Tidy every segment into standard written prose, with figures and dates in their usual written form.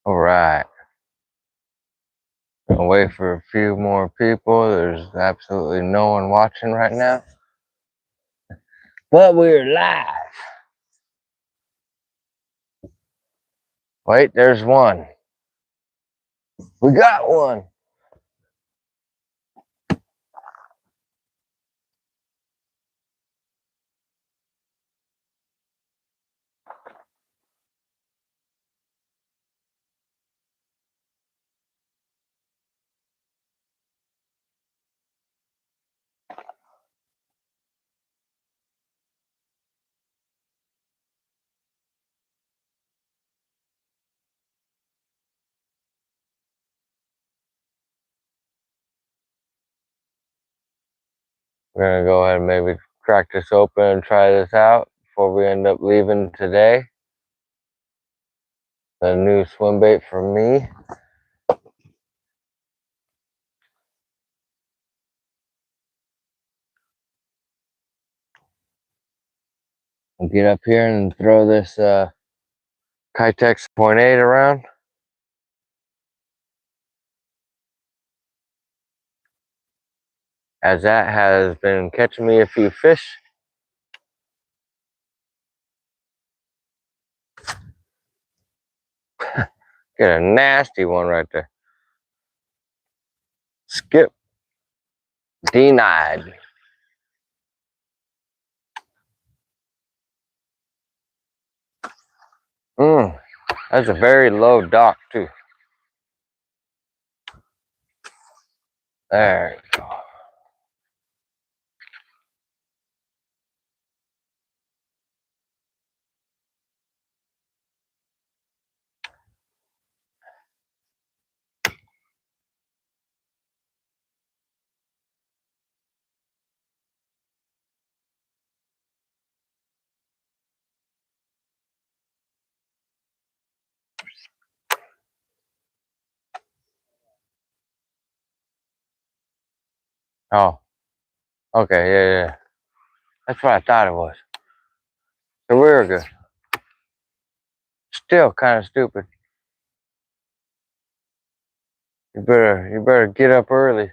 All right. I'll wait for a few more people. There's absolutely no one watching right now. But we're live. Wait, there's one. We got one. We're gonna go ahead and maybe crack this open and try this out before we end up leaving today. A new swim bait for me. I'll get up here and throw this Kitex 0.8 around. As that has been catching me a few fish. Get a nasty one right there. Skip. Denied. That's a very low dock too. There you go. Oh, okay, yeah. That's what I thought it was. So we were good. Still kind of stupid. You better get up early.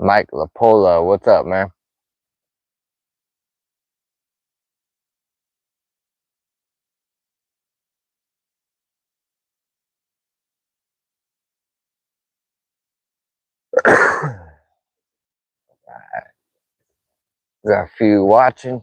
Mike Lapola, what's up, man? Got a few watching.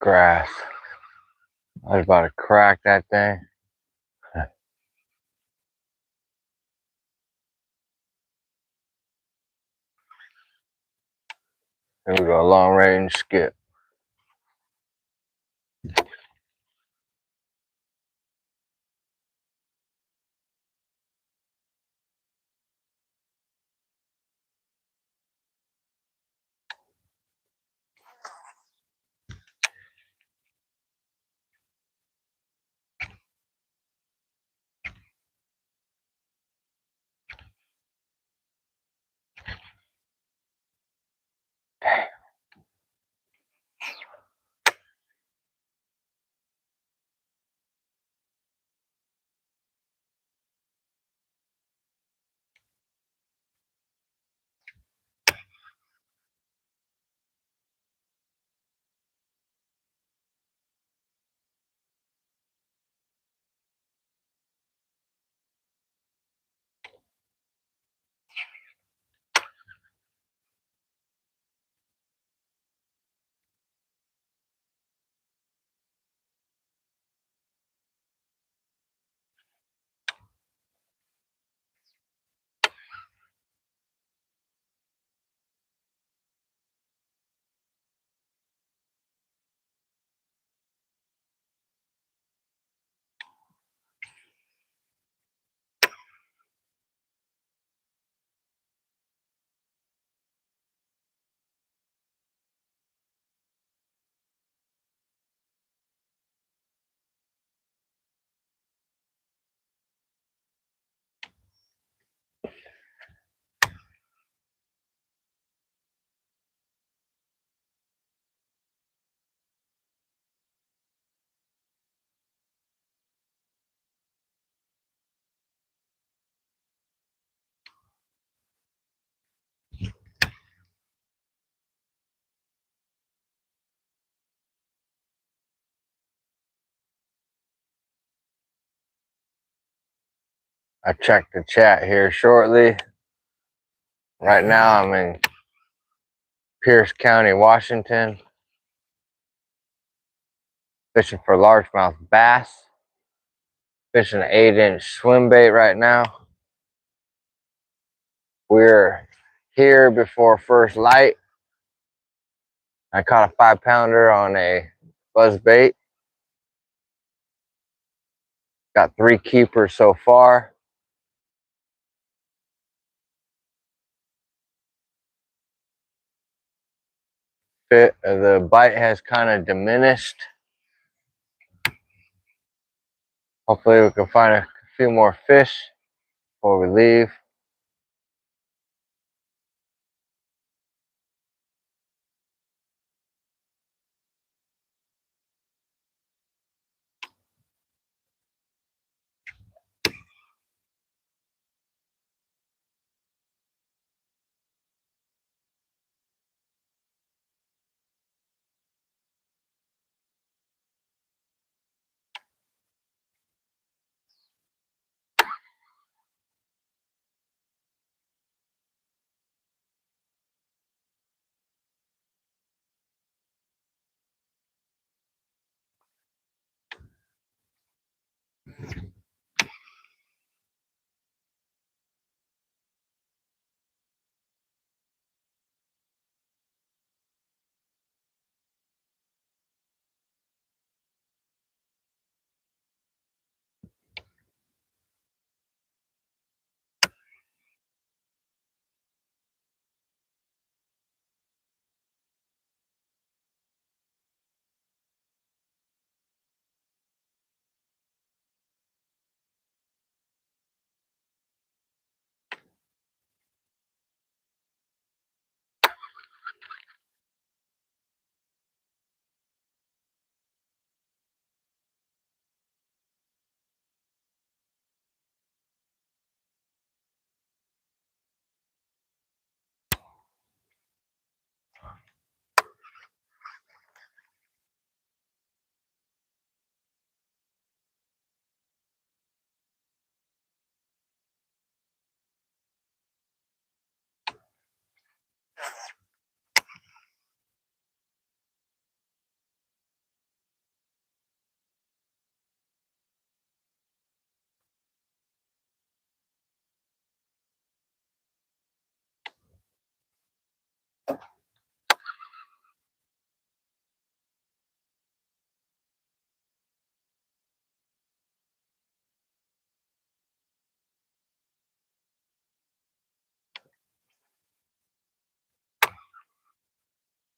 grass. I was about to crack that thing. Here we go, long range skip. I checked the chat here shortly. Right now I'm in Pierce County, Washington, fishing for largemouth bass. Fishing an 8-inch swim bait right now. We're here before first light. I caught a 5-pounder on a buzz bait. Got 3 keepers so far. The bite has kind of diminished. Hopefully we can find a few more fish before we leave.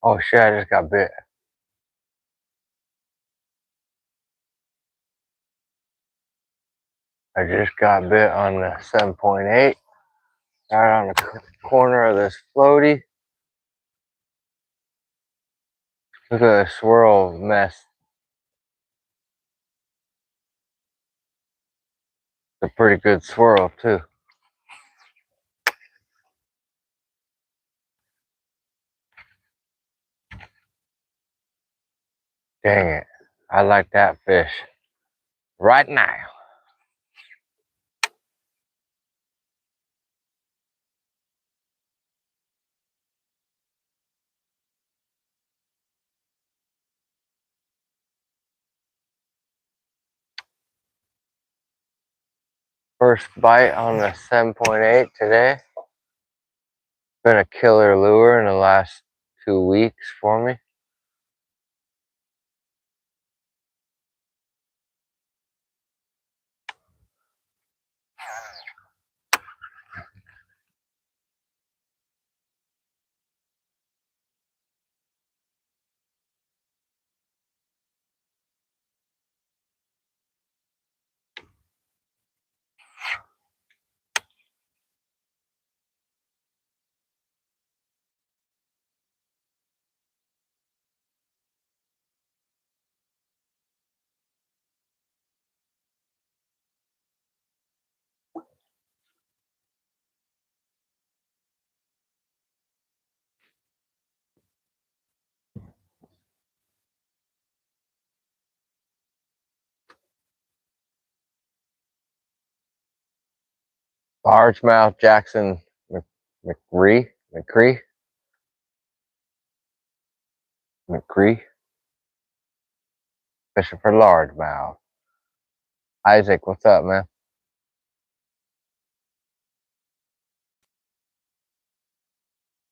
Oh shit, I just got bit. I just got bit on the 7.8. Right on the corner of this floaty. Look at the swirl mess. It's a pretty good swirl too. Dang it. I like that fish. Right now. First bite on the 7.8 today. Been a killer lure in the last 2 weeks for me. Largemouth Jackson McCree. Fishing for largemouth. Isaac, what's up, man?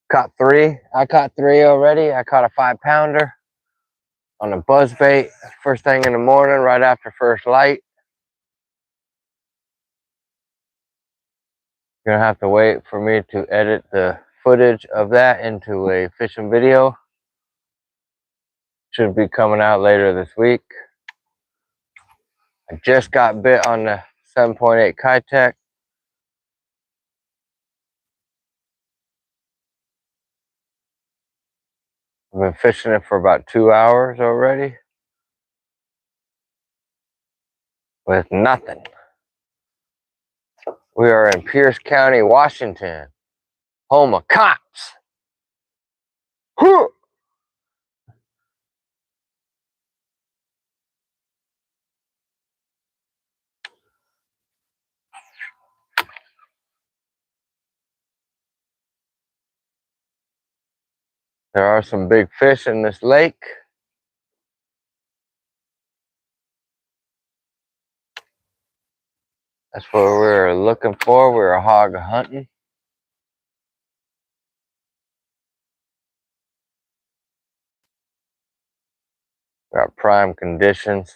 Caught three. I caught three already. I caught a 5-pounder on a buzz bait first thing in the morning, right after first light. You're gonna have to wait for me to edit the footage of that into a fishing video. Should be coming out later this week. I just got bit on the 7.8 Kitech. I've been fishing it for about 2 hours already with nothing. We are in Pierce County, Washington, home of cops. Huh. There are some big fish in this lake. That's what we're looking for. We're hog hunting. Got prime conditions.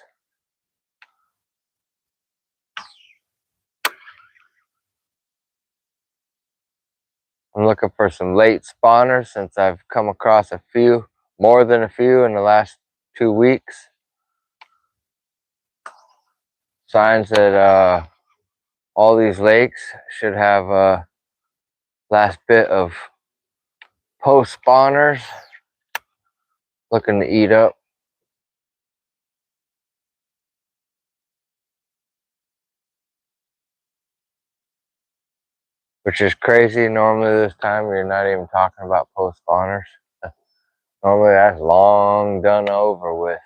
I'm looking for some late spawners since I've come across a few, more than a few in the last 2 weeks. Signs that all these lakes should have a last bit of post spawners looking to eat up. Which is crazy. Normally this time you're not even talking about post spawners. Normally that's long done over with.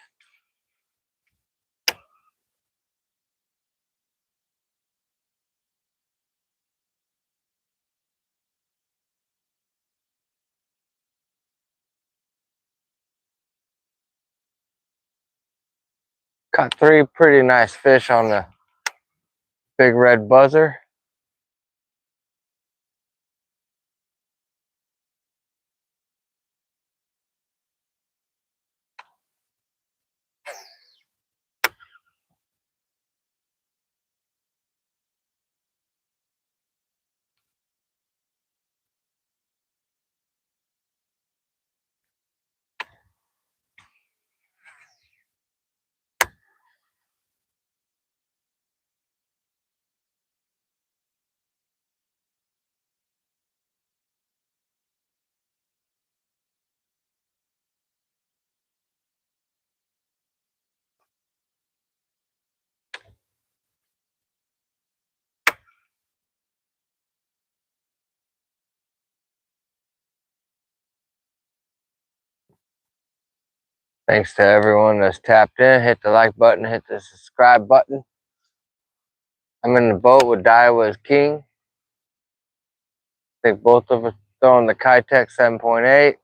Caught 3 pretty nice fish on the big red buzzer. Thanks to everyone that's tapped in. Hit the like button, hit the subscribe button. I'm in the boat with Daiwa's King. I think both of us throwing the Kitech 7.8.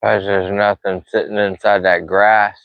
Because there's nothing sitting inside that grass.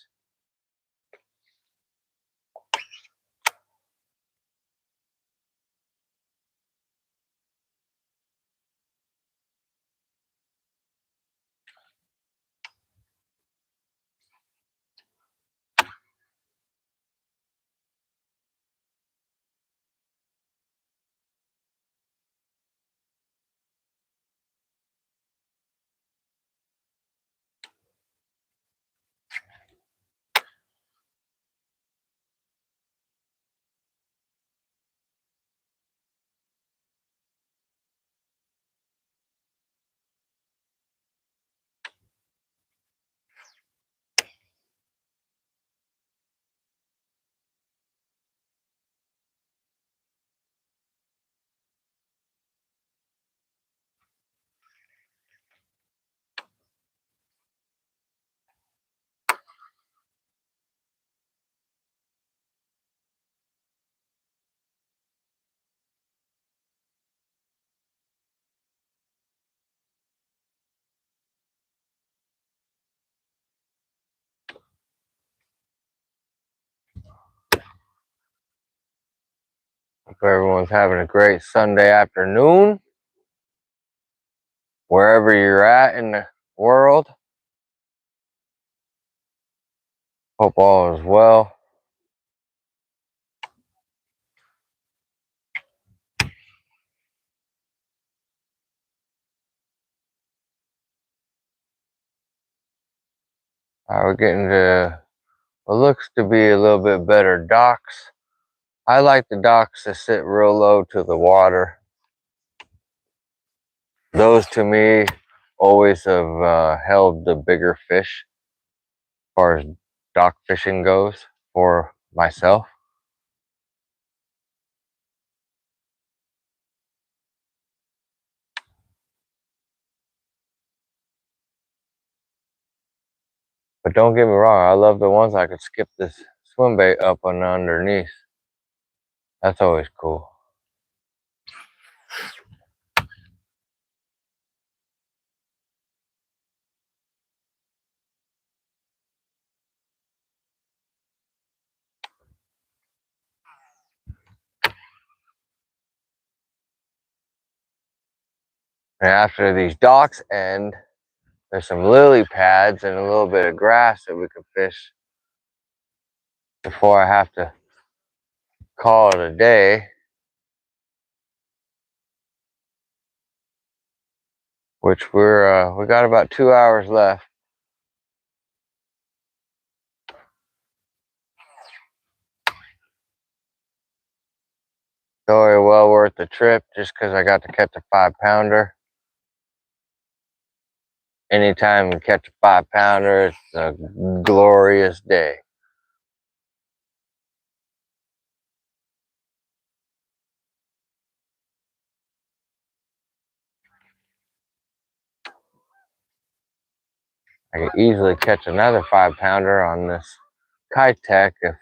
Hope everyone's having a great Sunday afternoon. Wherever you're at in the world. Hope all is well. We're getting to what looks to be a little bit better docks. I like the docks to sit real low to the water. Those to me always have held the bigger fish as far as dock fishing goes for myself. But don't get me wrong, I love the ones I could skip this swim bait up and underneath. That's always cool. And after these docks end, there's some lily pads and a little bit of grass that we can fish before I have to call it a day. Which we got about 2 hours left. Totally well worth the trip just because I got to catch a 5-pounder. Anytime you catch a 5-pounder, it's a glorious day. I could easily catch another 5-pounder on this Kitech if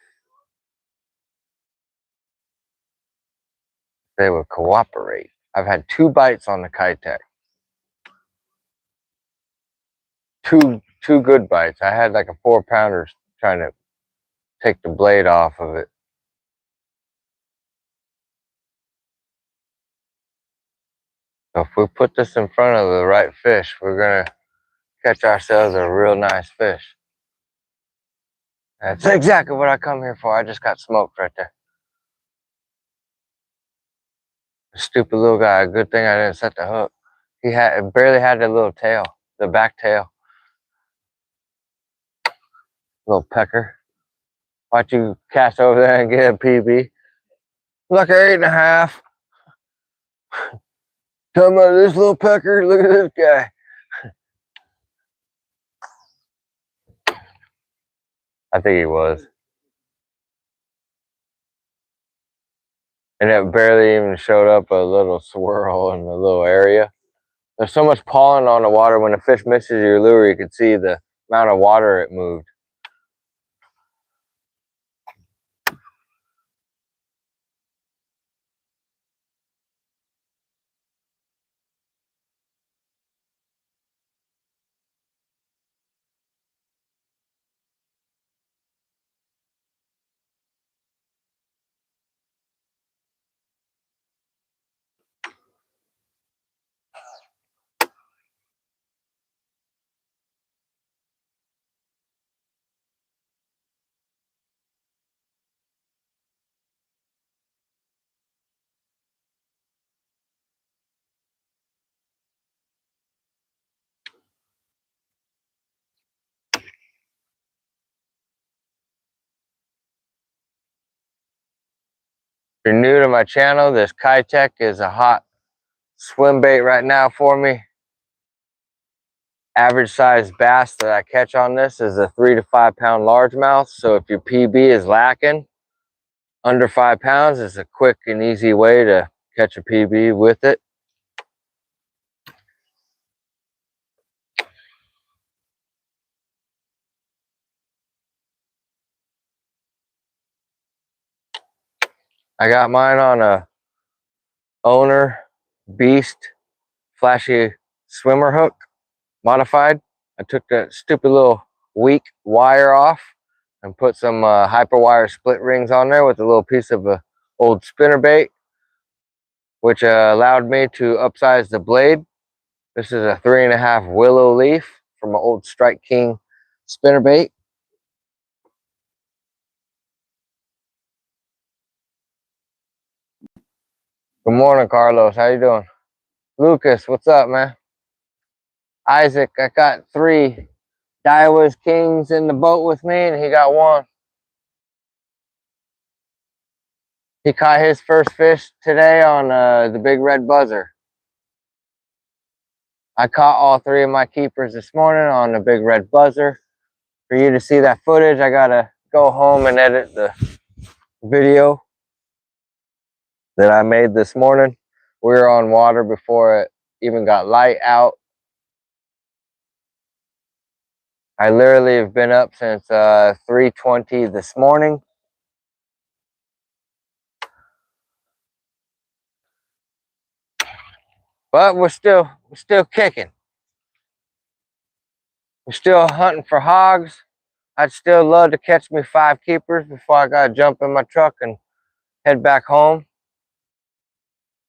they would cooperate. I've had 2 bites on the Kitech. Two good bites. I had like a 4-pounder trying to take the blade off of it. So if we put this in front of the right fish, we're gonna catch ourselves a real nice fish. That's exactly what I come here for. I just got smoked right there. Stupid little guy. Good thing I didn't set the hook. He barely had the little tail, the back tail. Little pecker. Watch you cast over there and get a PB. Like an 8.5. Tell me this little pecker. Look at this guy. I think he was. And it barely even showed up a little swirl in the little area. There's so much pollen on the water. When a fish misses your lure, you can see the amount of water it moved. If you're new to my channel, this Kitech is a hot swim bait right now for me. Average size bass that I catch on this is a 3 to 5 pound largemouth. So if your PB is lacking under 5 pounds, it's a quick and easy way to catch a PB with it. I got mine on a Owner Beast flashy swimmer hook, modified. I took that stupid little weak wire off and put some hyper wire split rings on there with a little piece of a old spinner bait, which allowed me to upsize the blade. This is a 3.5 willow leaf from an old Strike King spinner bait. Good morning, Carlos. How you doing? Lucas, what's up, man? Isaac, I got 3 Daiwa's Kings in the boat with me, and he got 1. He caught his first fish today on the big red buzzer. I caught all 3 of my keepers this morning on the big red buzzer. For you to see that footage, I gotta go home and edit the video that I made this morning. We were on water before it even got light out. I literally have been up since 3:20 this morning. But we're still kicking. We're still hunting for hogs. I'd still love to catch me 5 keepers before I gotta jump in my truck and head back home,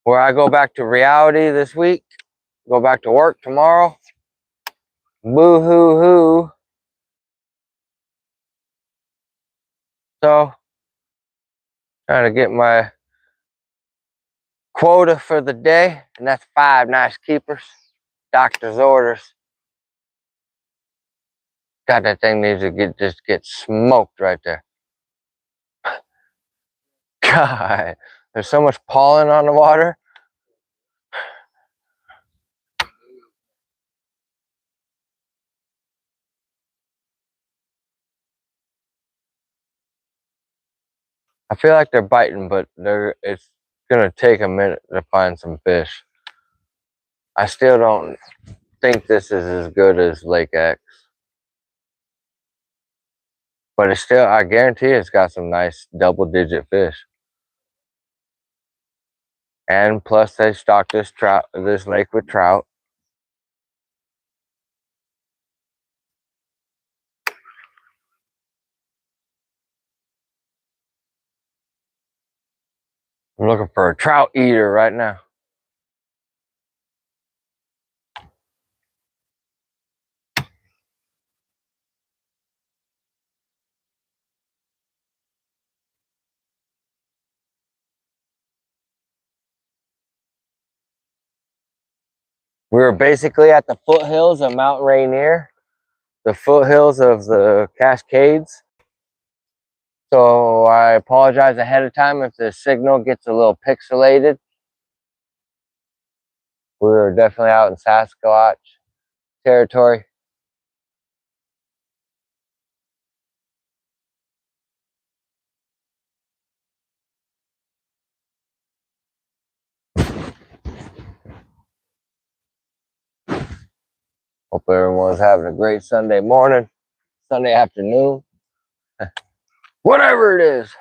where I go back to reality this week. Go back to work tomorrow. Boo hoo hoo. So, trying to get my quota for the day, and that's 5 nice keepers. Doctor's orders. God, that thing needs to just get smoked right there. God, there's so much pollen on the water. I feel like they're biting, but it's gonna take a minute to find some fish. I still don't think this is as good as Lake X, but it's still, I guarantee it's got some nice double-digit fish. And plus, they stock this lake with trout. I'm looking for a trout eater right now. We were basically at the foothills of Mount Rainier, the foothills of the Cascades. So I apologize ahead of time if the signal gets a little pixelated. We're definitely out in Sasquatch territory. Hope everyone's having a great Sunday morning, Sunday afternoon, whatever it is.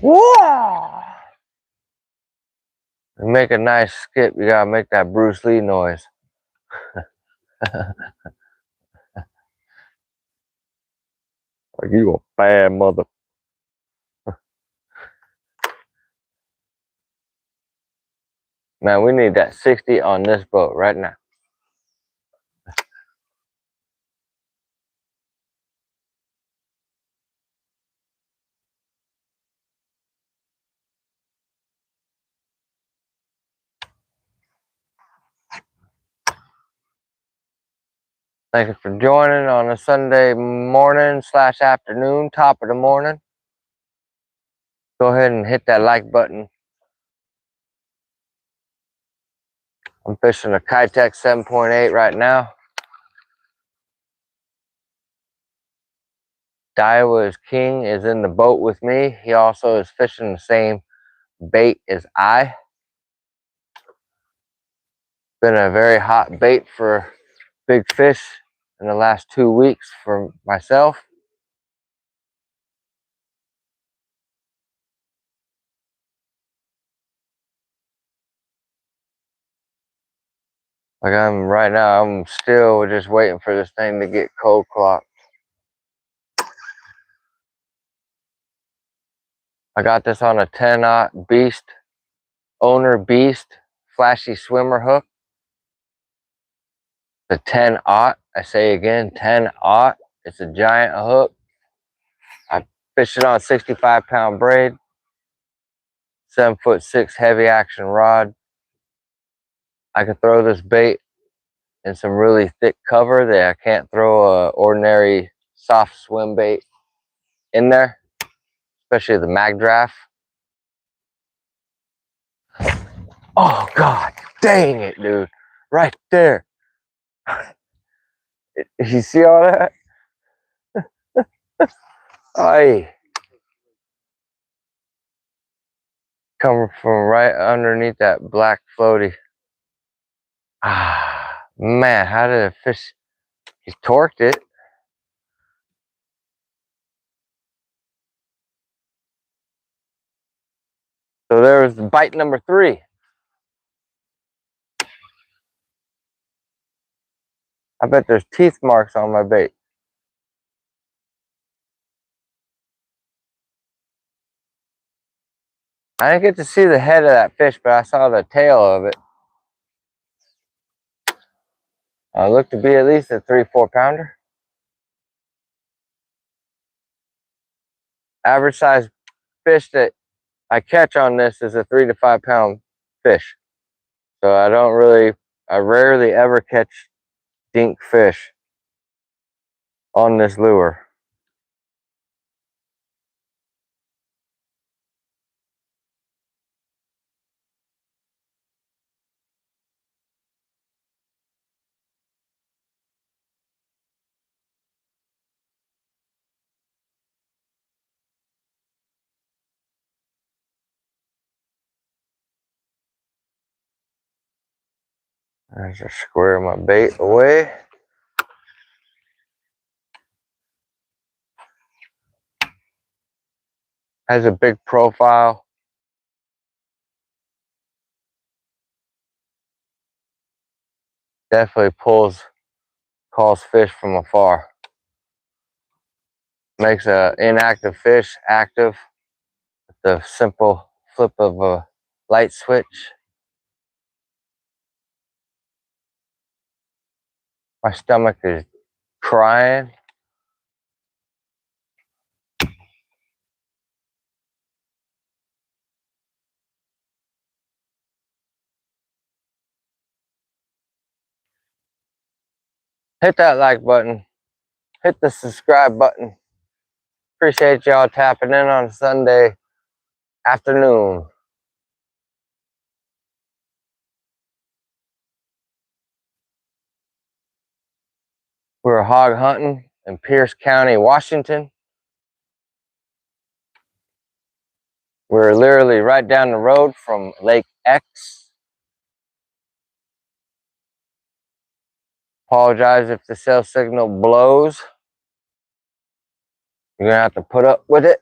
Whoa! To make a nice skip, you gotta make that Bruce Lee noise. Like you a bad mother. Man, we need that 60 on this boat right now. Thank you for joining on a Sunday morning / afternoon, top of the morning. Go ahead and hit that like button. I'm fishing a Kitech 7.8 right now. Daiwa's King is in the boat with me. He also is fishing the same bait as I. Been a very hot bait for big fish in the last 2 weeks for myself. Like right now, I'm still just waiting for this thing to get cold clocked. I got this on a 10-aught Beast, Owner Beast, flashy swimmer hook. The 10-aught, I say again, 10-aught. It's a giant hook. I fish it on 65-pound braid, 7'6" heavy action rod. I can throw this bait in some really thick cover that I can't throw a ordinary soft swim bait in there, especially the mag draft. Oh God, dang it, dude. Right there. You see all that? Hey. Coming from right underneath that black floaty. Ah, man, how did a fish? He torqued it. So there was bite number 3. I bet there's teeth marks on my bait. I didn't get to see the head of that fish, but I saw the tail of it. Looked to be at least a 3-4 pounder. Average size fish that I catch on this is a 3 to 5 pound fish. So I rarely ever catch dink fish on this lure. I just square my bait away. Has a big profile. Definitely calls fish from afar. Makes an inactive fish active. the simple flip of a light switch. My stomach is crying. Hit that like button. Hit the subscribe button. Appreciate y'all tapping in on Sunday afternoon. We're hog hunting in Pierce County, Washington. We're literally right down the road from Lake X. Apologize if the cell signal blows. You're gonna have to put up with it.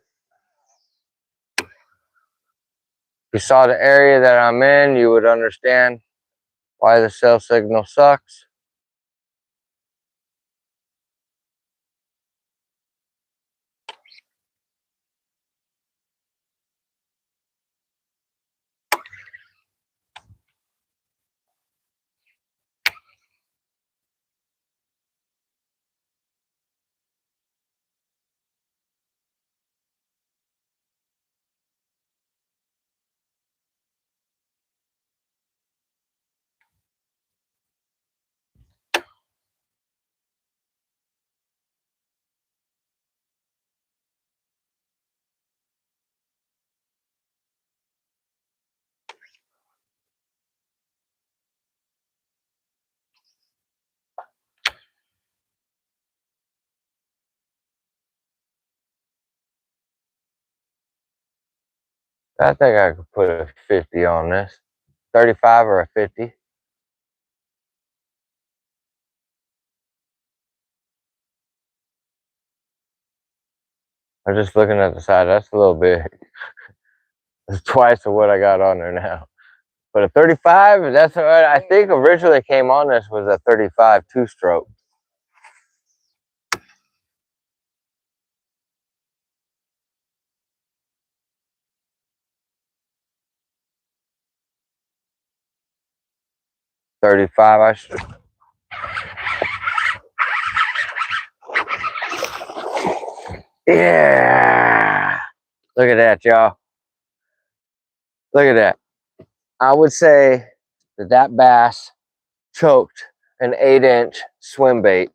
If you saw the area that I'm in, you would understand why the cell signal sucks. I think I could put a 50 on this. 35 or a 50. I'm just looking at the side. That's a little big. It's twice of what I got on there now. But a 35, that's what I think originally came on this was a 35 two-stroke. $35, I should. Yeah. Look at that, y'all. Look at that. I would say that that bass choked an 8-inch swim bait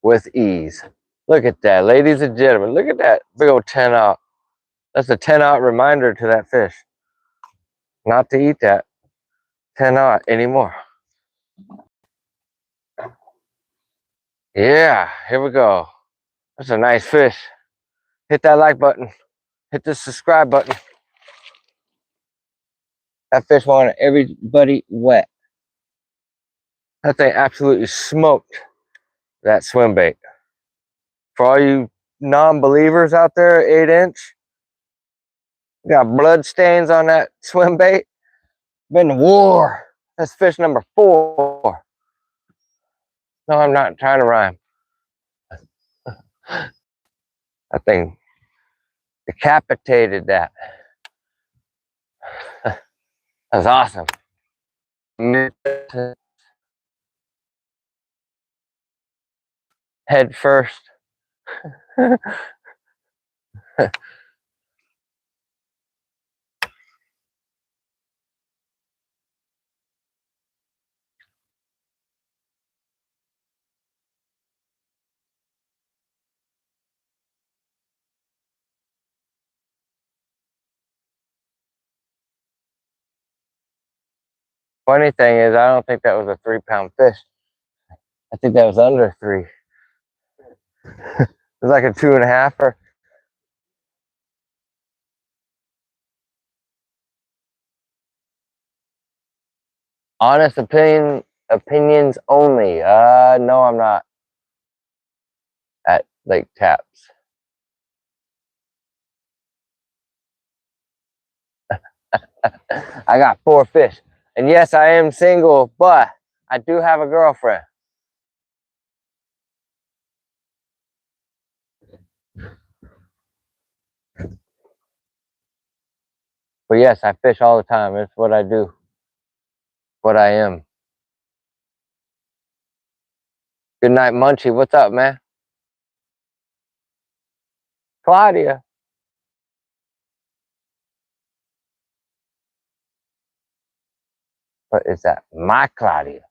with ease. Look at that, ladies and gentlemen. Look at that big old 10-aught. That's a 10-aught reminder to that fish not to eat that 10-aught anymore. Yeah, here we go. That's a nice fish. Hit that like button. Hit the subscribe button. That fish wanted everybody wet. That thing absolutely smoked that swim bait. For all you non-believers out there, 8-inch, got blood stains on that swim bait. Been to war. That's fish number 4. No, I'm not trying to rhyme. That thing decapitated that. That's awesome. Head first. Funny thing is, I don't think that was a 3-pound fish. I think that was under 3. It was like a 2.5-er. Honest opinions only. No, I'm not at Lake Taps. I got 4 fish. And yes, I am single, but I do have a girlfriend. But yes, I fish all the time. It's what I do. What I am. Good night, Munchie. What's up, man? Claudia. What is that? My Claudia.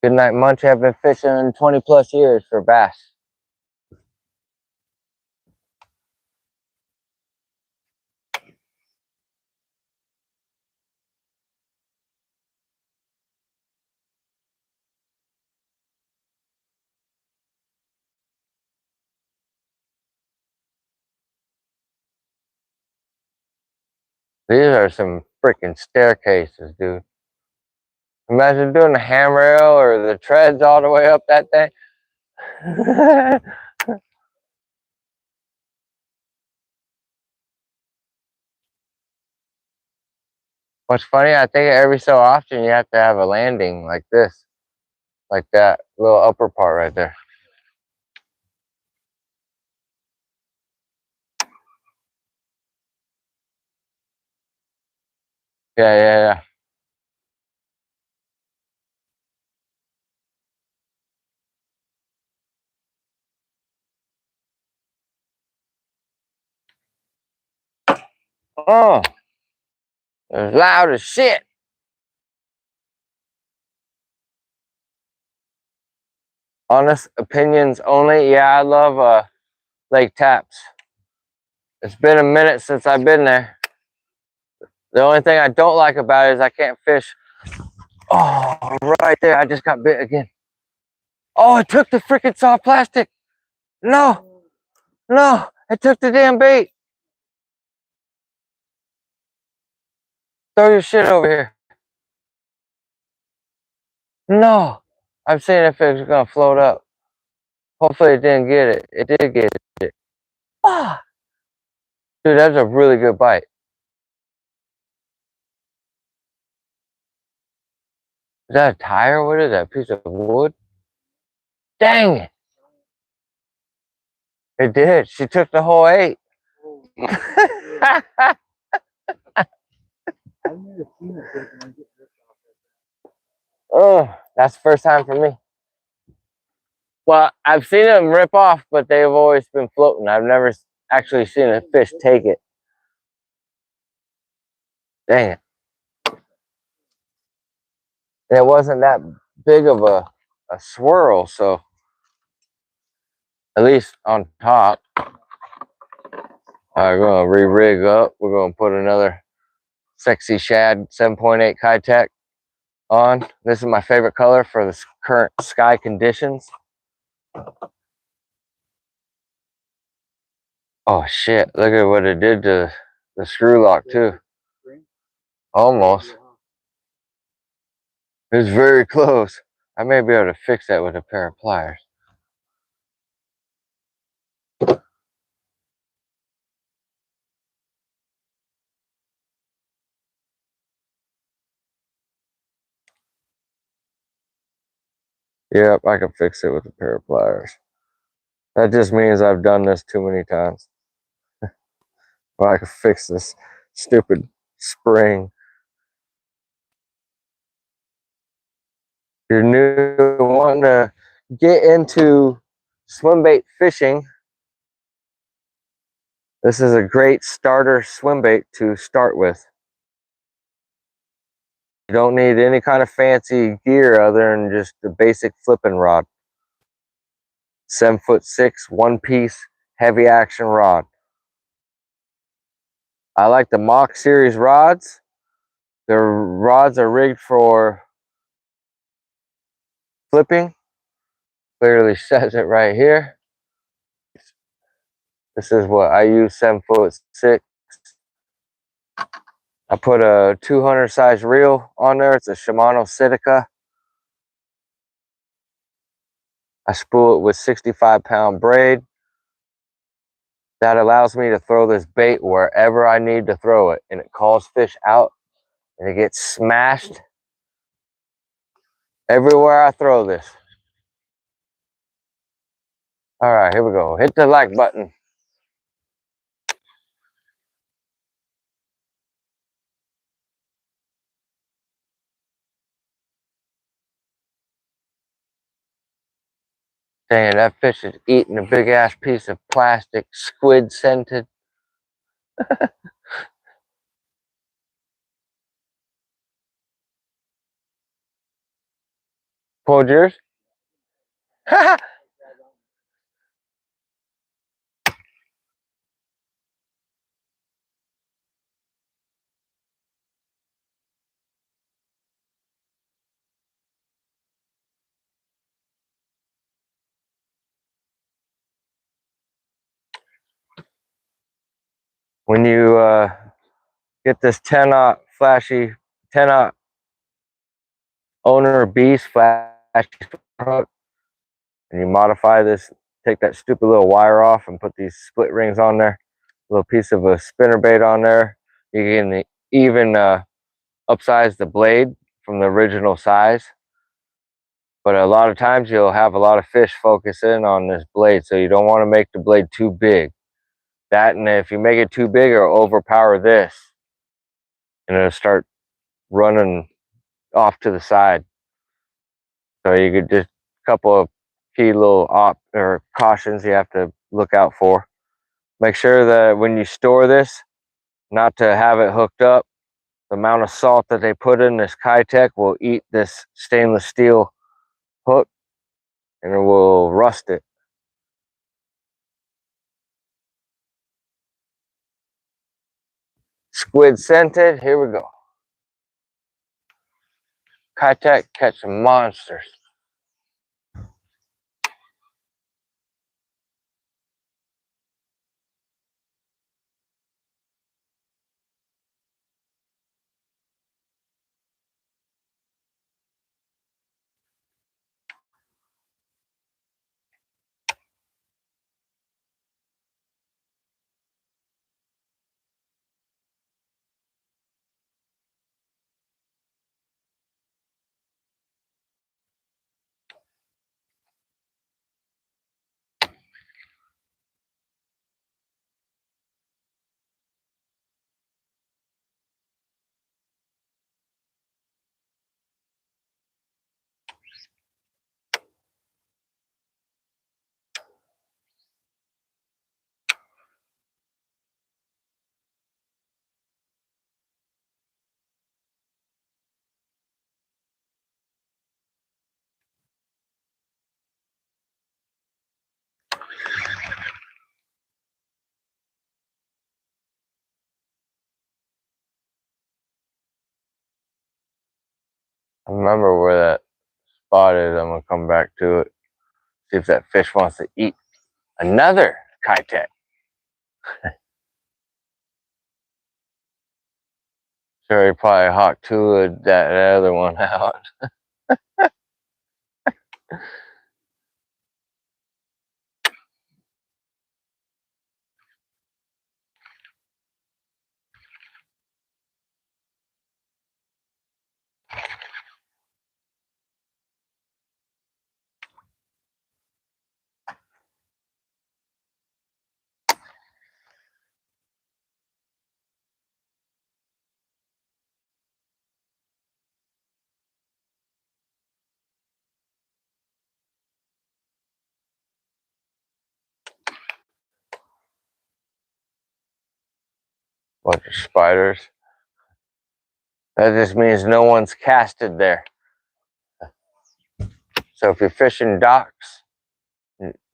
Good night, Munchie. I've been fishing 20 plus years for bass. These are some freaking staircases, dude. Imagine doing the handrail or the treads all the way up that thing. What's funny, I think every so often you have to have a landing like this. Like that little upper part right there. Yeah, yeah, yeah. Oh, it's loud as shit. Honest opinions only. Yeah, I love Lake Taps. It's been a minute since I've been there. The only thing I don't like about it is I can't fish. Oh, right there. I just got bit again. Oh, it took the freaking soft plastic. No, no, it took the damn bait. Throw your shit over here. No, I'm seeing if it's gonna float up. Hopefully it didn't get it. It did get it. Ah, dude, that's a really good bite. Is that a tire? What is that? A piece of wood? Dang it. It did. She took the whole 8. Oh, that's the first time for me. Well, I've seen them rip off, but they've always been floating. I've never actually seen a fish take it. Dang it. And it wasn't that big of a swirl, so at least on top. We're going to re-rig up. We're going to put another Sexy Shad 7.8 Kitech on. This is my favorite color for the current sky conditions. Oh shit, look at what it did to the screw lock too. Almost. It was very close. I may be able to fix that with a pair of pliers. Yep, I can fix it with a pair of pliers. That just means I've done this too many times. Well, I can fix this stupid spring. You're new, wanting to get into swim bait fishing. This is a great starter swim bait to start with. You don't need any kind of fancy gear other than just the basic flipping rod. 7'6", one piece, heavy action rod. I like the Mach series rods. The rods are rigged for flipping. Clearly says it right here. This is what I use, 7'6". I put a 200 size reel on there. It's a Shimano Sitica. I spool it with 65-pound braid. That allows me to throw this bait wherever I need to throw it, and it calls fish out, and it gets smashed everywhere I throw this. All right, here we go. Hit the like button. Dang, that fish is eating a big ass piece of plastic, squid scented. Pulled yours? When you get this 10-aught flashy 10-aught owner beast flashy hook, and you modify this, take that stupid little wire off and put these split rings on there, a little piece of a spinner bait on there. You can even upsize the blade from the original size. But a lot of times you'll have a lot of fish focus in on this blade, so you don't want to make the blade too big. That, and if you make it too big, it'll overpower this, and it'll start running off to the side. So you could just a couple of key little cautions you have to look out for. Make sure that when you store this, not to have it hooked up. The amount of salt that they put in this Kitech will eat this stainless steel hook, and it will rust it. Squid scented, here we go. Kitech catching monsters. I remember where that spot is. I'm gonna come back to it. See if that fish wants to eat another Kitech. Sure, he probably hawked two of that other one out. Bunch of spiders. That just means no one's casted there. So if you're fishing docks,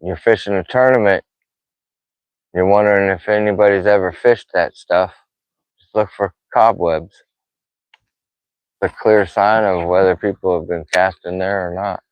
you're fishing a tournament, you're wondering if anybody's ever fished that stuff, just look for cobwebs. It's a clear sign of whether people have been casting there or not.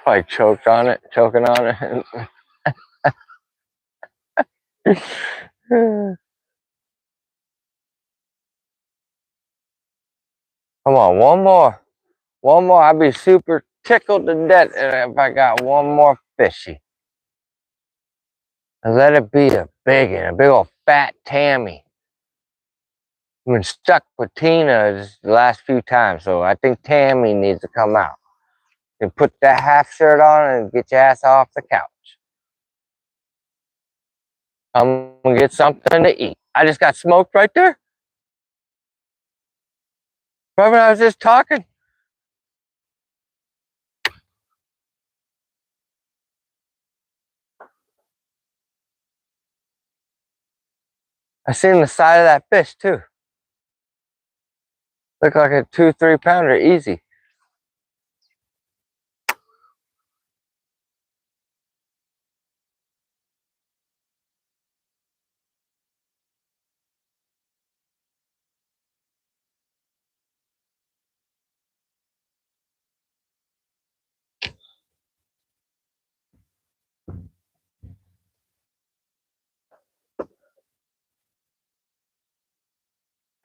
Probably choking on it. Come on, one more. One more. I'd be super tickled to death if I got one more fishy. And let it be a big one, a big old fat Tammy. I've been stuck with Tina the last few times, so I think Tammy needs to come out. And put that half shirt on and get your ass off the couch. I'm gonna get something to eat. I just got smoked right there. Remember I was just talking? I seen the side of that fish too. Look like a 2-3 pounder, easy.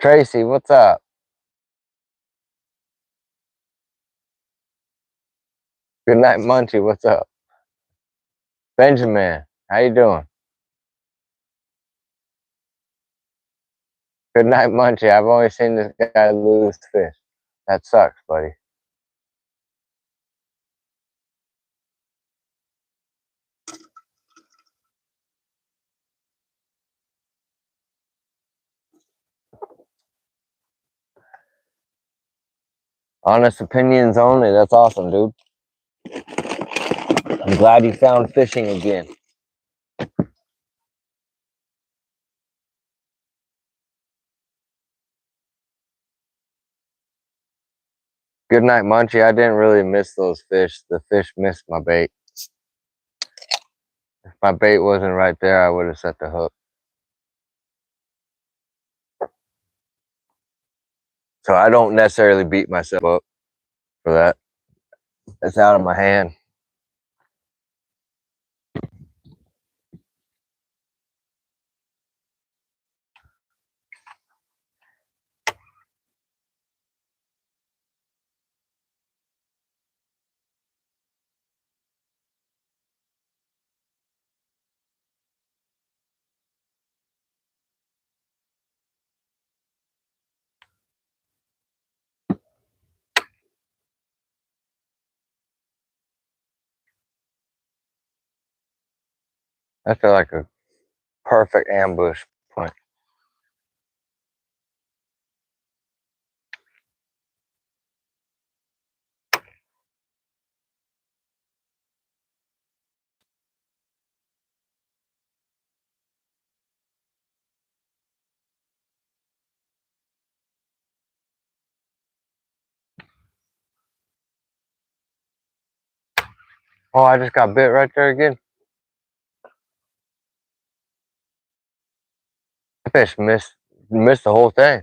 Tracy, what's up? Good night, Munchie, what's up? Benjamin, how you doing? Good night, Munchie. I've only seen this guy lose fish. That sucks, buddy. Honest opinions only. That's awesome, dude. I'm glad you found fishing again. Good night, Munchie. I didn't really miss those fish. The fish missed my bait. If my bait wasn't right there, I would have set the hook. So I don't necessarily beat myself up for that. It's out of my hand. I feel like a perfect ambush point. Oh, I just got bit right there again. The fish missed the whole thing.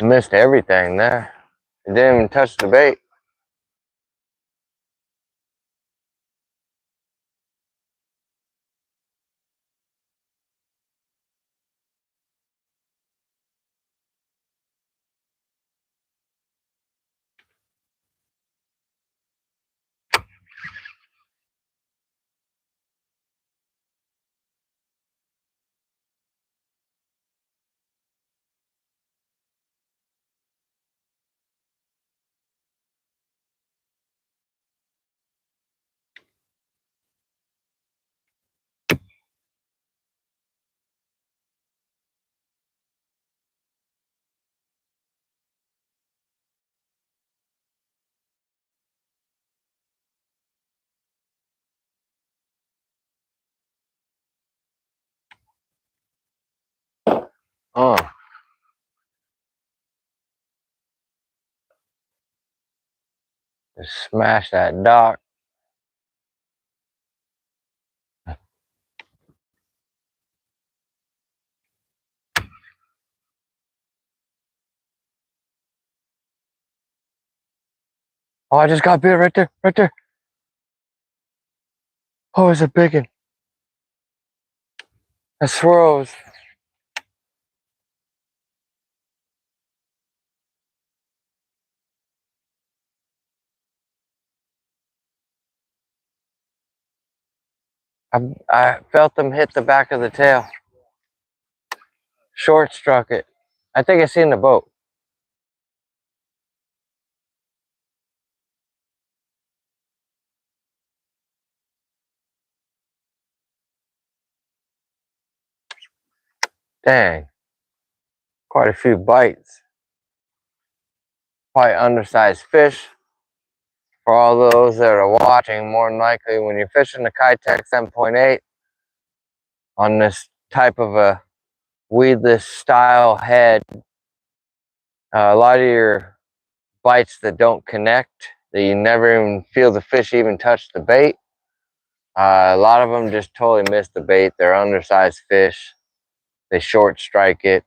Missed everything there. It didn't even touch the bait. Oh, just smash that dock. Oh, I just got bit right there, right there. Oh, it's a big one. That swirls. I felt them hit the back of the tail. Short struck it. I think I seen the boat. Dang. Quite a few bites. Probably undersized fish. For all those that are watching, more than likely when you're fishing the Kitech 7.8 on this type of a weedless style head, a lot of your bites that don't connect, that you never even feel the fish even touch the bait, a lot of them just totally miss the bait. They're undersized fish. They short strike it.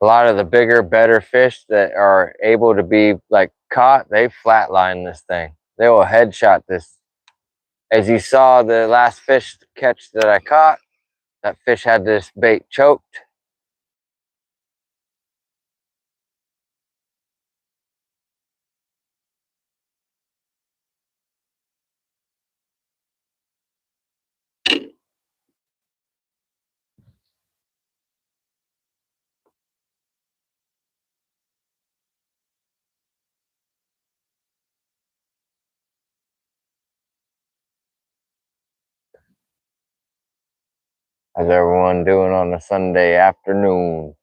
A lot of the bigger, better fish that are able to be like caught, they flatline this thing. They will headshot this. As you saw the last fish catch that I caught, that fish had this bait choked. How's everyone doing on a Sunday afternoon?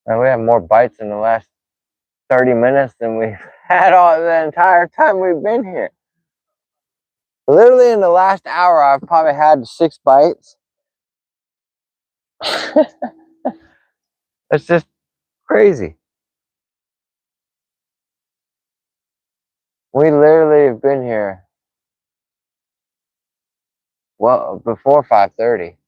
And we have more bites in the last 30 minutes than we've had all the entire time we've been here. Literally in the last hour, I've probably had 6 bites. It's just crazy. We literally have been here, well, before 5:30.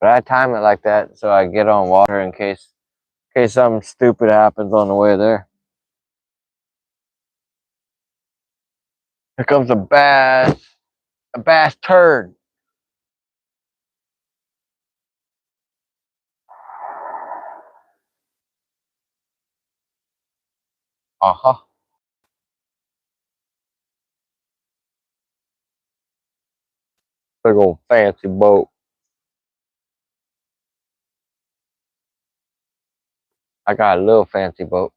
But I time it like that so I get on water in case something stupid happens on the way there. Here comes a bass turd. Uh-huh. Big old fancy boat. I got a little fancy boat.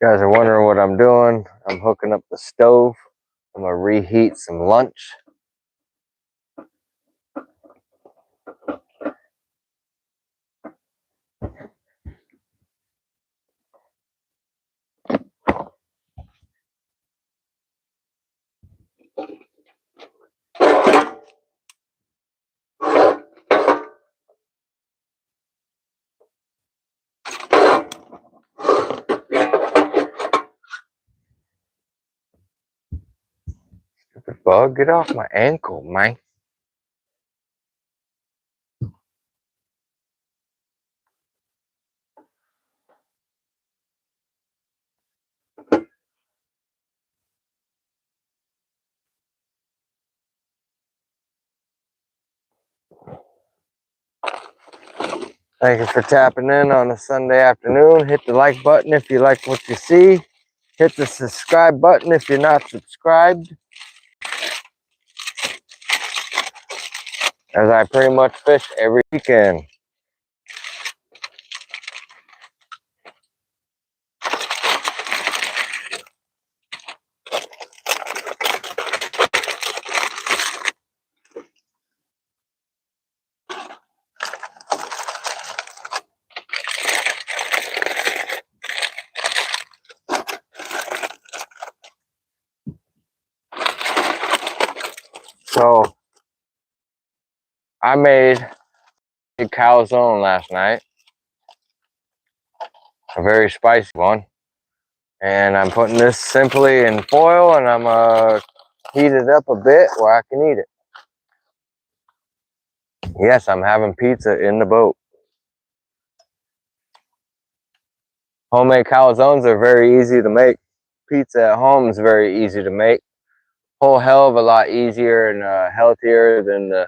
You guys are wondering what I'm doing. I'm hooking up the stove. I'm gonna reheat some lunch. bug, get off my ankle, man. Thank you for tapping in on a Sunday afternoon. Hit the like button if you like what you see. Hit the subscribe button if you're not subscribed. As I pretty much fish every weekend. So I made a calzone last night, a very spicy one, and I'm putting this simply in foil, and I'm heat it up a bit where I can eat it. Yes, I'm having pizza in the boat. Homemade calzones are very easy to make. Pizza at home is very easy to make. Whole hell of a lot easier and healthier than the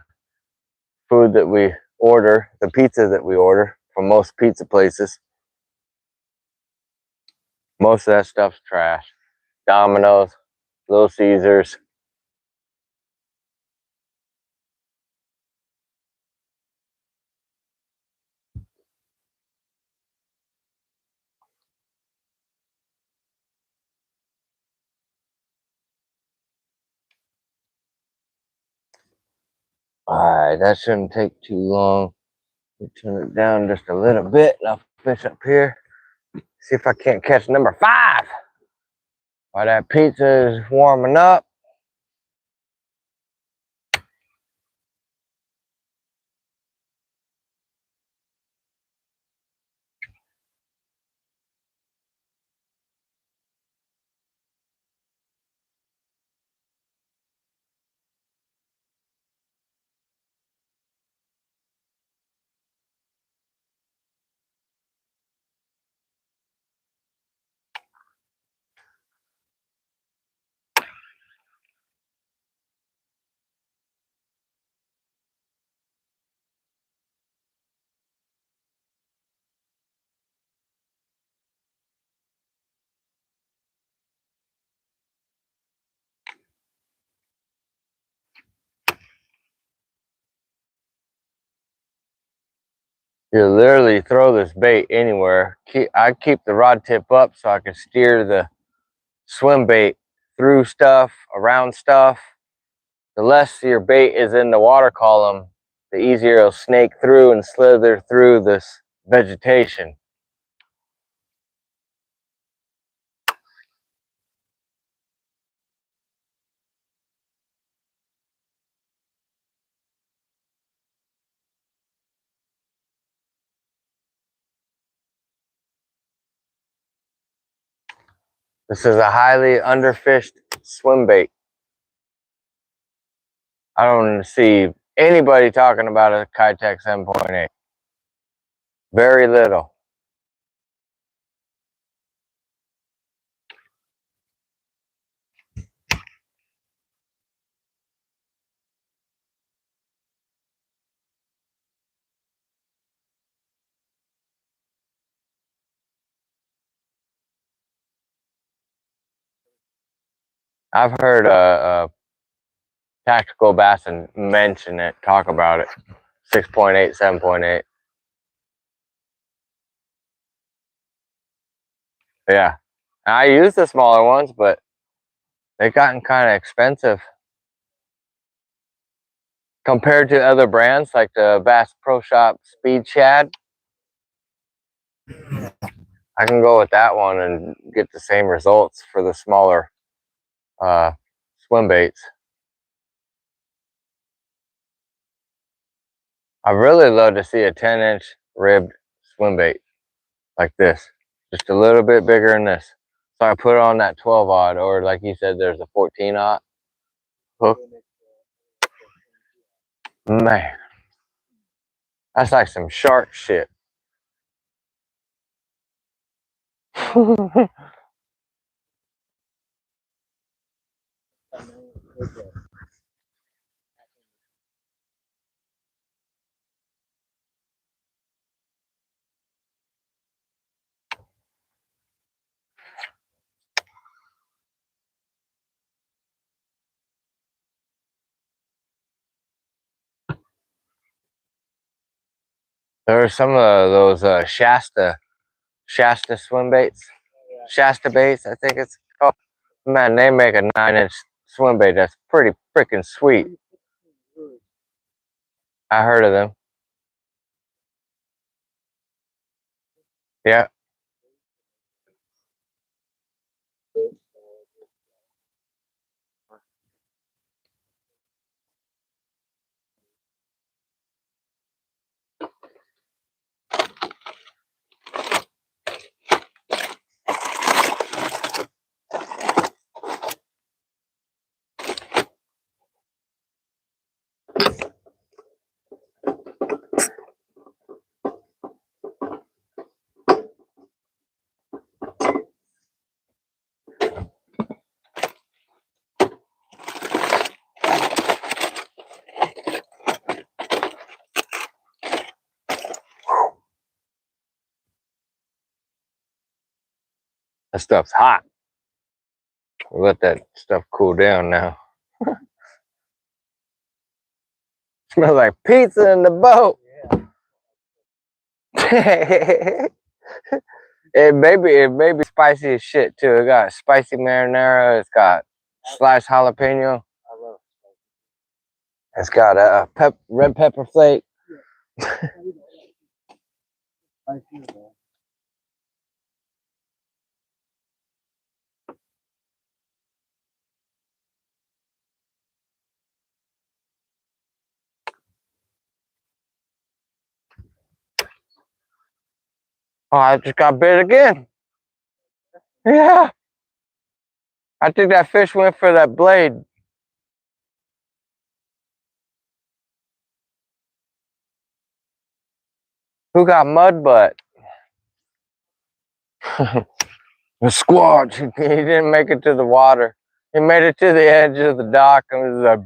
food that we order, the pizza that we order from most pizza places. Most of that stuff's trash. Domino's, Little Caesars. Alright, that shouldn't take too long. Turn it down just a little bit and I'll fish up here. See if I can't catch number 5 while that pizza is warming up. You literally throw this bait anywhere. I keep the rod tip up so I can steer the swim bait through stuff, around stuff. The less your bait is in the water column, the easier it'll snake through and slither through this vegetation. This is a highly underfished swim bait. I don't see anybody talking about a Kitech 7.8. Very little. I've heard Tactical Bassin mention it, talk about it. 6.8, 7.8. Yeah. I use the smaller ones, but they've gotten kind of expensive compared to other brands like the Bass Pro Shop Speed Shad. I can go with that one and get the same results for the smaller swim baits. I'd really love to see a 10-inch ribbed swim bait like this, just a little bit bigger than this. So I put on that 12-aught, or like you said, there's a 14-aught. hook. Man, that's like some shark shit. There are some of those Shasta swim baits. Shasta baits, I think it's called. Man, they make a 9-inch swim bait that's pretty freaking sweet. I heard of them. Yeah. That stuff's hot. We'll let that stuff cool down now. Smells like pizza in the boat. Yeah. it may be spicy as shit too. It got spicy marinara. It's got sliced jalapeno. It's got a red pepper flake. Oh, I just got bit again. Yeah. I think that fish went for that blade. Who got mud butt? The squatch. He didn't make it to the water. He made it to the edge of the dock and was like,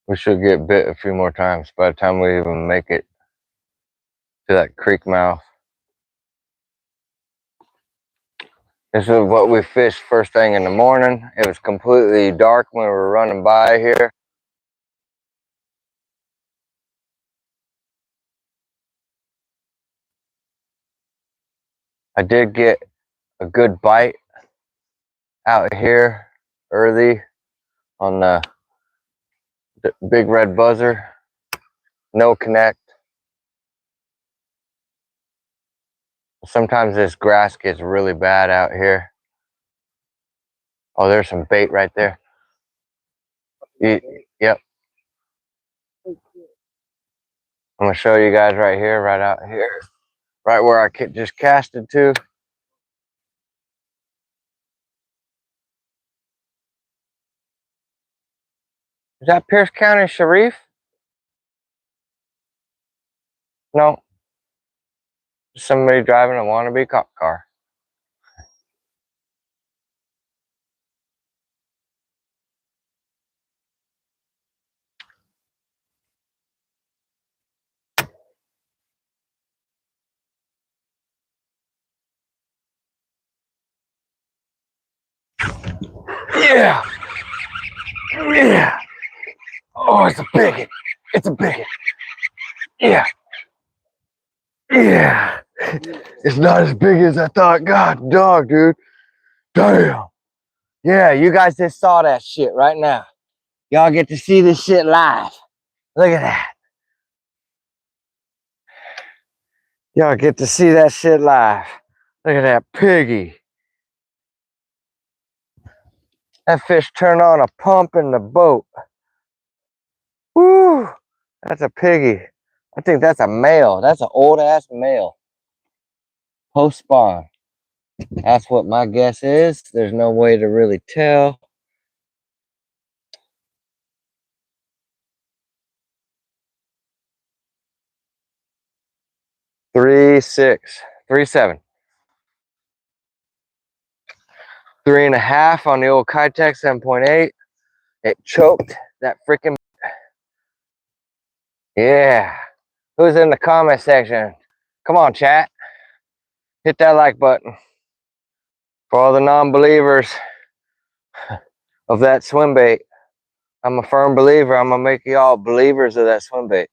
we should get bit a few more times by the time we even make it to that creek mouth. This is what we fished first thing in the morning. It was completely dark when we were running by here. I did get a good bite out here early on the big red buzzer. No connect. Sometimes this grass gets really bad out here. Oh, there's some bait right there. Yep. I'm gonna show you guys right here, right out here, right where I just casted to. Is that Pierce County Sheriff? No. Somebody driving a wannabe cop car. Yeah. Yeah. Oh, it's a bigot. It's a bigot. Yeah. Yeah. It's not as big as I thought. God, dog, dude. Damn. Yeah, you guys just saw that shit right now. Y'all get to see this shit live. Look at that. Y'all get to see that shit live. Look at that piggy. That fish turned on a pump in the boat. Woo! That's a piggy. I think that's a male. That's an old ass male. Post spawn. That's what my guess is. There's no way to really tell. Three, 6, 3, 7. 3.5 on the old Kitech 7.8. It choked that freaking. Yeah. Who's in the comment section? Come on, chat. Hit that like button. For all the non-believers of that swim bait. I'm a firm believer. I'm going to make y'all believers of that swim bait.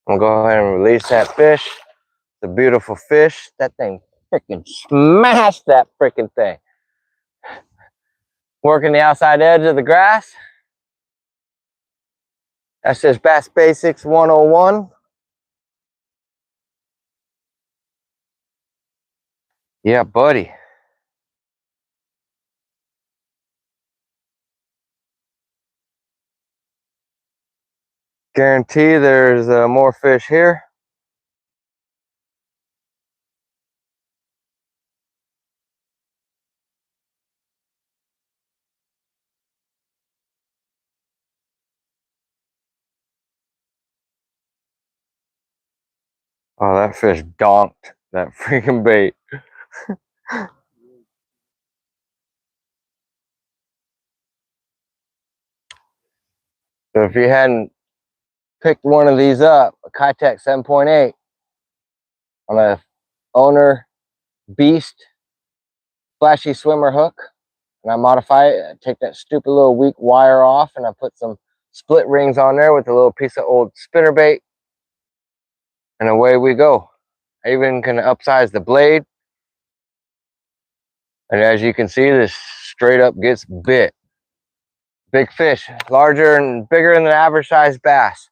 I'm going to go ahead and release that fish. It's a beautiful fish. That thing freaking smashed that freaking thing. Working the outside edge of the grass. That's just Bass Basics 101. Yeah, buddy. Guarantee there's more fish here. Oh, that fish donked that freaking bait. So if you hadn't picked one of these up, a Kitech 7.8 on a owner beast flashy swimmer hook, and I modify it, I take that stupid little weak wire off, and I put some split rings on there with a little piece of old spinner bait, and away we go. I even can upsize the blade, and as you can see, this straight up gets bit. Big fish, larger and bigger than an average sized bass.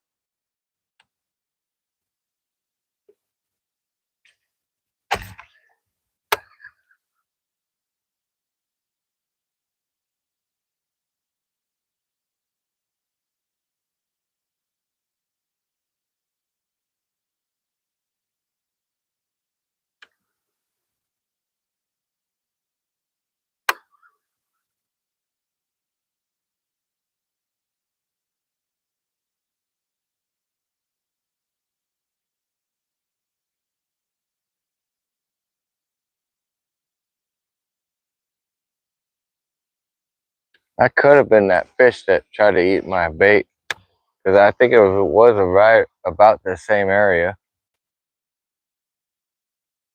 That could have been that fish that tried to eat my bait, because I think it was right about the same area.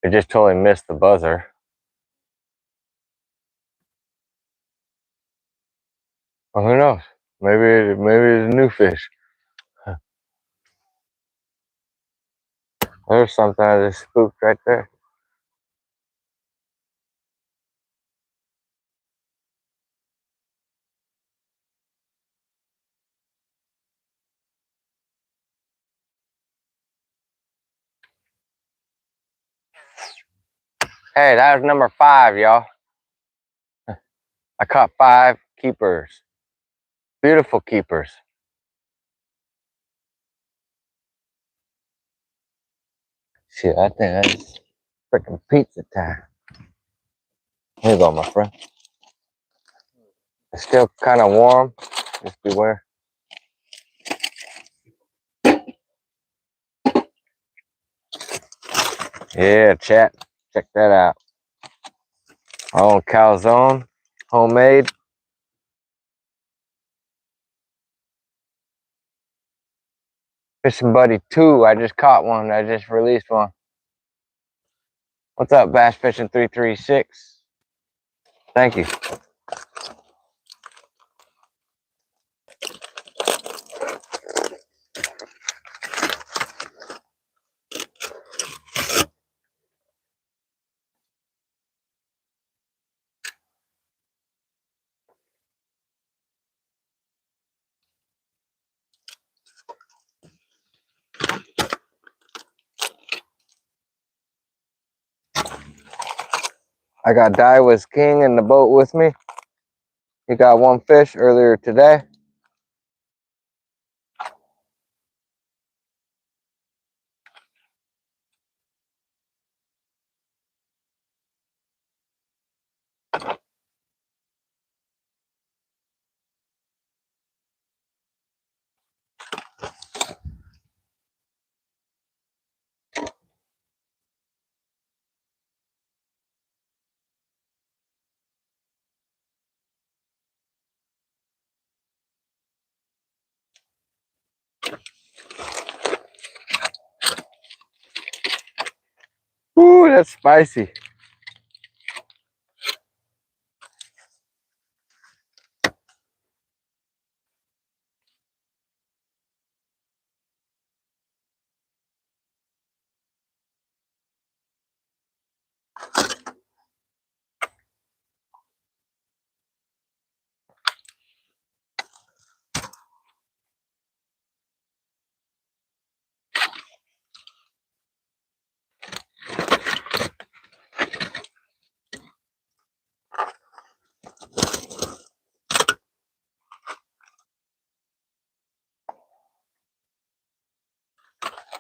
It just totally missed the buzzer. Well, who knows? Maybe it's a new fish. There's something I just spooked right there. Hey, that was number 5, y'all. I caught 5 keepers. Beautiful keepers. Shit, I think that's freaking pizza time. Here you go, my friend. It's still kind of warm. Just beware. Yeah, chat. Check that out. Our own calzone, homemade. Fishing Buddy 2. I just caught one. I just released one. What's up, Bass Fishing 336? Thank you. I got Daiwa's King in the boat with me. He got one fish earlier today. Ooh, that's spicy.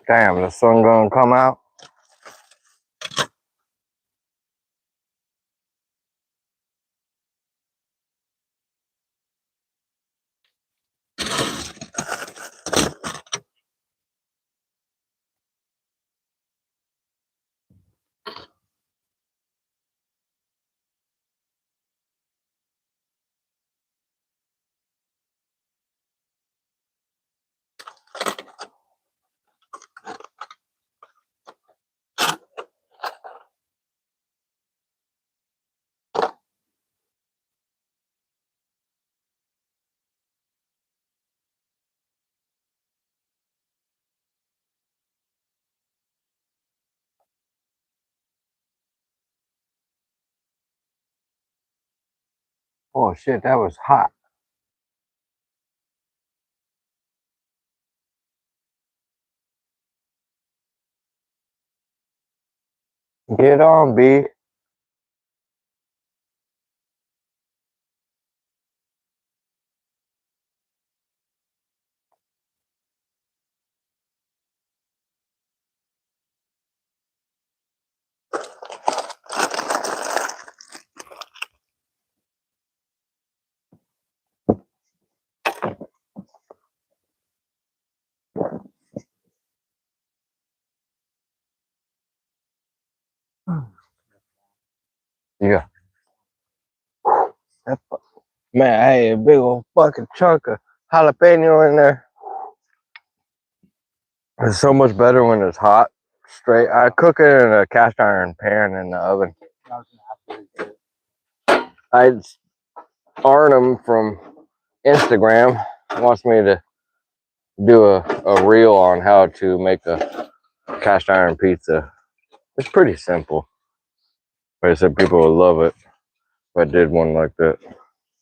Damn, the sun gonna come out. Oh shit, that was hot. Get on, B. Yeah. That man, I ate a big old fucking chunk of jalapeno in there. It's so much better when it's hot. Straight. I cook it in a cast iron pan in the oven. I Arnhem from Instagram wants me to do a reel on how to make a cast iron pizza. It's pretty simple. But I said people would love it if I did one like that.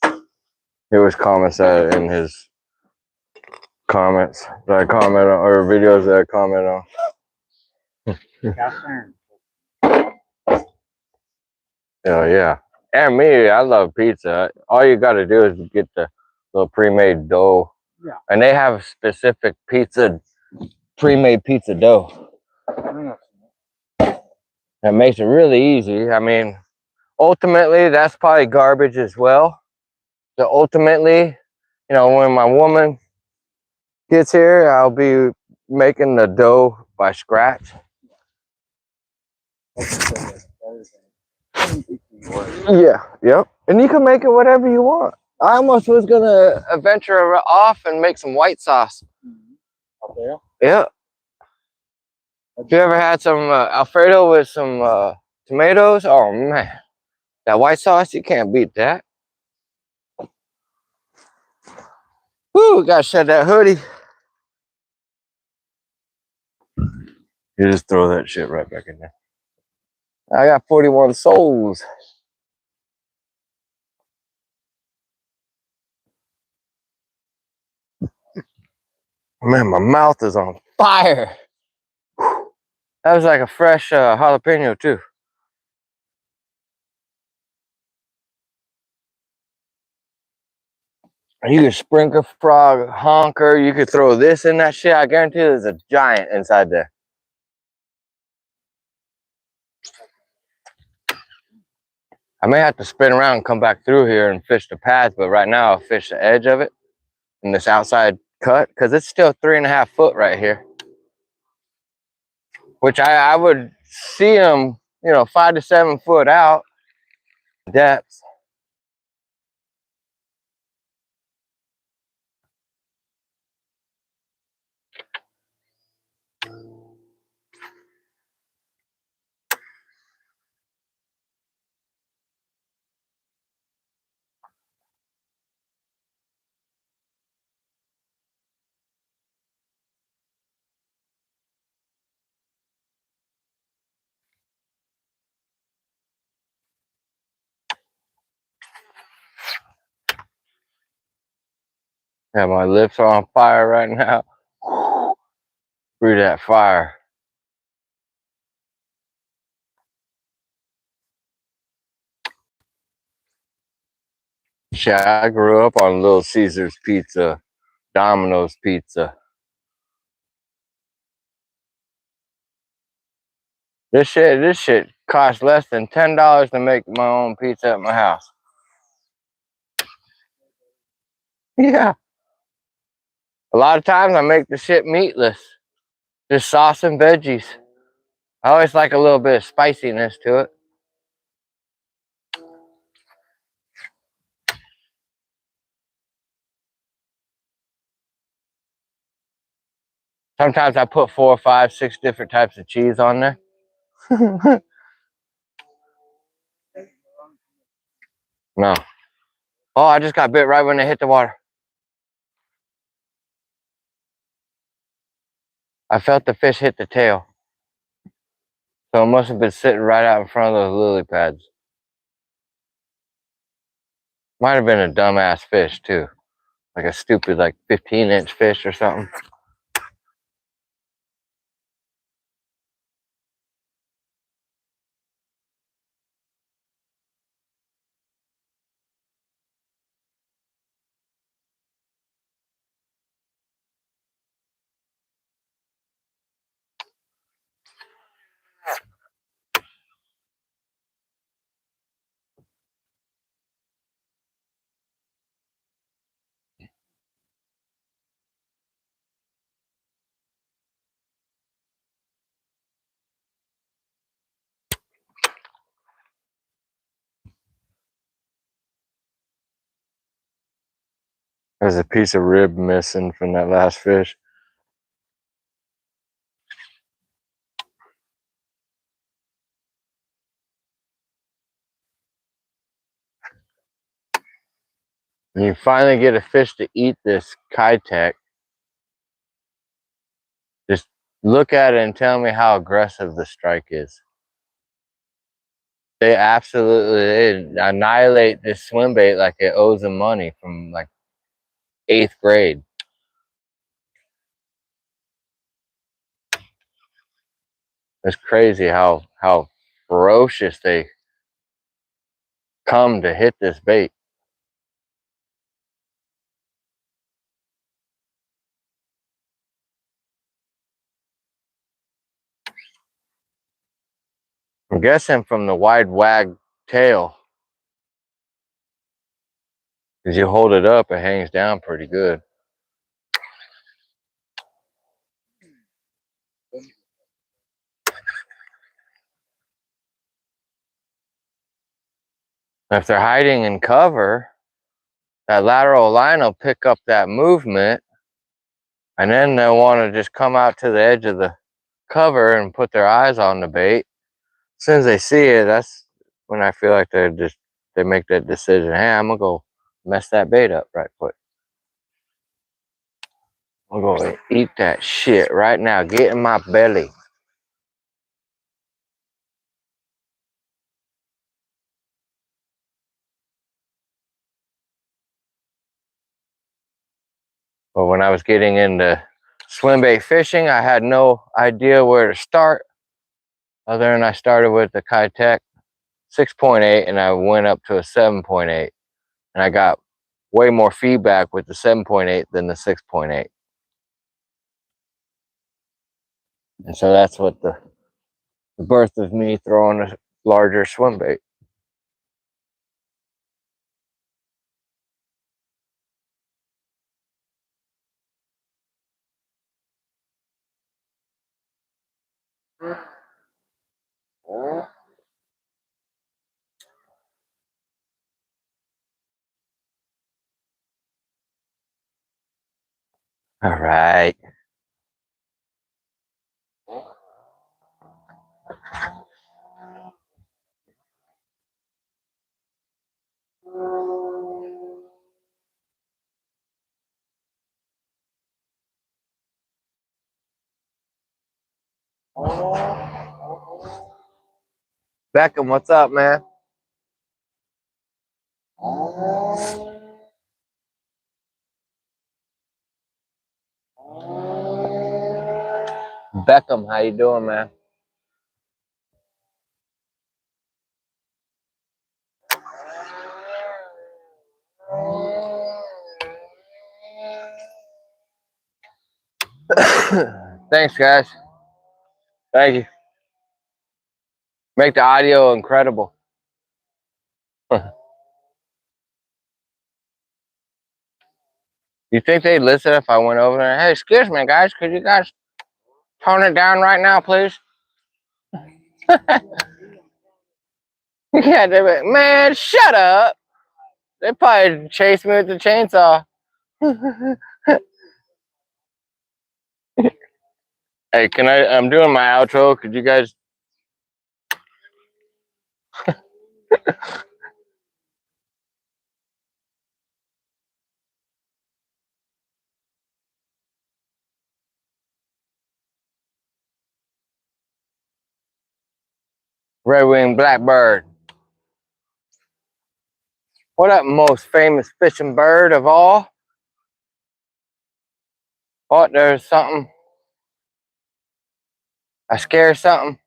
He always comments that in his comments that I comment on, or videos that I comment on. Cast iron. Oh yeah. And me, I love pizza. All you gotta do is get the little pre-made dough. Yeah. And they have specific pre-made pizza dough. That makes it really easy. I mean, ultimately, that's probably garbage as well. So ultimately, you know, when my woman gets here, I'll be making the dough by scratch. Yeah, yep. And you can make it whatever you want. I almost was gonna venture off and make some white sauce. Up there? Yeah. Have you ever had some Alfredo with some tomatoes? Oh man, that white sauce, you can't beat that. Woo, gotta shed that hoodie. You just throw that shit right back in there. I got 41 souls. Man, my mouth is on fire. That was like a fresh jalapeno too. You could sprinkler frog, honker. You could throw this in that shit. I guarantee there's a giant inside there. I may have to spin around and come back through here and fish the path, but right now I'll fish the edge of it in this outside cut because it's still 3.5 foot right here, which I would see them, you know, 5 to 7 foot out depth. Yeah, my lips are on fire right now. Breathe that fire. Shit, I grew up on Little Caesars pizza, Domino's pizza. This shit costs less than $10 to make my own pizza at my house. Yeah. A lot of times I make the shit meatless. Just sauce and veggies. I always like a little bit of spiciness to it. Sometimes I put 4, 5, 6 different types of cheese on there. No. Oh, I just got bit right when they hit the water. I felt the fish hit the tail. So it must have been sitting right out in front of those lily pads. Might have been a dumbass fish too. Like a stupid, like 15-inch fish or something. There's a piece of rib missing from that last fish. And you finally get a fish to eat this Kitech. Just look at it and tell me how aggressive the strike is. They absolutely annihilate this swim bait like it owes them money from like 8th grade. It's crazy how ferocious they come to hit this bait. I'm guessing from the wide wag tail. As you hold it up, it hangs down pretty good. If they're hiding in cover, that lateral line will pick up that movement, and then they'll want to just come out to the edge of the cover and put their eyes on the bait. As soon as they see it, that's when I feel like they make that decision. Hey, I'm gonna go mess that bait up right quick. I'm gonna eat that shit right now. Get in my belly. But when I was getting into swim bait fishing, I had no idea where to start. Other than I started with the Kitech 6.8 and I went up to a 7.8, and I got way more feedback with the 7.8 than the 6.8. And so that's what the birth of me throwing a larger swim bait. All right. Beckham, what's up, man? Beckham, how you doing, man? Thanks, guys. Thank you. Make the audio incredible. You think they'd listen if I went over there? Hey, excuse me, guys. Could you guys tone it down right now, please? Yeah, they be, man, shut up. They probably chase me with the chainsaw. Hey, can I'm doing my outro. Could you guys? Red-winged blackbird. What up, most famous fishing bird of all? Oh, there's something. I scare something.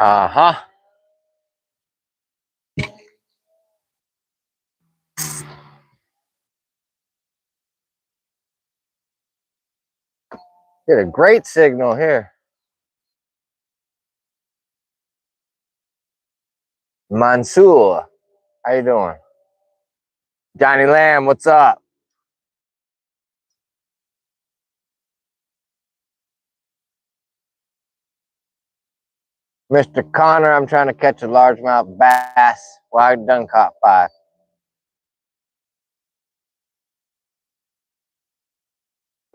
Uh-huh. Get a great signal here. Mansoor, how you doing? Johnny Lamb, what's up? Mr. Connor, I'm trying to catch a largemouth bass. Well, I done caught 5.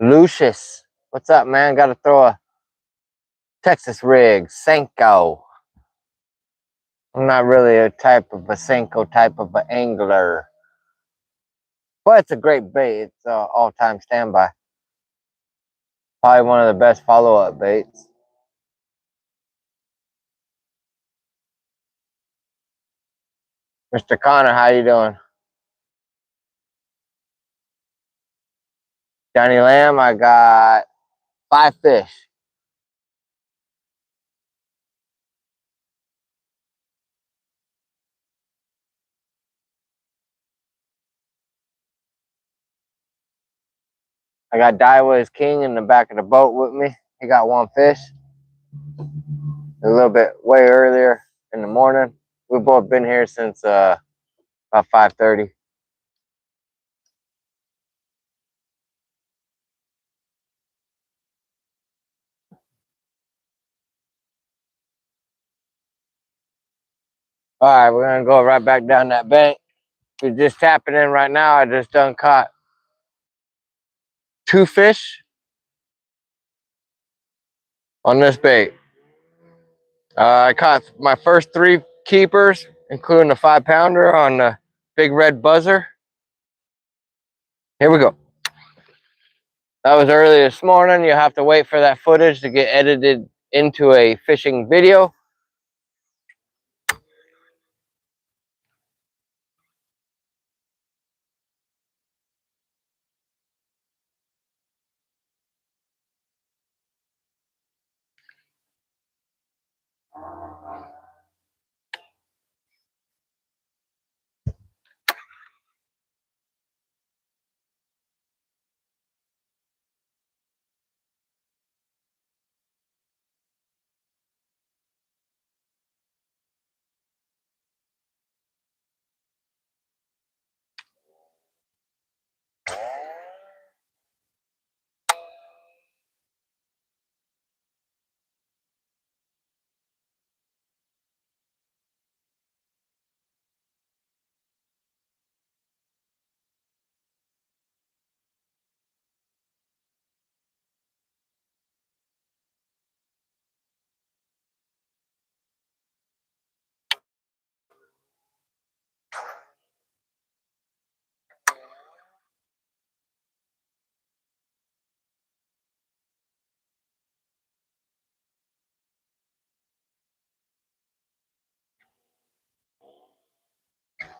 Lucius, what's up, man? Got to throw a Texas rig, Senko. I'm not really a type of a Senko type of an angler, but it's a great bait. It's all-time standby. Probably one of the best follow-up baits. Mr. Connor, how you doing? Johnny Lamb, I got 5 fish. I got Daiwa's King in the back of the boat with me. He got 1 fish. A little bit way earlier in the morning. We've both been here since about 5:30. All right, we're gonna go right back down that bank. We're just tapping in right now. I just done caught 2 fish on this bait. I caught my first 3 keepers, including the 5-pounder on the big red buzzer. Here we go. That was early this morning. You have to wait for that footage to get edited into a fishing video.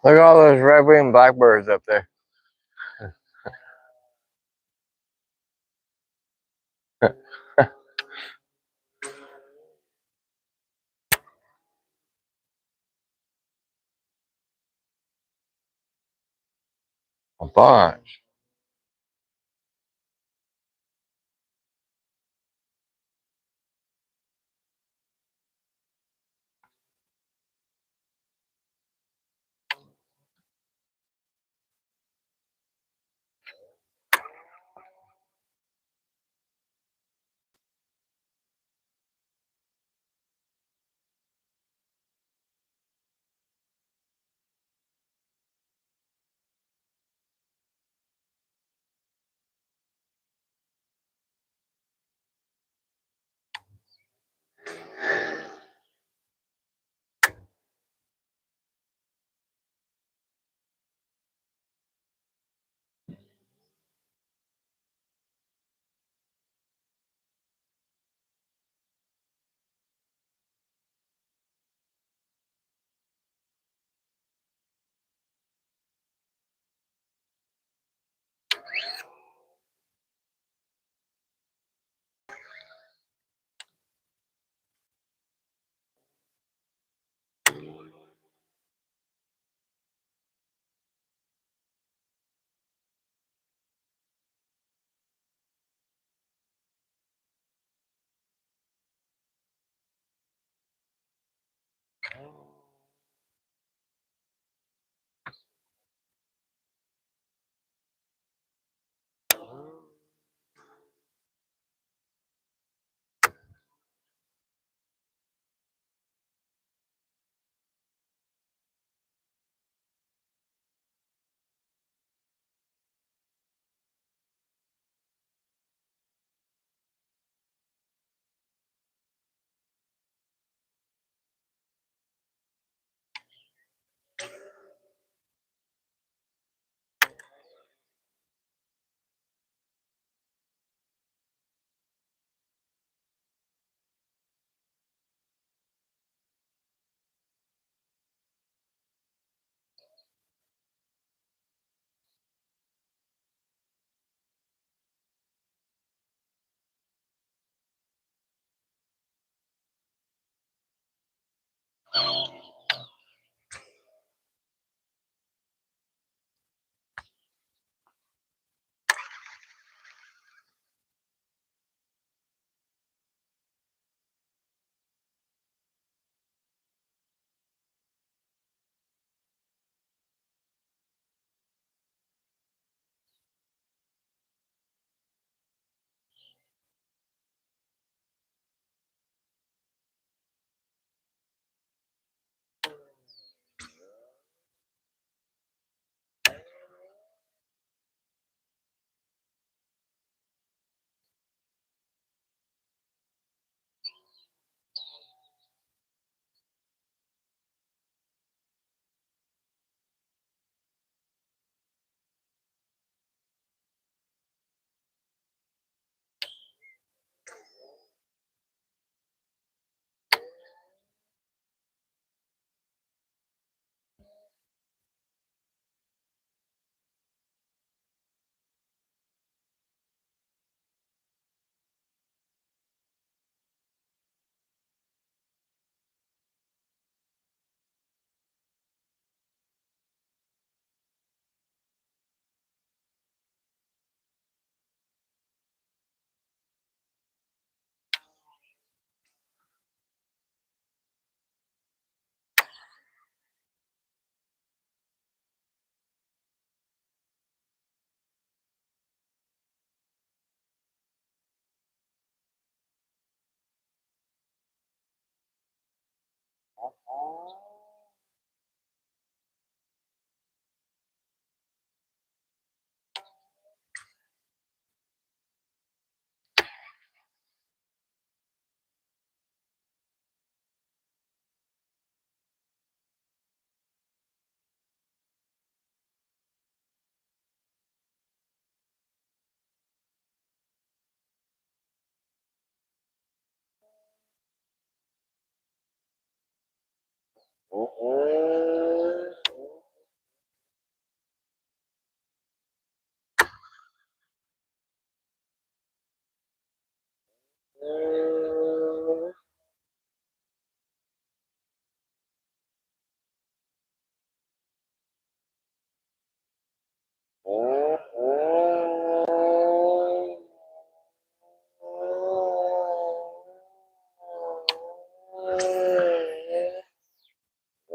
Look at all those red-winged blackbirds up there. A bunch.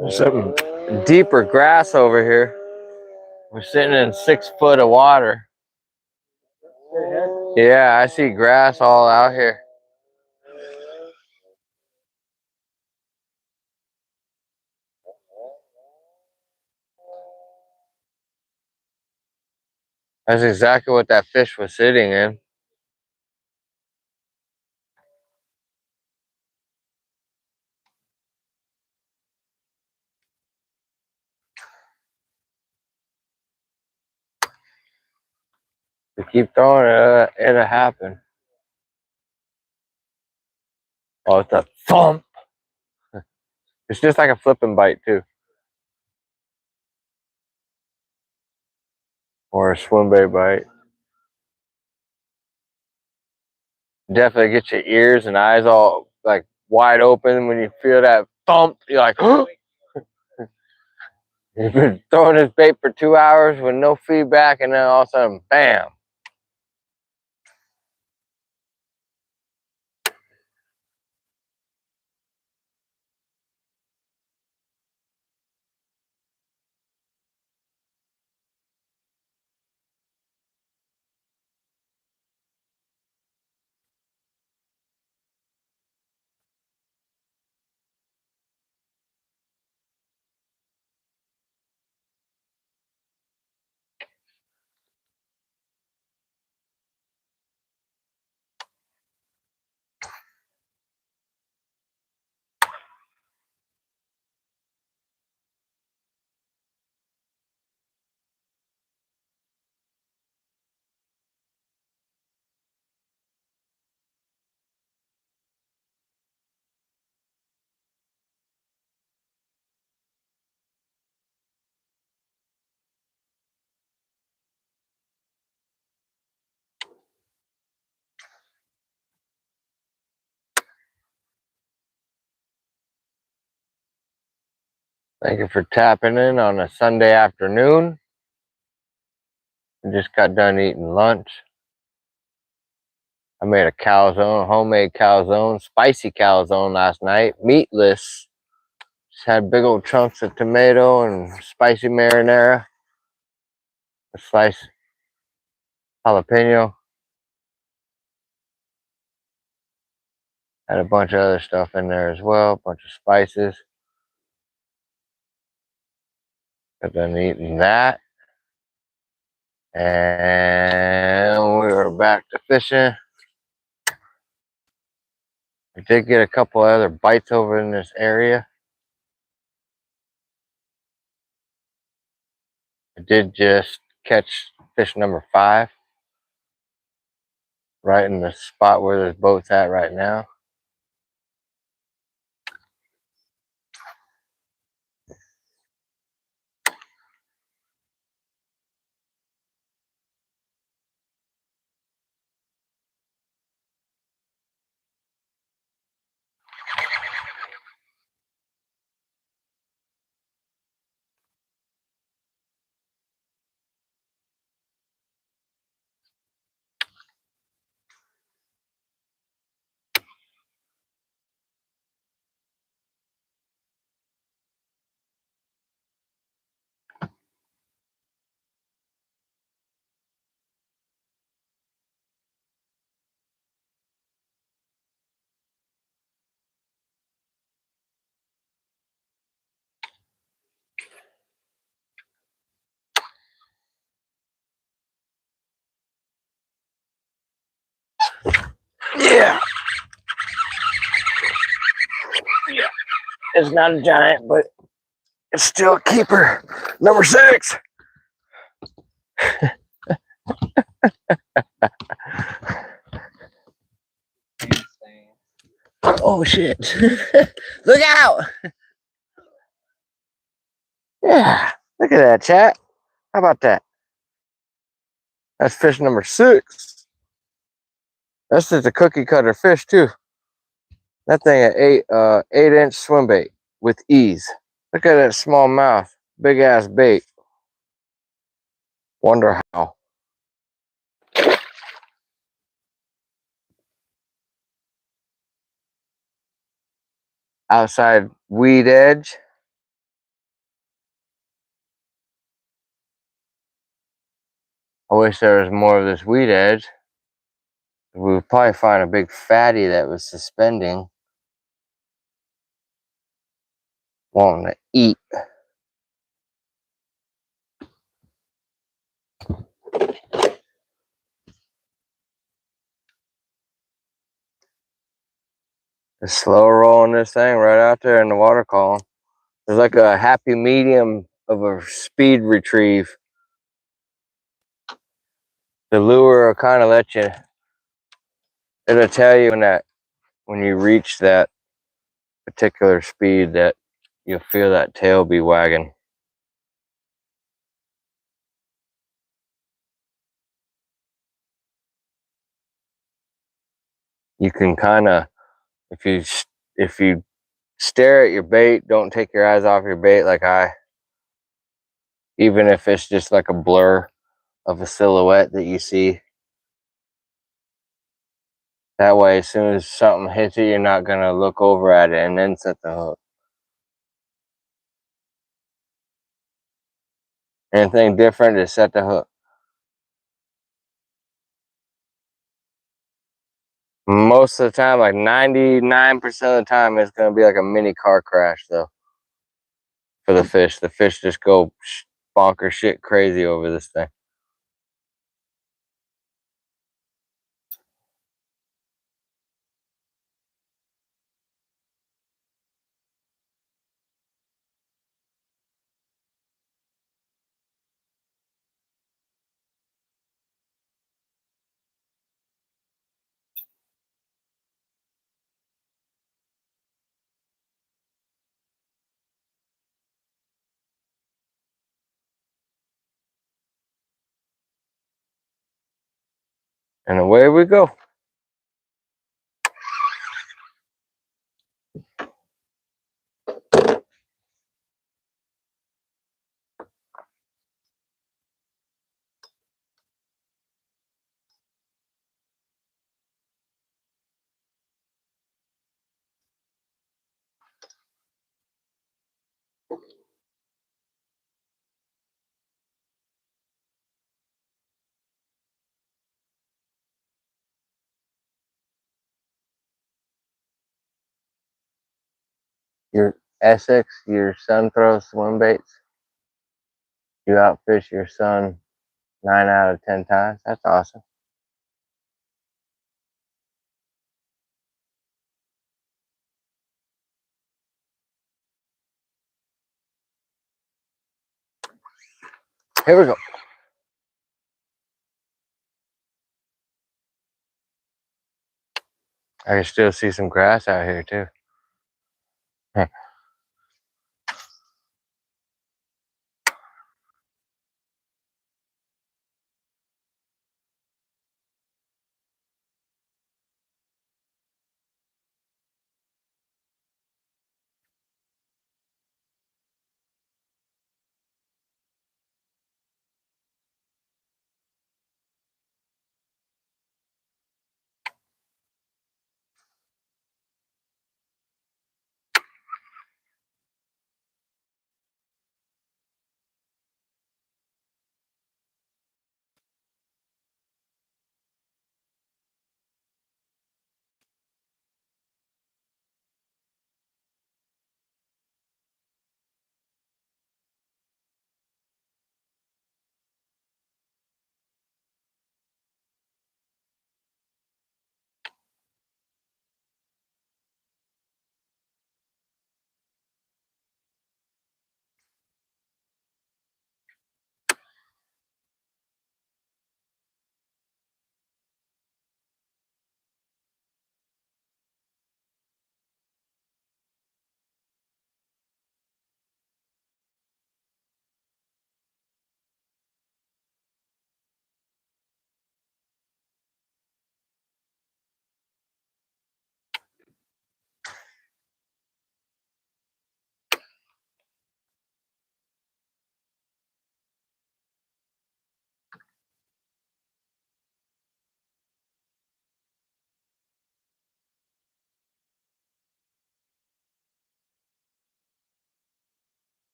There's some deeper grass over here. We're sitting in 6 foot of water. Yeah, I see grass all out here. That's exactly what that fish was sitting in. If you keep throwing it, it'll happen. Oh, it's a thump. It's just like a flipping bite too. Or a swim bait bite. Definitely get your ears and eyes all like wide open when you feel that thump. You're like, oh! You've been throwing this bait for 2 hours with no feedback, and then all of a sudden, bam. Thank you for tapping in on a Sunday afternoon. We just got done eating lunch. I made a calzone, homemade calzone, spicy calzone last night, meatless. Just had big old chunks of tomato and spicy marinara, a slice jalapeno. Had a bunch of other stuff in there as well, a bunch of spices. Got done eating that. And we were back to fishing. I did get a couple other bites over in this area. I did just catch fish number 5 right in the spot where this boat's at right now. Yeah. It's not a giant, but it's still a keeper. Number 6. Oh shit. Look out. Yeah, look at that, chat. How about that? That's fish number 6. That's just a cookie cutter fish too. That thing at 8-inch swim bait with ease. Look at that small mouth, big ass bait. Wonder how. Outside weed edge. I wish there was more of this weed edge. We would probably find a big fatty that was suspending, wanting to eat. Just slow rolling this thing right out there in the water column. There's like a happy medium of a speed retrieve. The lure will kind of let you, it'll tell you when you reach that particular speed that you'll feel that tail be wagging. You can kind of, if you stare at your bait, don't take your eyes off your bait like even if it's just like a blur of a silhouette that you see. That way, as soon as something hits you, you're not gonna look over at it and then set the hook. Anything different, just set the hook. Most of the time, like 99% of the time, it's gonna be like a mini car crash though. For the fish just go bonker shit crazy over this thing. And away we go. Your Essex, your son throws swim baits. You outfish your son 9 out of 10 times. That's awesome. Here we go. I can still see some grass out here too.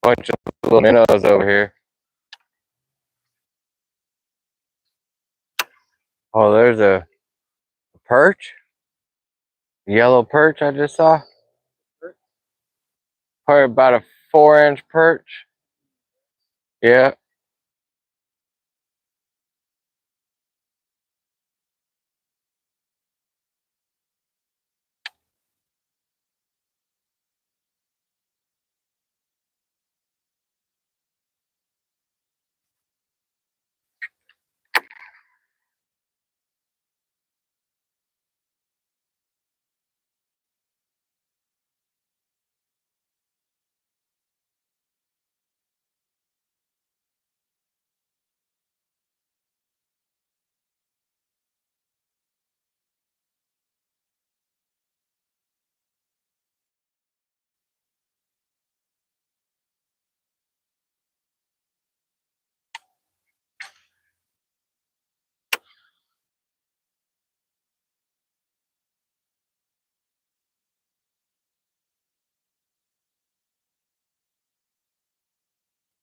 Bunch of little minnows over here. Oh, there's a perch. Yellow perch I just saw. Probably about a 4-inch perch. Yeah.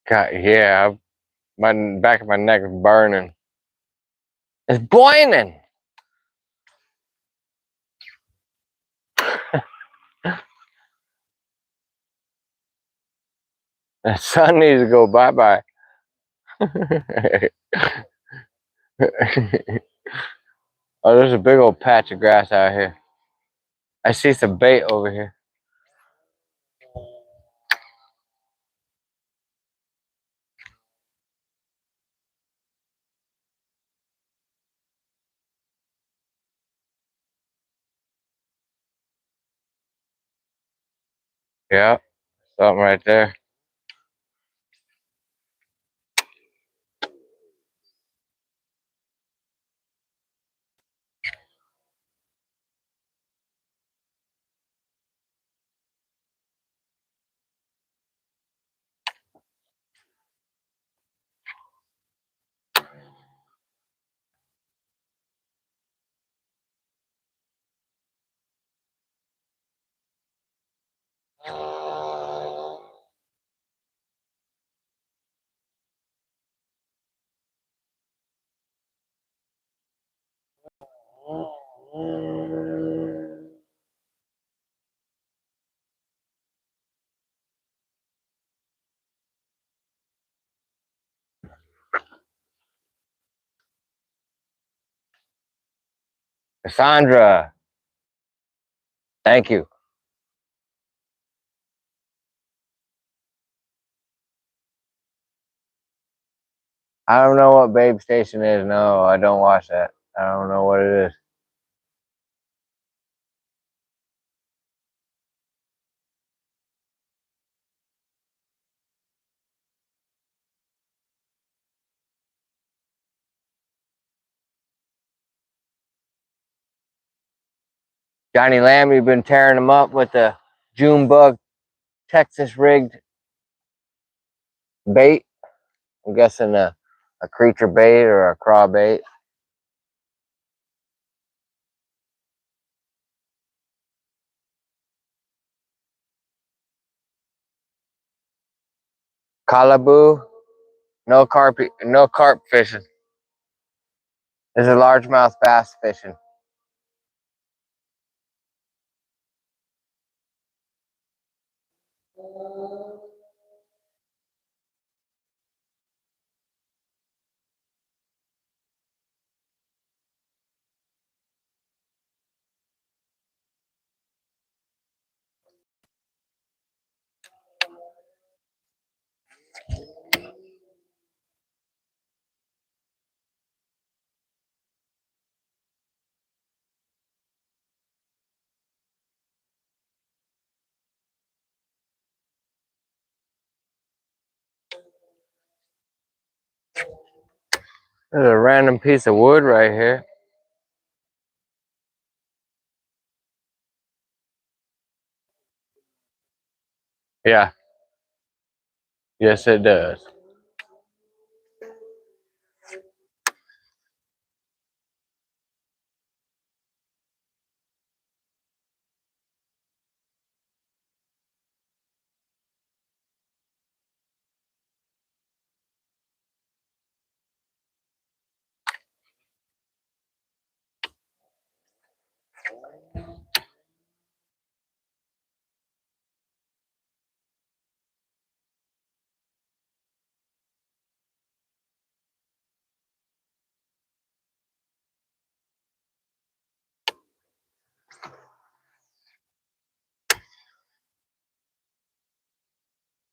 God, yeah. My back of my neck is burning. It's boiling. The sun needs to go bye-bye. Oh, there's a big old patch of grass out here. I see some bait over here. Yeah, something right there. Cassandra, thank you. I don't know what Babe Station is. No, I don't watch that. I don't know what it is. Johnny Lamb, you've been tearing them up with the June bug Texas rigged bait. I'm guessing a creature bait or a craw bait. Calaboo, no carp fishing. There's a largemouth bass fishing. There's a random piece of wood right here. Yeah, yes it does.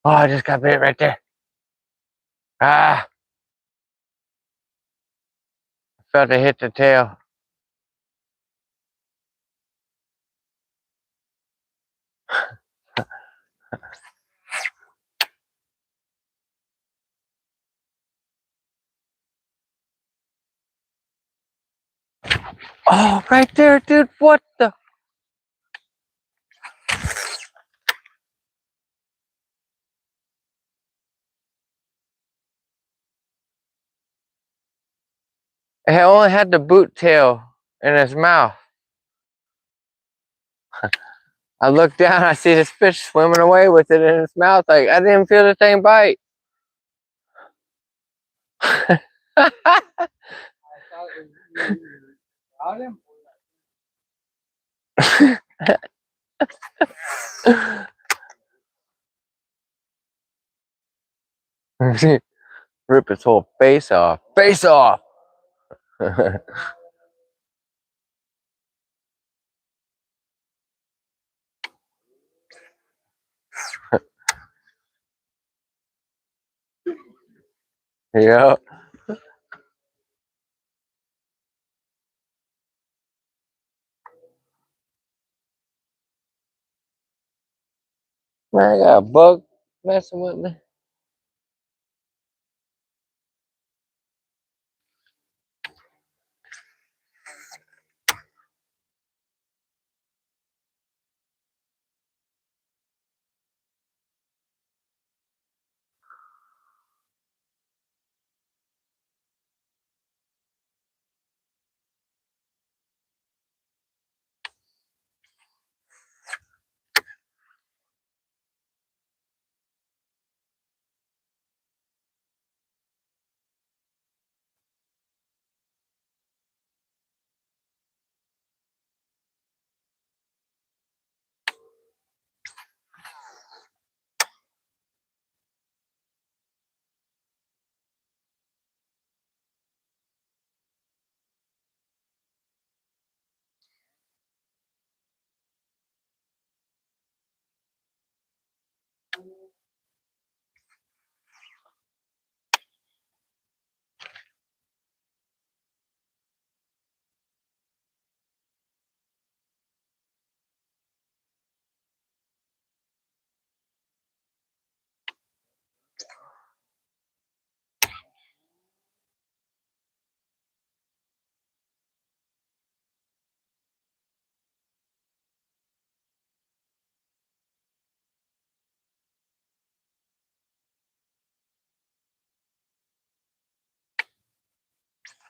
Oh, I just got bit right there. Ah, felt it hit the tail. Oh, right there, dude. What the? It only had the boot tail in his mouth. I look down, I see this fish swimming away with it in its mouth. Like, I didn't feel the thing bite. Rip his whole face off. Face off! Yeah. Man, I got a bug messing with me.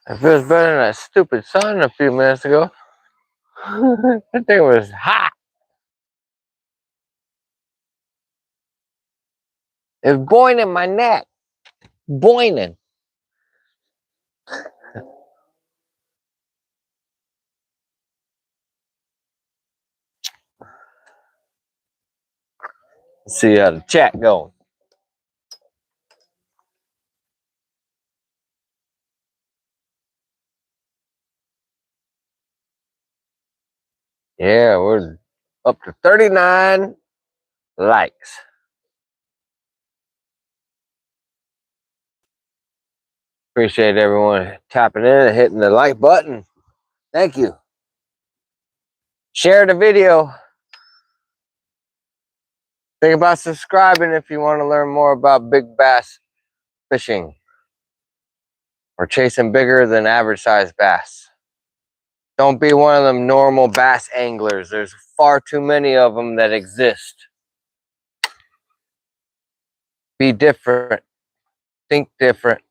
It feels better than that stupid sun a few minutes ago. That thing was hot. It was boiling my neck. Boiling. Let's see how the chat going. Yeah, we're up to 39 likes. Appreciate everyone tapping in and hitting the like button. Thank you. Share the video. Think about subscribing if you want to learn more about big bass fishing or chasing bigger than average sized bass. Don't be one of them normal bass anglers. There's far too many of them that exist. Be different. Think different.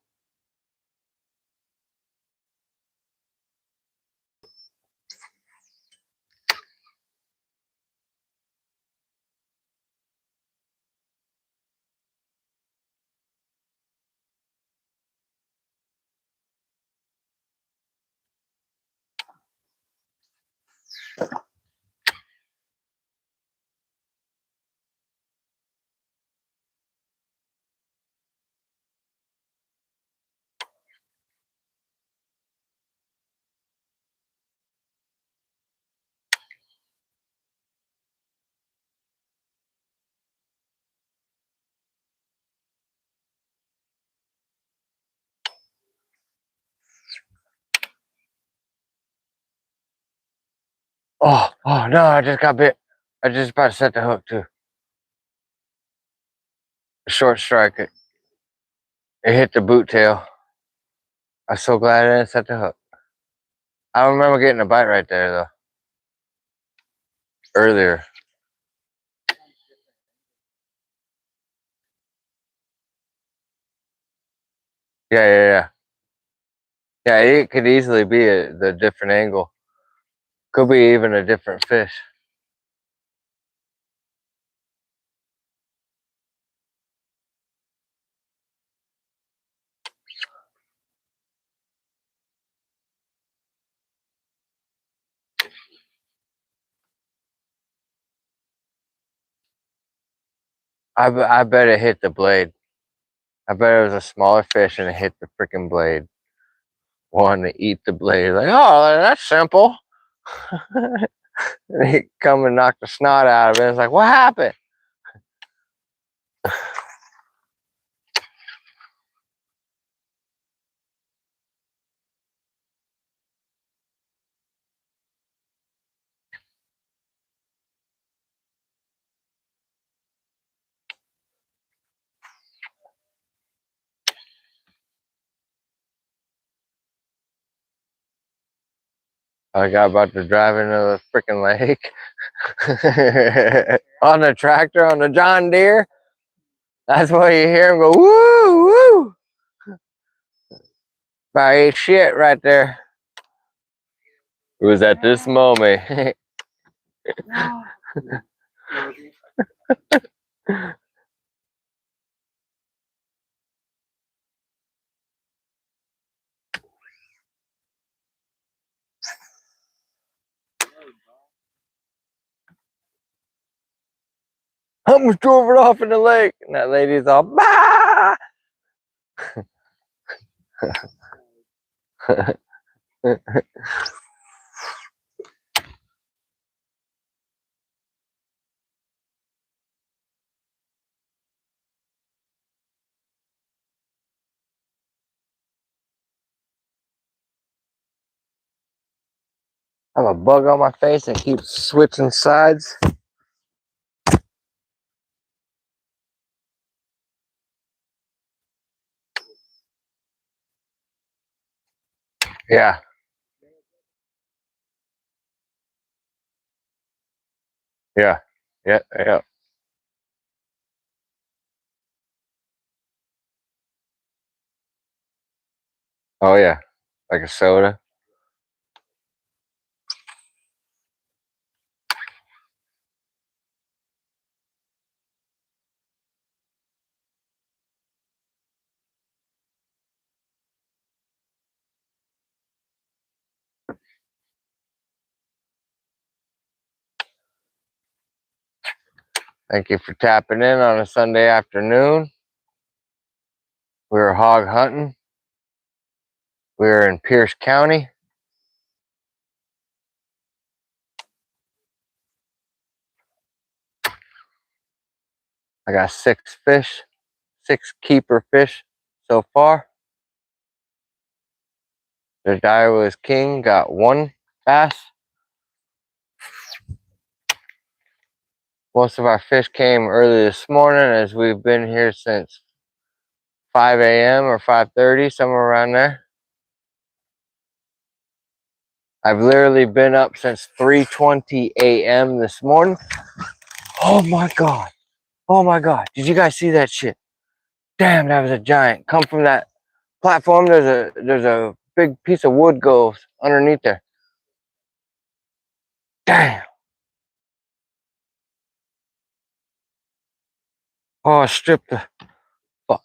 Oh, oh no, I just got bit. I just about to set the hook too. A short strike. It hit the boot tail. I'm so glad I didn't set the hook. I remember getting a bite right there though. Earlier. Yeah, yeah, yeah. Yeah, it could easily be the different angle. Could be even a different fish. I bet it hit the blade. I bet it was a smaller fish and it hit the freaking blade. Wanting to eat the blade. Like, oh, that's simple. And he come and knock the snot out of it. It's like, what happened? I got about to drive into the freaking lake on the tractor, on the John Deere. That's why you hear him go, woo, woo. About ate shit right there. It was at this moment. I almost drove it off in the lake. And that lady's all, bah! I have a bug on my face and keep switching sides. Yeah, yeah, yeah, yeah. Oh yeah, like a soda. Thank you for tapping in on a Sunday afternoon. We were hog hunting. We were in Pierce County. I got 6 fish, 6 keeper fish so far. The Daiwa King got 1 bass. Most of our fish came early this morning as we've been here since 5 a.m. or 5:30, somewhere around there. I've literally been up since 3:20 a.m. this morning. Oh my God. Oh my God. Did you guys see that shit? Damn, that was a giant. Come from that platform. There's a big piece of wood goes underneath there. Damn. Oh, I stripped the fuck.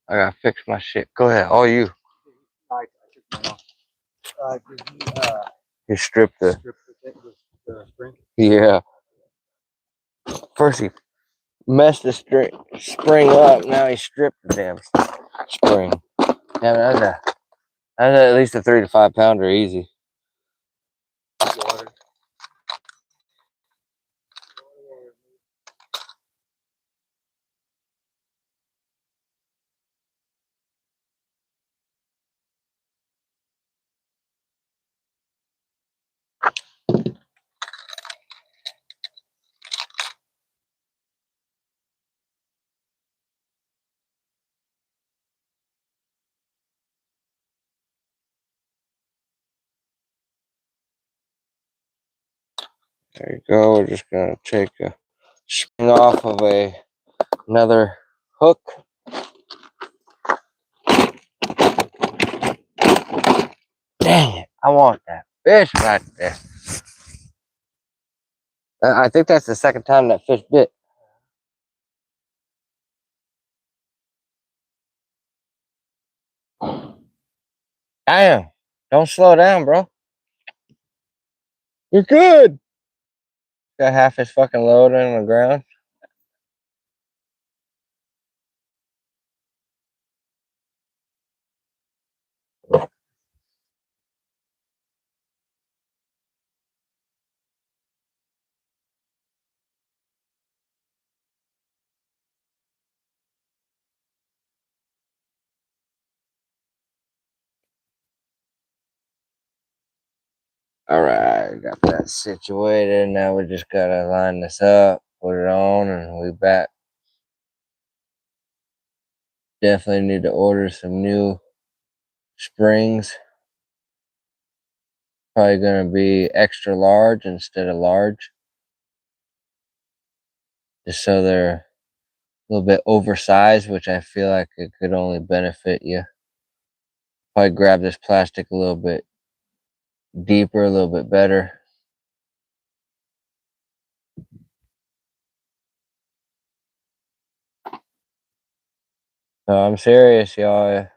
I gotta fix my shit. Go ahead. All you. You stripped the spring. Yeah. First he messed the spring up. Now he stripped the damn spring. Damn, that's at least a 3 to 5 pounder easy. There you go. We're just gonna take a spring off of another hook. Dang it! I want that fish right there. I think that's the second time that fish bit. Damn! Don't slow down, bro. You're good. Got half his fucking load on the ground. All right, got that situated. Now we just gotta line this up, put it on, and we back. Definitely need to order some new springs. Probably gonna be extra large instead of large, just so they're a little bit oversized, which I feel like it could only benefit you. Probably grab this plastic a little bit deeper, a little bit better. So I'm serious, y'all.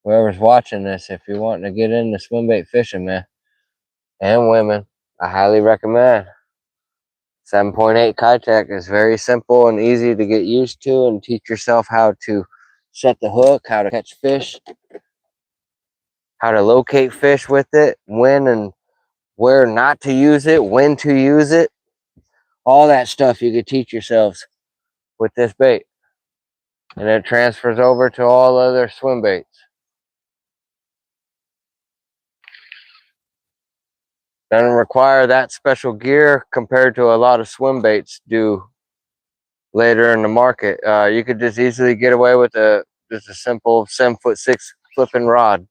Whoever's watching this, if you're wanting to get into swim bait fishing, man, and women, I highly recommend. 7.8 Kitech is very simple and easy to get used to, and teach yourself how to set the hook, how to catch fish, how to locate fish with it, when and where not to use it, when to use it. All that stuff you could teach yourselves with this bait. And it transfers over to all other swim baits. Doesn't require that special gear compared to a lot of swim baits do later in the market. You could just easily get away with just a simple 7'6" flipping rod.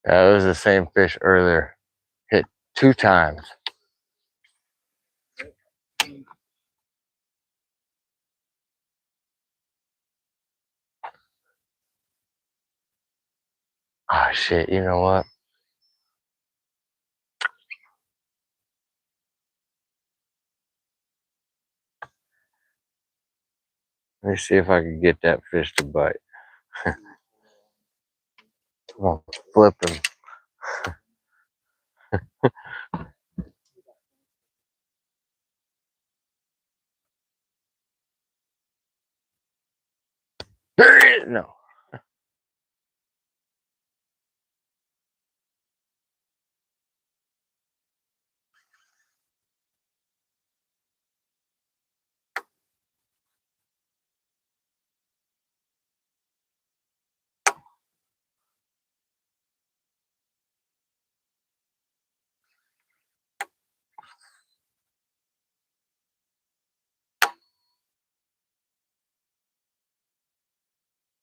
It was the same fish earlier. Hit 2 times. Oh shit, you know what? Let me see if I can get that fish to bite. Come on, flip him. No.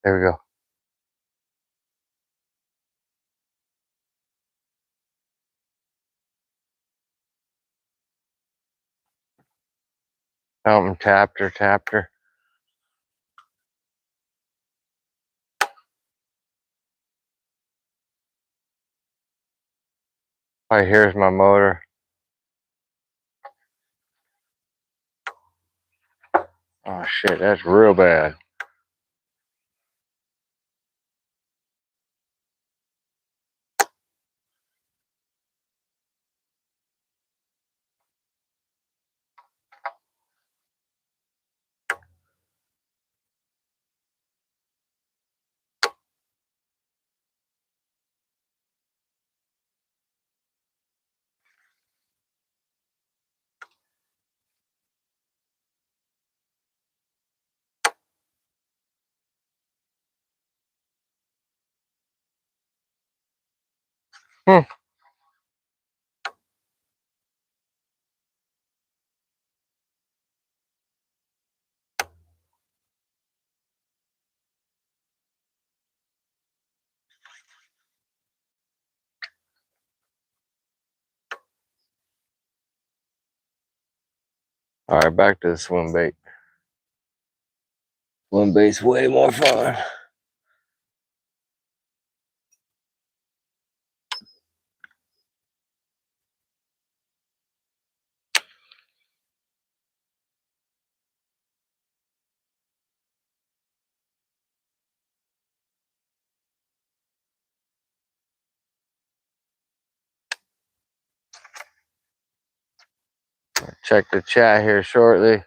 There we go. Something tapped her. Right here's my motor. Oh shit, that's real bad. Hmm. All right, back to the swim bait. Swim bait's way more fun. Check the chat here shortly.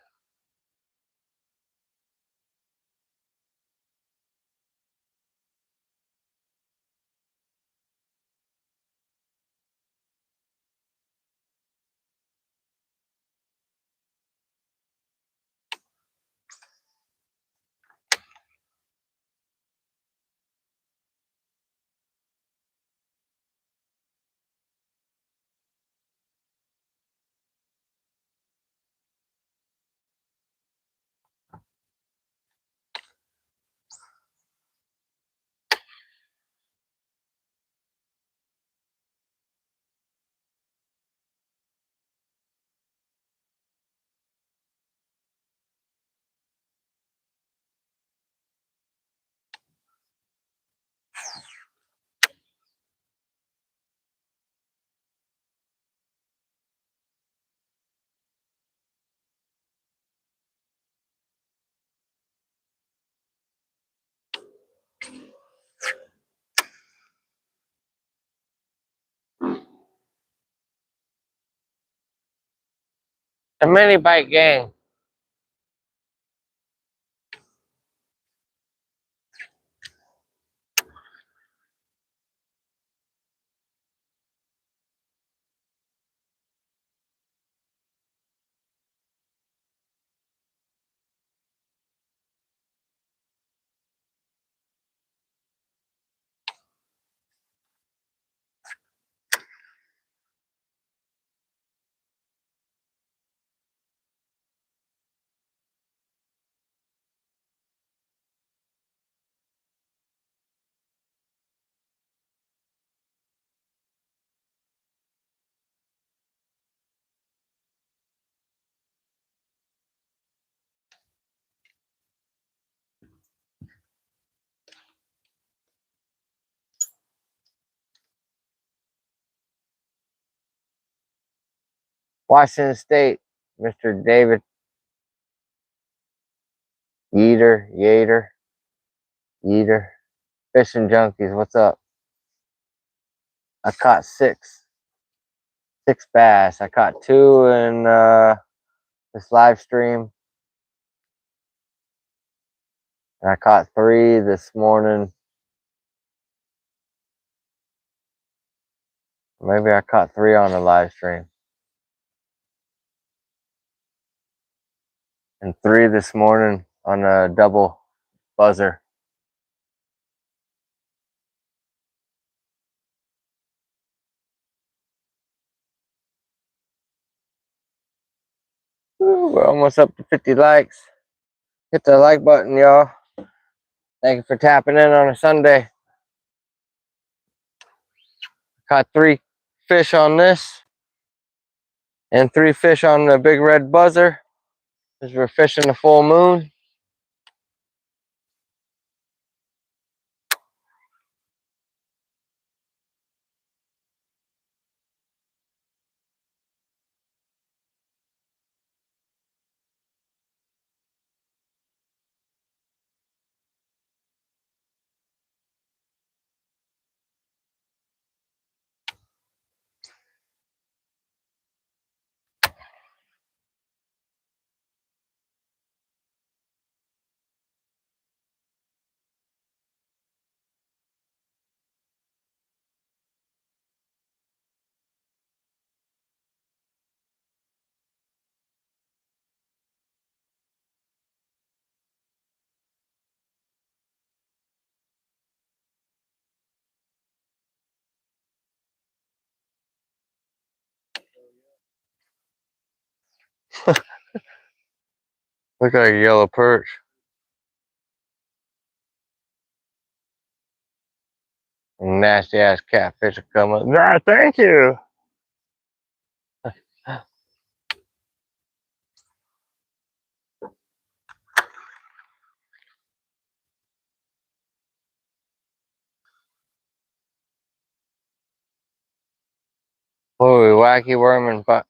The mini bike gang. Washington State, Mr. David Yeater. Fishing junkies, what's up? I caught six bass. I caught two in this live stream. And I caught three this morning. Maybe I caught three on the live stream. And three this morning on a double buzzer. Ooh, we're almost up to 50 likes. Hit the like button, y'all. Thank you for tapping in on a Sunday. Caught three fish on this and three fish on the big red buzzer as we're fishing the full moon. Look like a yellow perch. Nasty ass catfish will come up. Ah, thank you. Holy wacky worm and but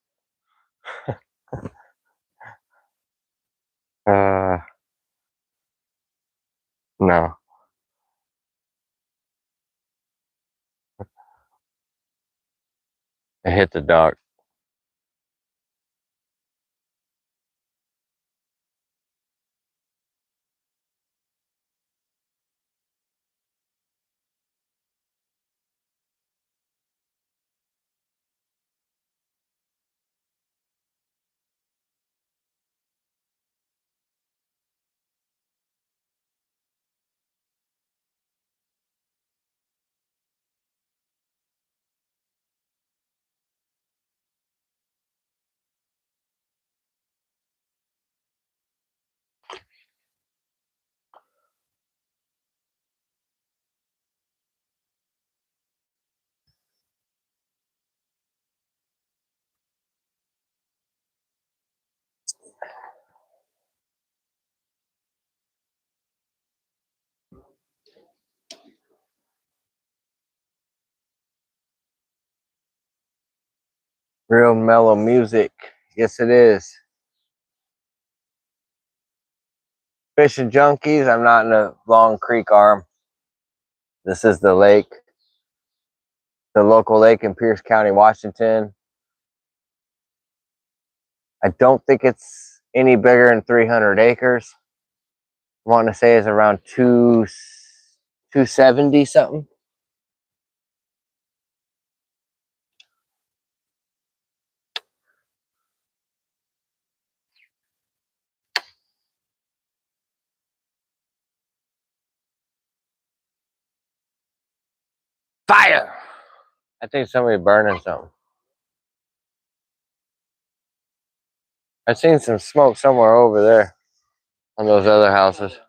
no. It hit the dock. Real mellow music. Yes, it is. Fishing junkies. I'm not in a Long Creek arm. This is the lake, the local lake in Pierce County, Washington. I don't think it's any bigger than 300 acres. I want to say it's around 270 something. Fire! I think somebody burning something. I seen some smoke somewhere over there on those other houses.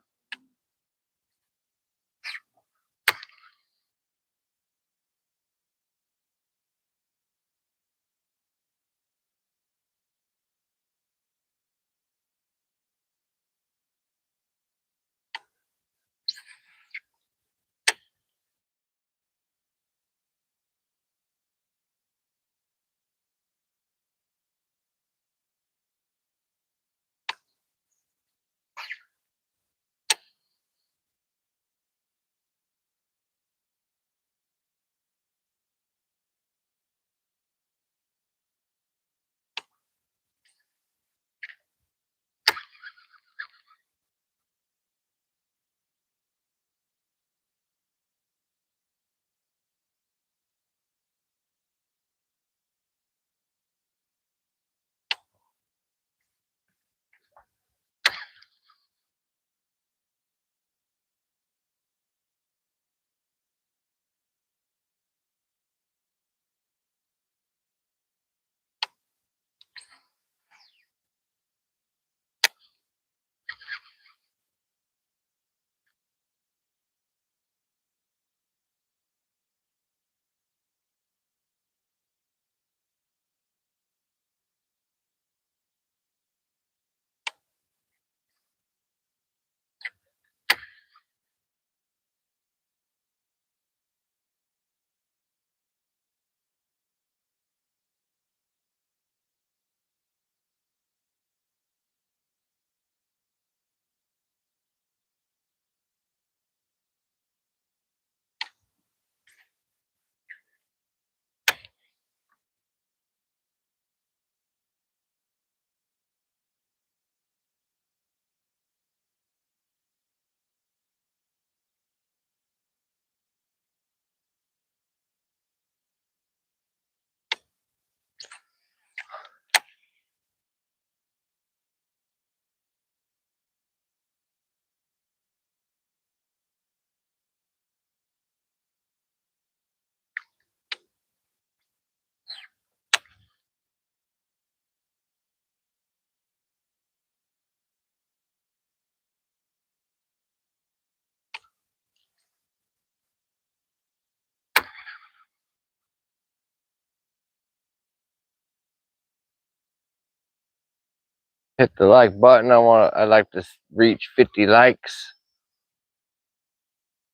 Hit the like button. I'd like to reach 50 likes.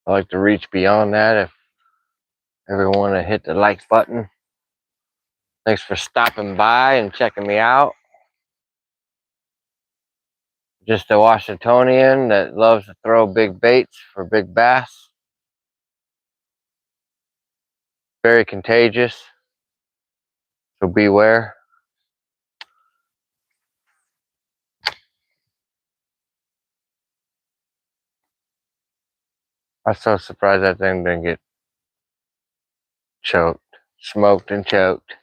I'd like to reach beyond that if everyone to hit the like button. Thanks for stopping by and checking me out. Just a Washingtonian that loves to throw big baits for big bass. Very contagious, so beware. I'm so surprised that thing didn't get choked, smoked and choked.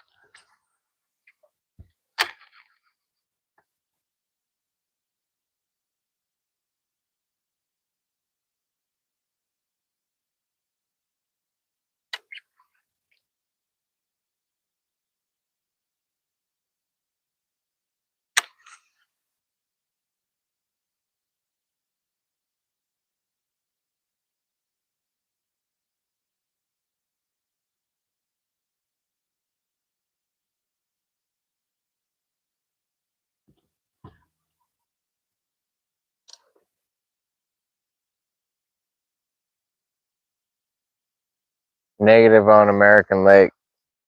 Negative on American Lake.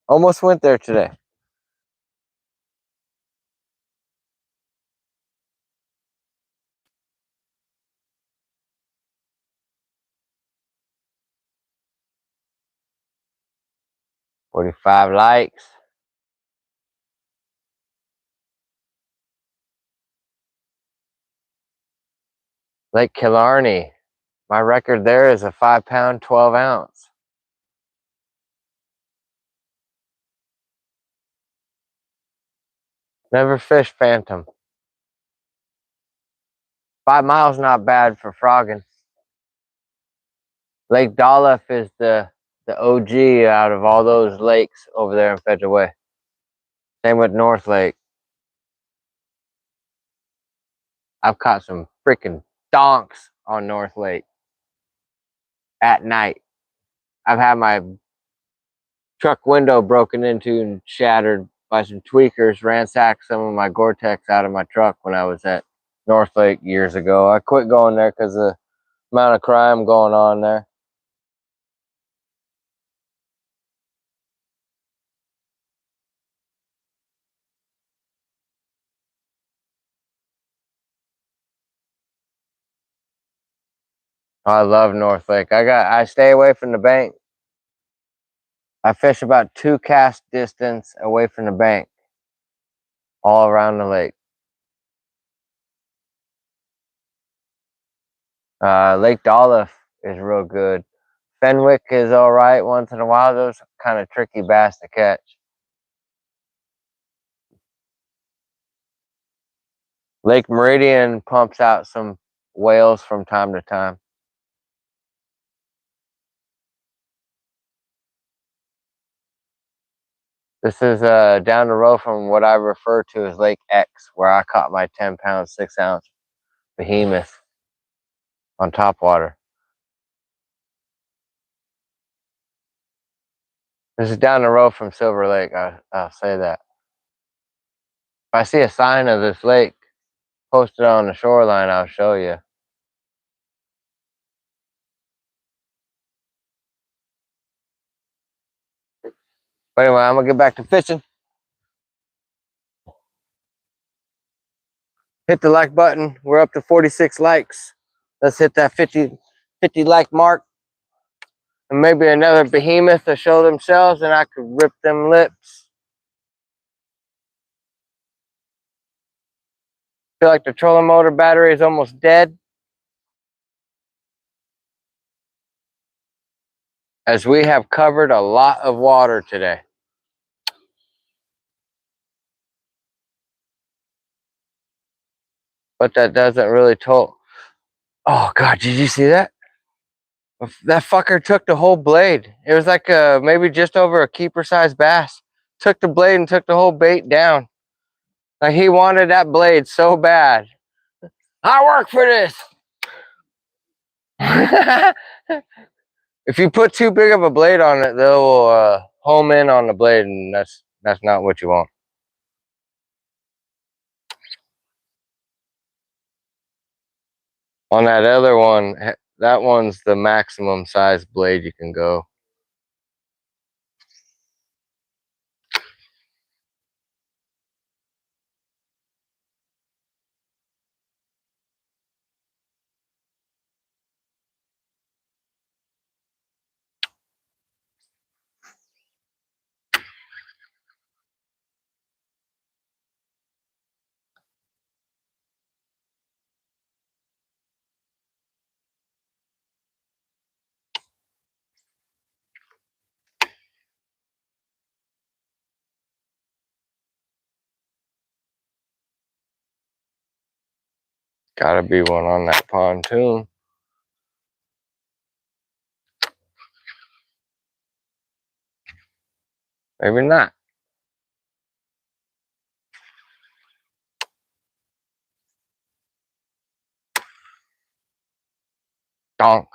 Almost went there today. $45 likes. Lake Killarney. My record there is a 5-pound, 12-ounce. Never fished Phantom. 5 miles not bad for frogging. Lake Dolph is the OG out of all those lakes over there in Federal Way. Same with North Lake. I've caught some freaking donks on North Lake at night. I've had my truck window broken into and shattered by some tweakers, ransacked some of my Gore-Tex out of my truck when I was at North Lake years ago. I quit going there because of the amount of crime going on there. I love North Lake. I stay away from the bank. I fish about 2 cast distance away from the bank, all around the lake. Lake Dolph is real good. Fenwick is all right once in a while. Those are kind of tricky bass to catch. Lake Meridian pumps out some whales from time to time. This is down the road from what I refer to as Lake X, where I caught my 10-pound, 6-ounce behemoth on topwater. This is down the road from Silver Lake, I'll say that. If I see a sign of this lake posted on the shoreline, I'll show you. But anyway, I'm gonna get back to fishing. Hit the like button. We're up to 46 likes. Let's hit that 50 like mark. And maybe another behemoth to show themselves and I could rip them lips. Feel like the trolling motor battery is almost dead. As we have covered a lot of water today. But that doesn't really toll. Oh God, did you see that? That fucker took the whole blade. It was like maybe just over a keeper-sized bass. Took the blade and took the whole bait down. Like he wanted that blade so bad. I work for this. If you put too big of a blade on it, they'll home in on the blade, and that's not what you want. On that other one, that one's the maximum size blade you can go. Gotta be one on that pontoon. Maybe not. Donk.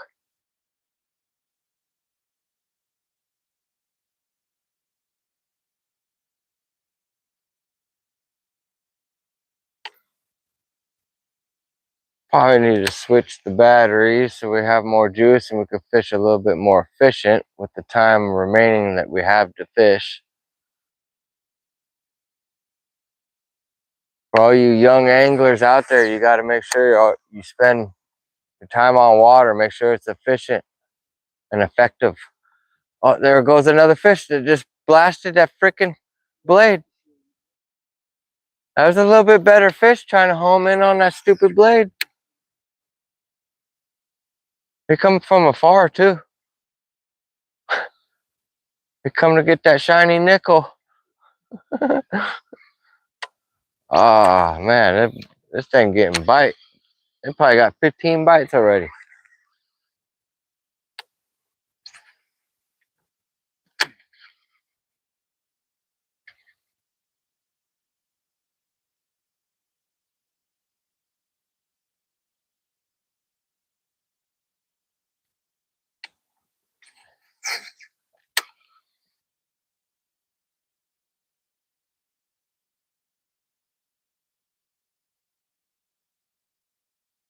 Probably need to switch the batteries so we have more juice and we can fish a little bit more efficient with the time remaining that we have to fish. For all you young anglers out there, you got to make sure you spend your time on water. Make sure it's efficient and effective. Oh, there goes another fish that just blasted that freaking blade. That was a little bit better fish trying to home in on that stupid blade. They come from afar too. They come to get that shiny nickel. Oh man, this thing getting bite. It probably got 15 bites already.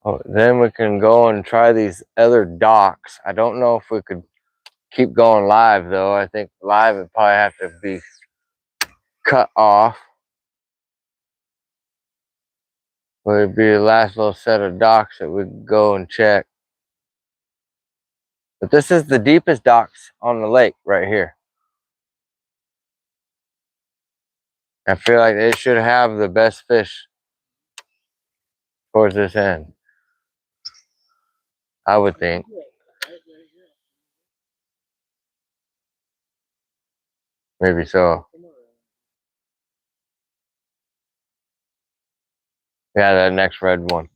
Oh, then we can go and try these other docks. I don't know if we could keep going live though. I think live would probably have to be cut off. But it'd be the last little set of docks that we could go and check. But this is the deepest docks on the lake right here. I feel like it should have the best fish towards this end. I would think. Maybe so. Yeah, that next red one.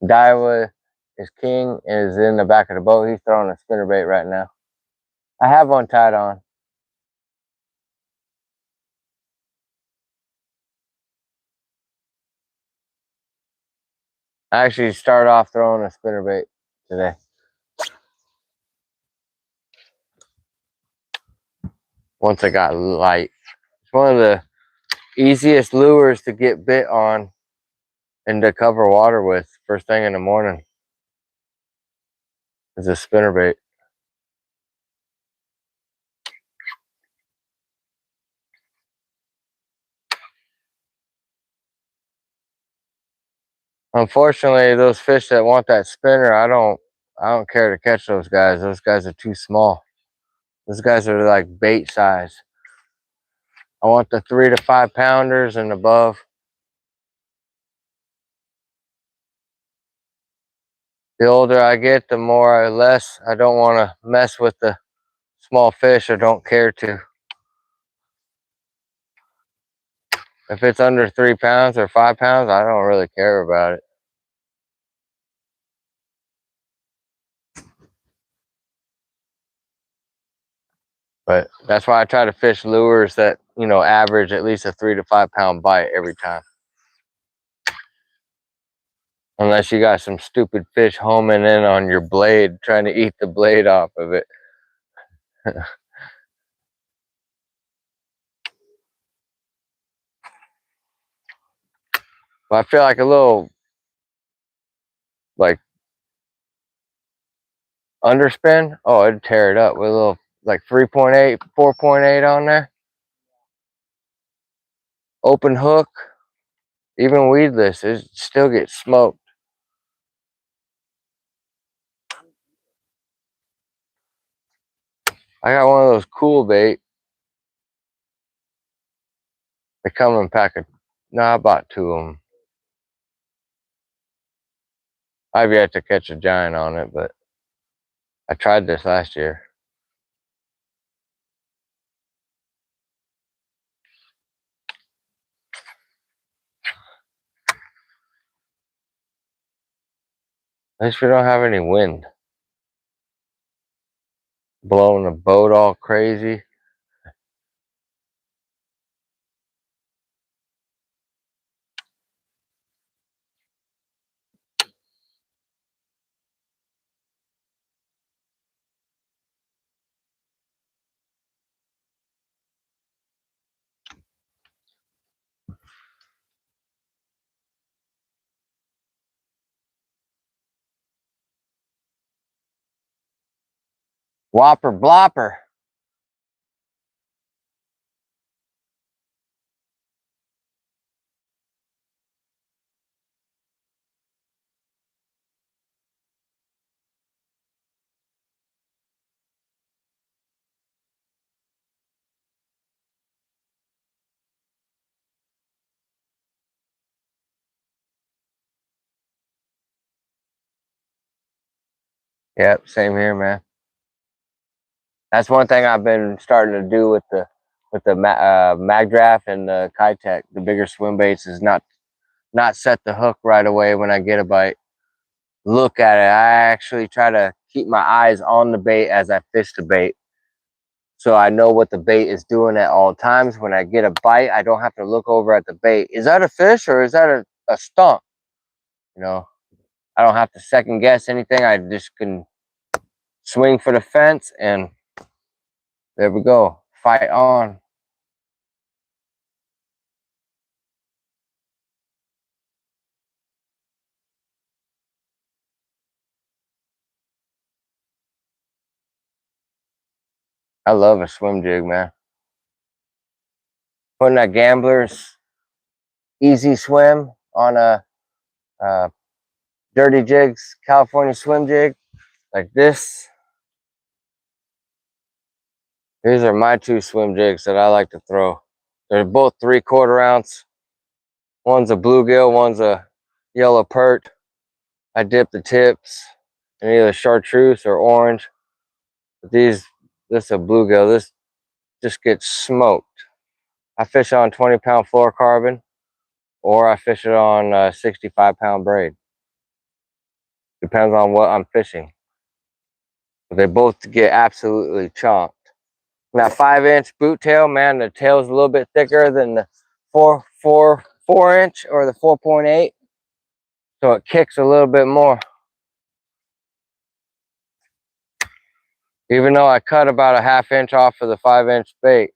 Daiwa is king is in the back of the boat. He's throwing a spinnerbait right now. I have one tied on. I actually started off throwing a spinnerbait today. Once I got light. It's one of the easiest lures to get bit on and to cover water with first thing in the morning is a spinnerbait. Unfortunately, those fish that want that spinner, I don't care to catch those guys. Those guys are too small. Those guys are like bait size. I want the 3 to 5 pounders and above. The older I get, the more or less I don't want to mess with the small fish. I don't care to. If it's under 3 pounds or 5 pounds, I don't really care about it. But that's why I try to fish lures that, you know, average at least a 3 to 5 pound bite every time. Unless you got some stupid fish homing in on your blade, trying to eat the blade off of it. But I feel like a little, like, underspin. Oh, it'd tear it up with a little, like 3.8, 4.8 on there. Open hook, even weedless, it still gets smoked. I got one of those cool bait. They come in a pack of, no, I bought 2 of them. I've yet to catch a giant on it, but I tried this last year. At least we don't have any wind blowing the boat all crazy. Whopper blopper. Yep, same here, man. That's one thing I've been starting to do with the mag draft and the Kitech, the bigger swim baits, is not set the hook right away when I get a bite. Look at it. I actually try to keep my eyes on the bait as I fish the bait, so I know what the bait is doing at all times. When I get a bite, I don't have to look over at the bait. Is that a fish or is that a stump? You know, I don't have to second guess anything. I just can swing for the fence, and there we go. Fight on. I love a swim jig, man. Putting that gambler's easy swim on a dirty jigs California swim jig like this. These are my 2 swim jigs that I like to throw. They're both 3/4 ounce. One's a bluegill, one's a yellow pert. I dip the tips in either chartreuse or orange. But this is a bluegill. This just gets smoked. I fish on 20-pound fluorocarbon, or I fish it on a 65-pound braid. Depends on what I'm fishing. But they both get absolutely chomped. That 5-inch boot tail, man, the tail's a little bit thicker than the 4.4 inch or the 4.8, so it kicks a little bit more. Even though I cut about a 1/2 inch off of the 5-inch bait,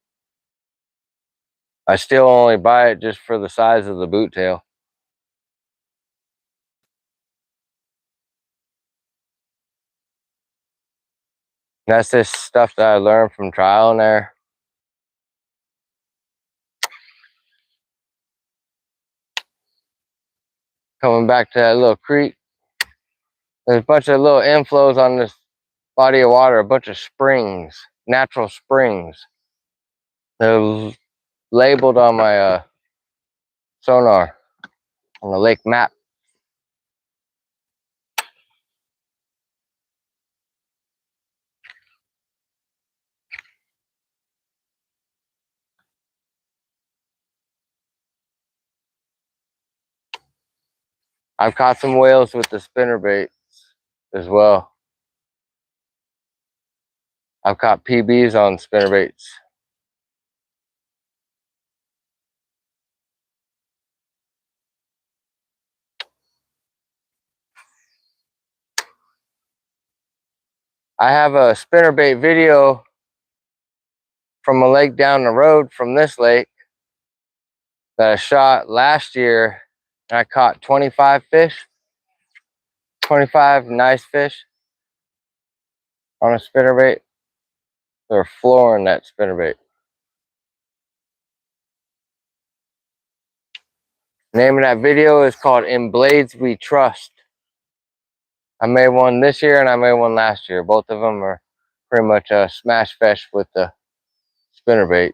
I still only buy it just for the size of the boot tail. That's this stuff that I learned from trial and error. Coming back to that little creek, there's a bunch of little inflows on this body of water, a bunch of springs, natural springs. They're labeled on my sonar on the lake map. I've caught some whales with the spinnerbaits as well. I've caught PBs on spinnerbaits. I have a spinnerbait video from a lake down the road from this lake that I shot last year. And I caught 25 fish, 25 nice fish on a spinnerbait. They're flooring that spinnerbait. Name of that video is called In Blades We Trust. I made one this year and I made one last year. Both of them are pretty much a smash fish with the spinnerbait.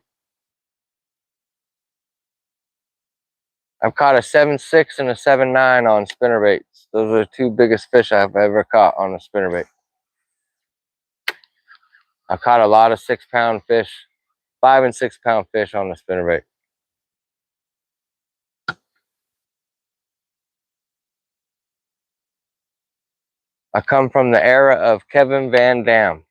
I've caught a 7.6 and a 7.9 on spinnerbaits. Those are the two biggest fish I've ever caught on a spinnerbait. I've caught a lot of 6-pound fish, 5 and 6 pound fish on the spinnerbait. I come from the era of Kevin Van Dam.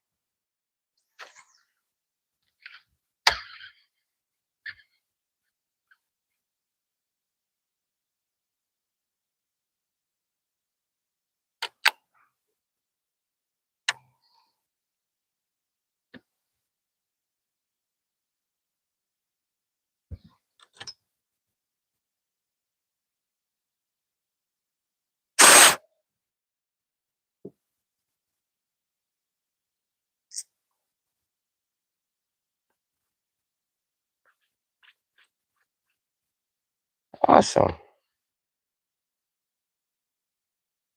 Awesome.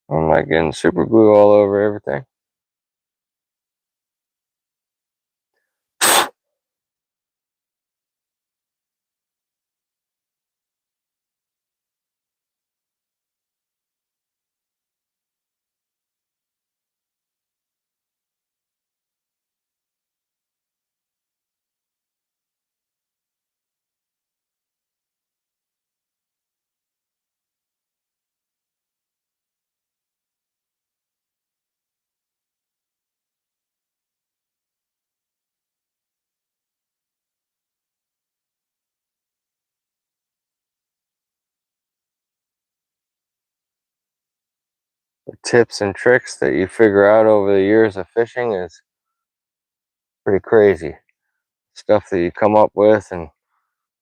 I'm like getting super glue all over everything. The tips and tricks that you figure out over the years of fishing is pretty crazy. Stuff that you come up with and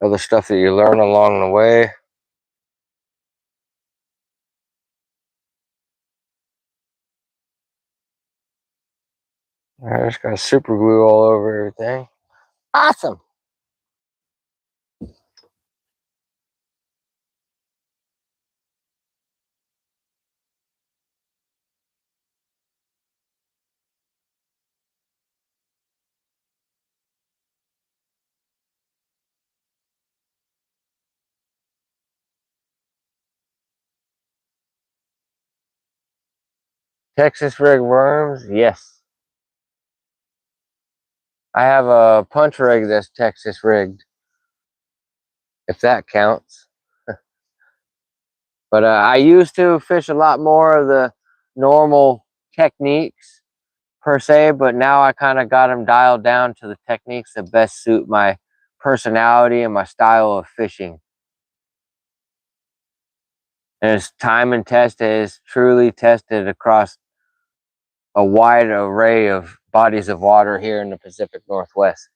other stuff that you learn along the way. I just got super glue all over everything. Awesome. Texas rig worms, yes. I have a punch rig that's Texas rigged, if that counts. But I used to fish a lot more of the normal techniques per se, but now I kind of got them dialed down to the techniques that best suit my personality and my style of fishing. And it's time and tested, it's truly tested across a wide array of bodies of water here in the Pacific Northwest.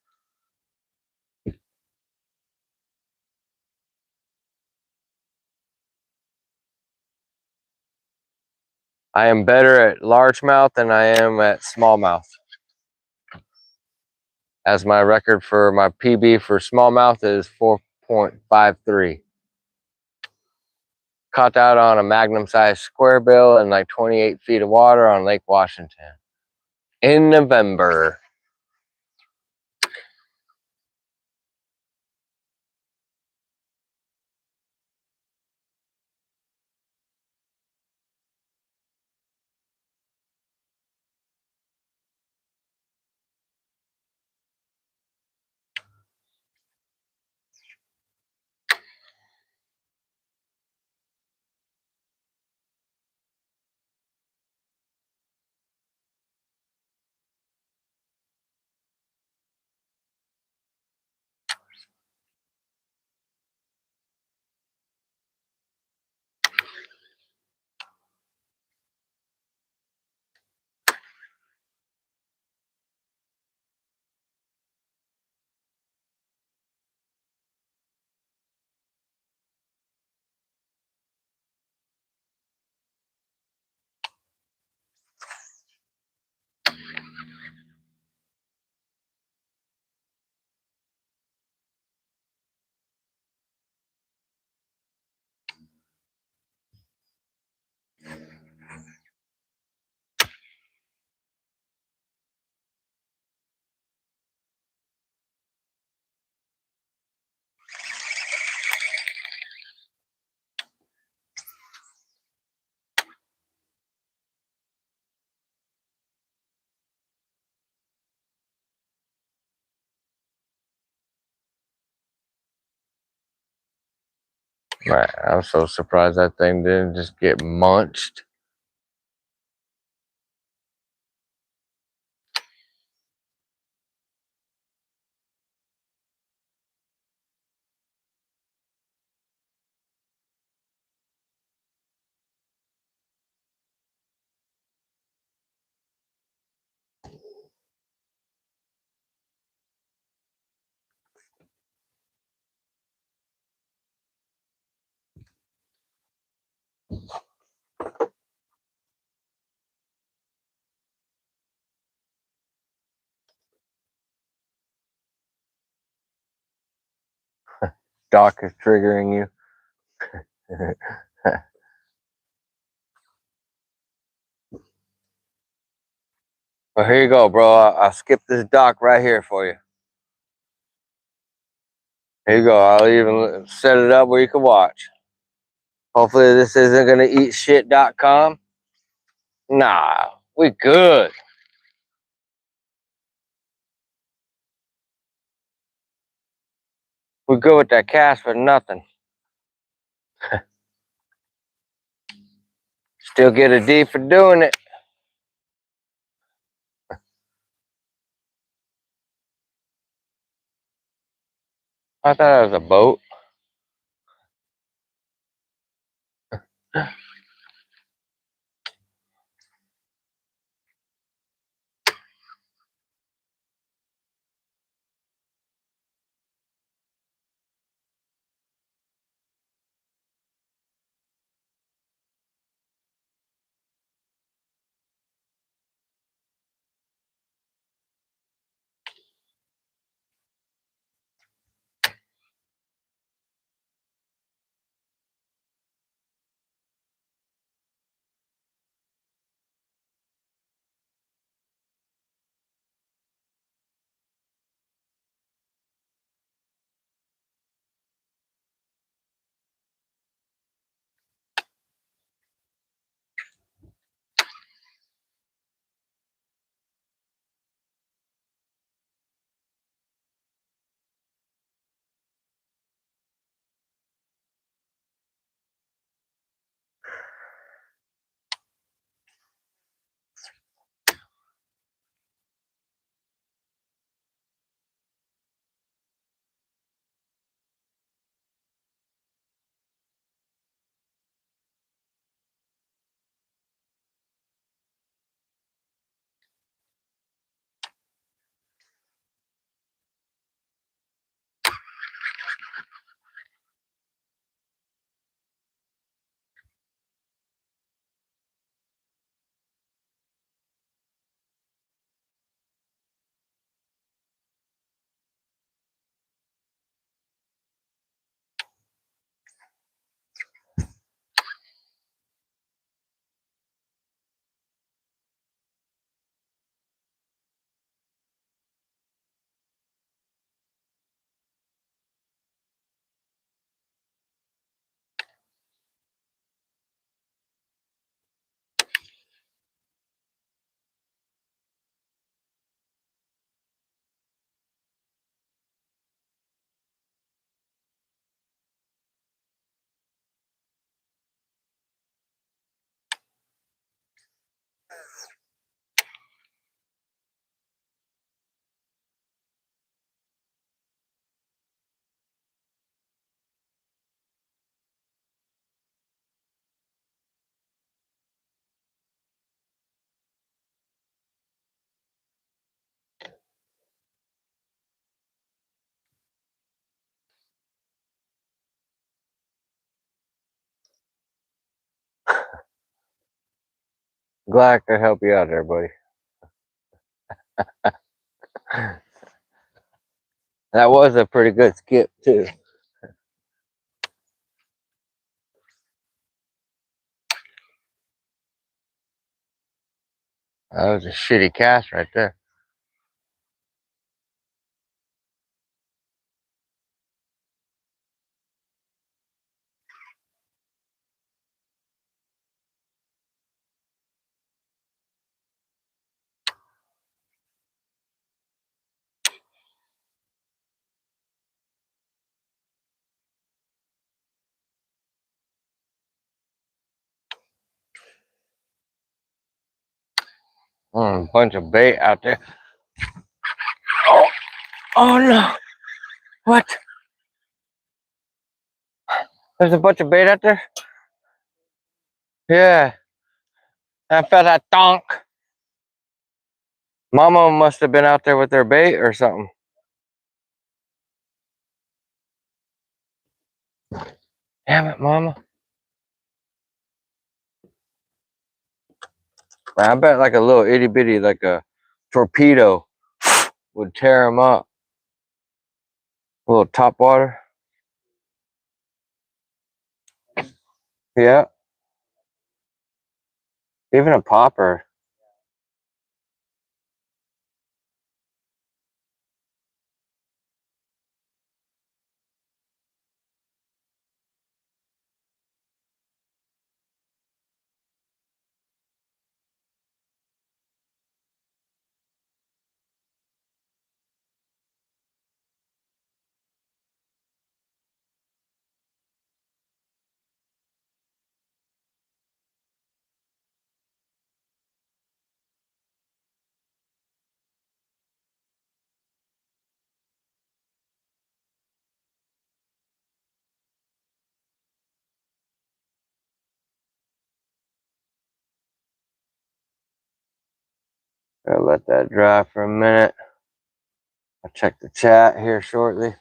I am better at largemouth than I am at smallmouth. As my record for my PB for smallmouth is 4.53. Caught that on a magnum sized square bill in like 28 feet of water on Lake Washington in November. Man, I'm so surprised that thing didn't just get munched. Doc is triggering you. Well, here you go, bro. I'll skip this dock right here for you. Here you go. I'll even set it up where you can watch. Hopefully this isn't gonna eat shit.com. Nah, we good. We good with that cast for nothing. Still get a D for doing it. I thought it was a boat. Glad I could help you out there, buddy. That was a pretty good skip too. That was a shitty cast right there. Bunch of bait out there. Oh, oh no. What? There's a bunch of bait out there? Yeah. I felt that donk. Mama must have been out there with their bait or something. Damn it, Mama. I bet like a little itty bitty, like a torpedo would tear them up. A little top water. Yeah. Even a popper. Gotta let that dry for a minute. I'll check the chat here shortly.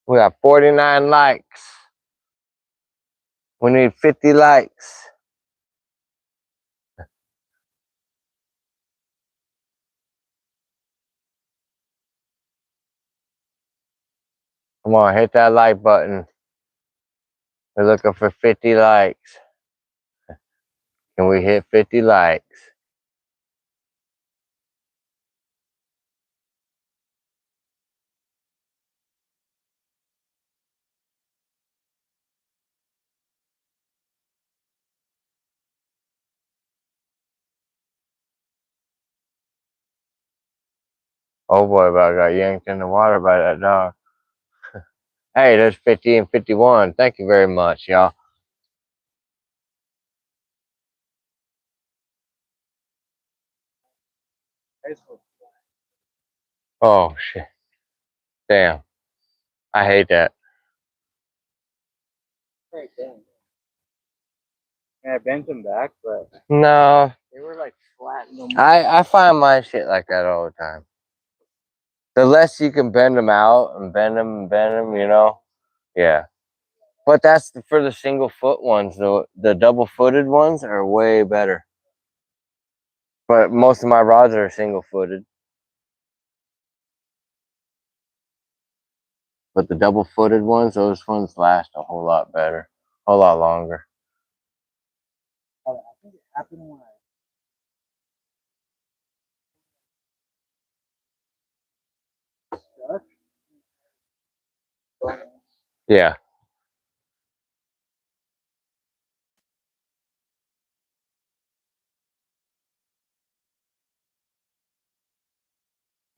We got 49 likes. We need 50 likes. Come on, hit that like button. We're looking for 50 likes. Can we hit 50 likes? Oh boy, but I got yanked in the water by that dog. Hey, there's 50 and 51. Thank you very much, y'all. Oh shit. Damn. I hate that. Right then. Yeah, I bent them back, but No. they were like flat. I find my shit like that all the time. The less you can bend them out and bend them and bend them, you know? Yeah. But that's for the single foot ones. The double footed ones are way better. But most of my rods are single footed. But the double footed ones, those ones last a whole lot better, a whole lot longer. I think it happened when I stuck. Yeah.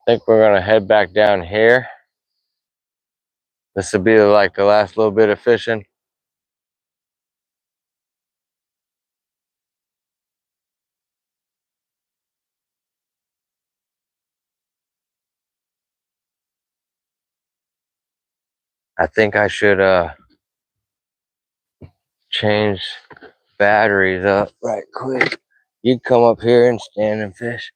I think we're gonna head back down here. This will be like the last little bit of fishing. I think I should change batteries up right quick. You come up here and stand and fish.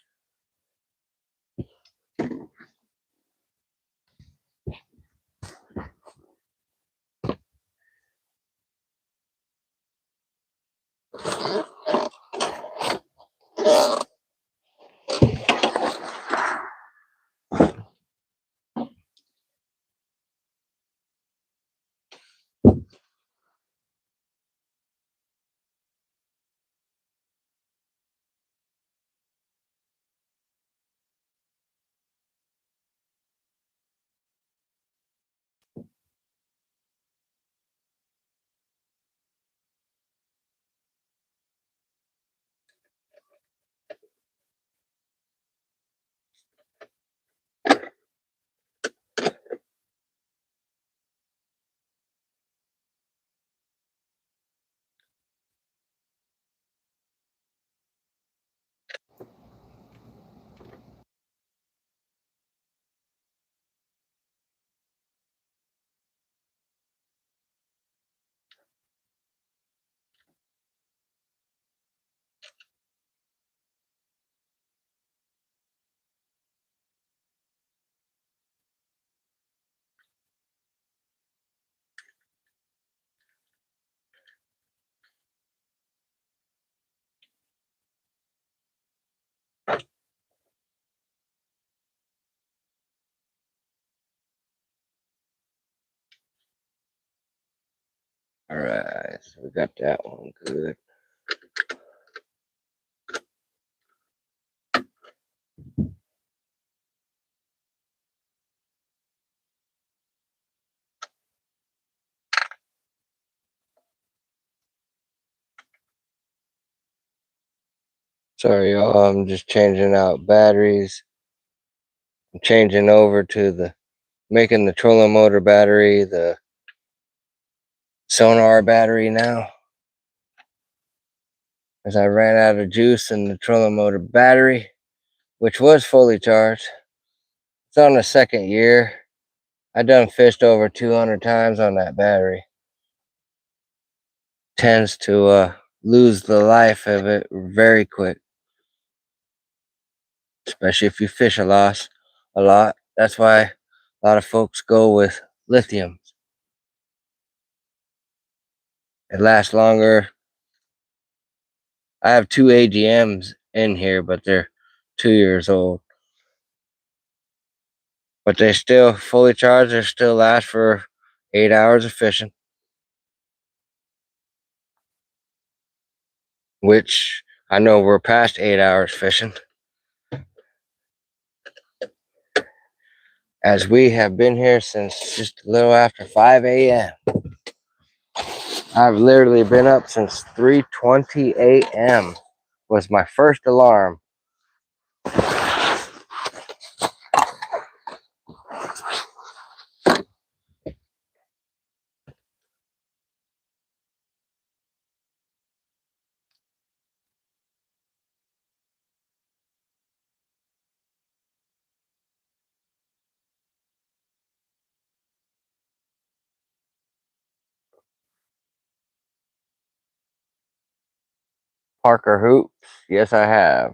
All right, so we got that one good. Sorry, y'all. I'm just changing out batteries. I'm changing over to making the trolling motor battery the sonar battery now, as I ran out of juice in the trolling motor battery, which was fully charged. It's on the second year. I done fished over 200 times on that battery. Tends to lose the life of it very quick, especially if you fish a lot. That's why a lot of folks go with lithium. It lasts longer. I have two AGMs in here, but they're 2 years old. But they still fully charged. They still last for 8 hours of fishing, which I know we're past 8 hours fishing, as we have been here since just a little after 5 a.m. I've literally been up since 3:20 a.m. was my first alarm. Parker hoops, yes I have.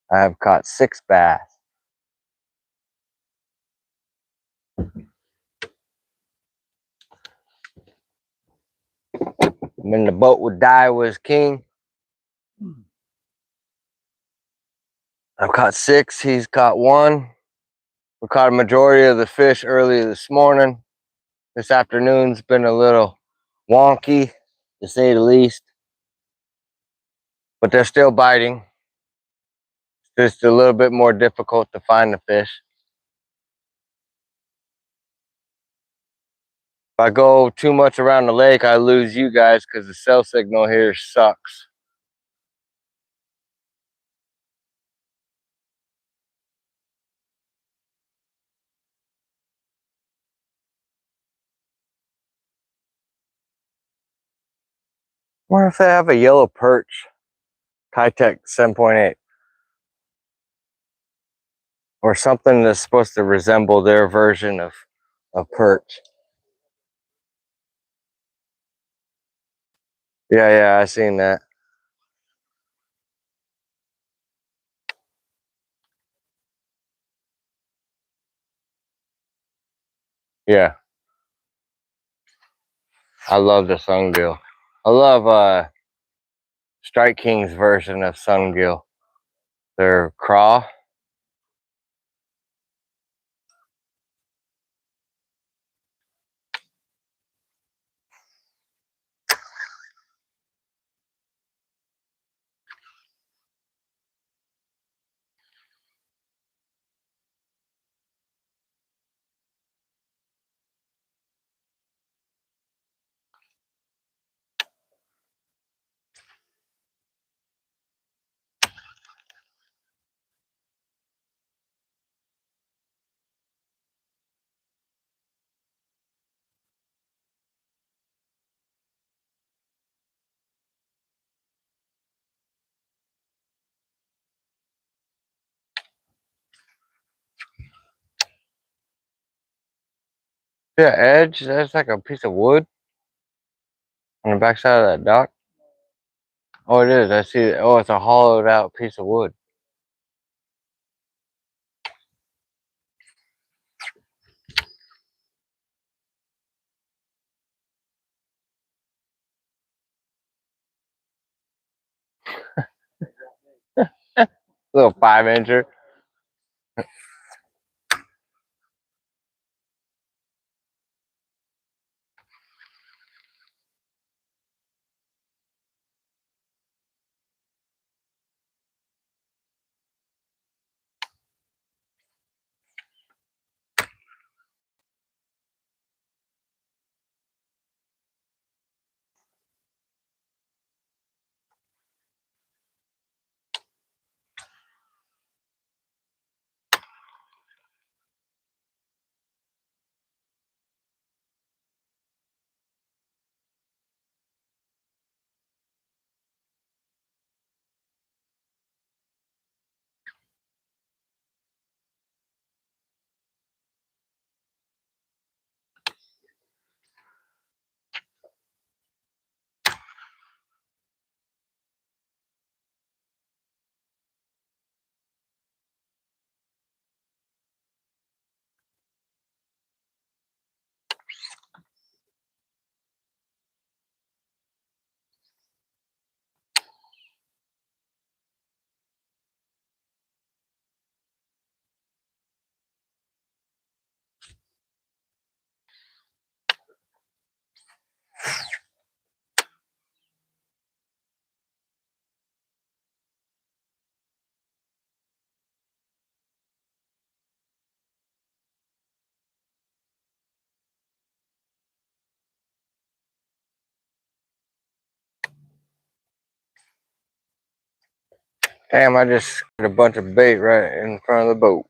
I have caught 6 bass. I'm in the boat with was king. I've caught 6. He's caught 1. We caught a majority of the fish early this morning. This afternoon's been a little wonky, to say the least, but they're still biting. It's just a little bit more difficult to find the fish. If I go too much around the lake, I lose you guys because the cell signal here sucks. I wonder if they have a yellow perch, Kitech 7.8, or something that's supposed to resemble their version of perch. Yeah, I seen that. Yeah, I love the sungill. I love Strike King's version of sungill. Their craw. Yeah, edge. That's like a piece of wood on the backside of that dock. Oh, it is. I see it. Oh, it's a hollowed out piece of wood. Little 5-incher. Damn, I just got a bunch of bait right in front of the boat.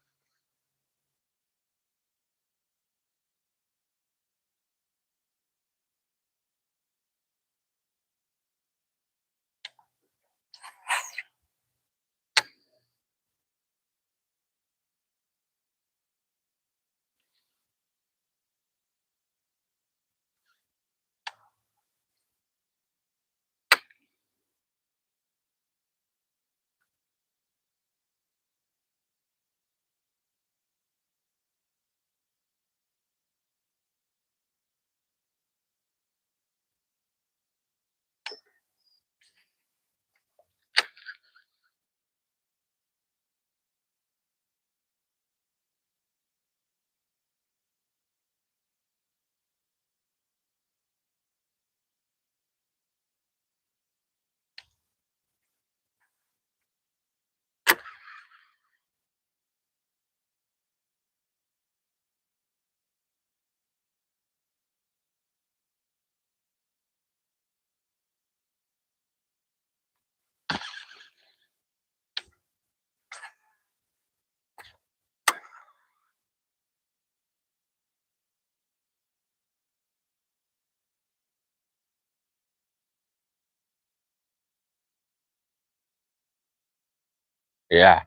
Yeah.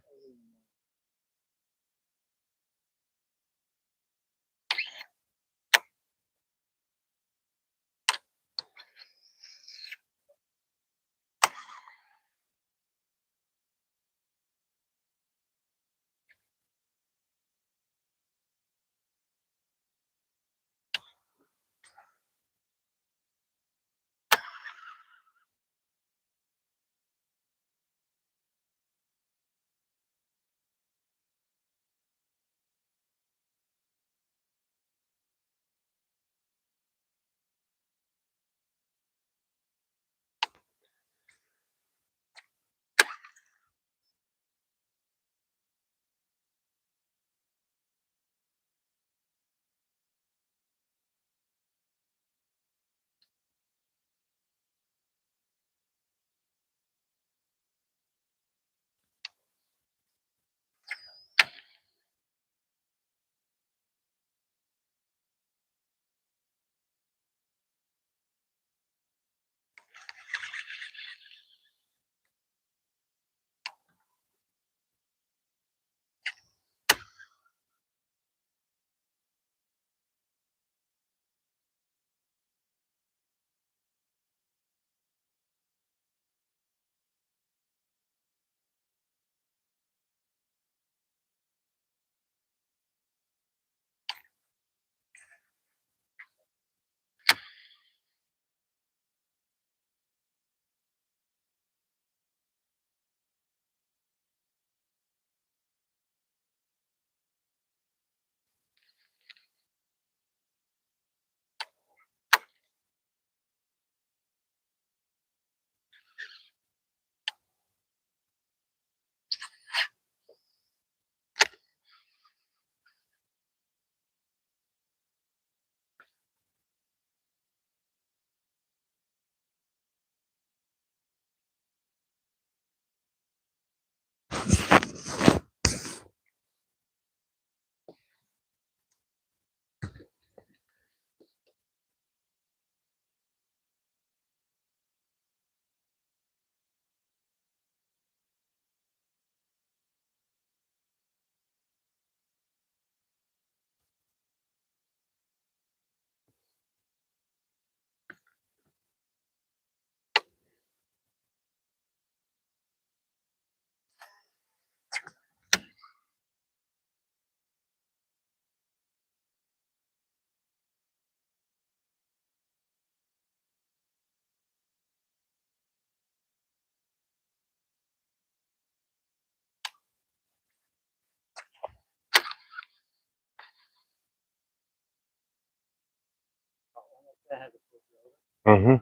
Mm-hmm.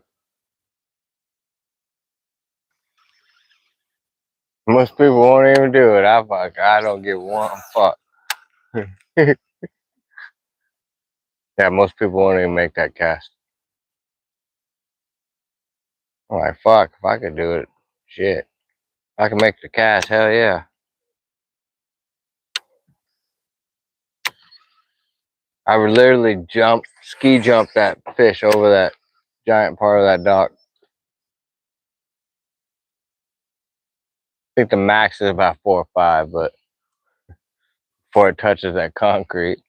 Most people won't even do it. I don't give one fuck. Yeah, most people won't even make that cast. I'm like, fuck, if I could do it, shit. I can make the cast, hell yeah. I would literally ski jump that fish over that giant part of that dock. I think the max is about 4 or 5, but before it touches that concrete.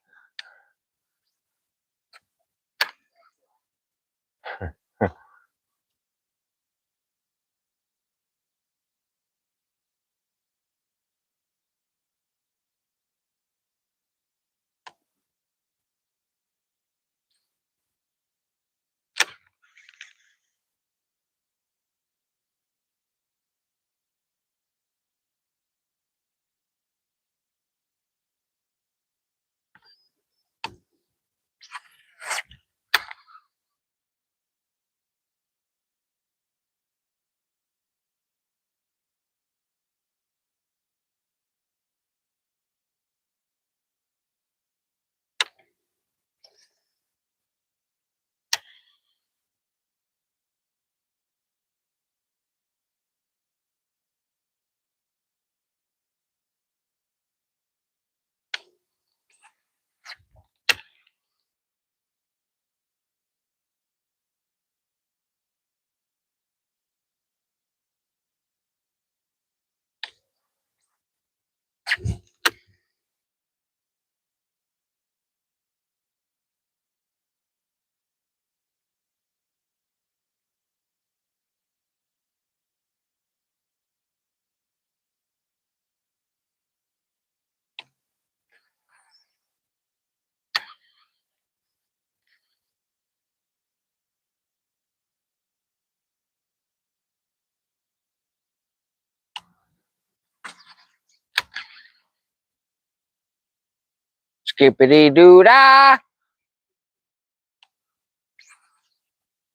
Skippity doo dah!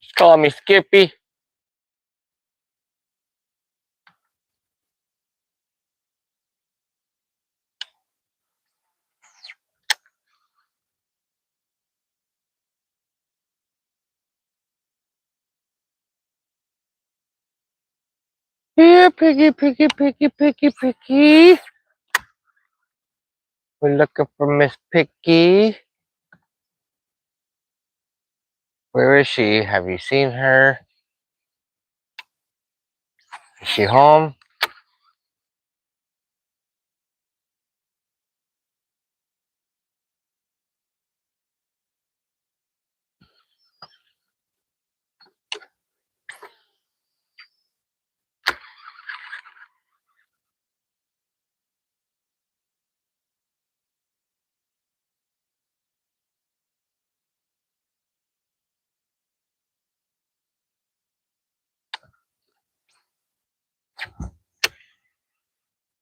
Just call me Skippy. Here, piggy, piggy, piggy, piggy, piggy. We're looking for Miss Piggy. Where is she? Have you seen her? Is she home?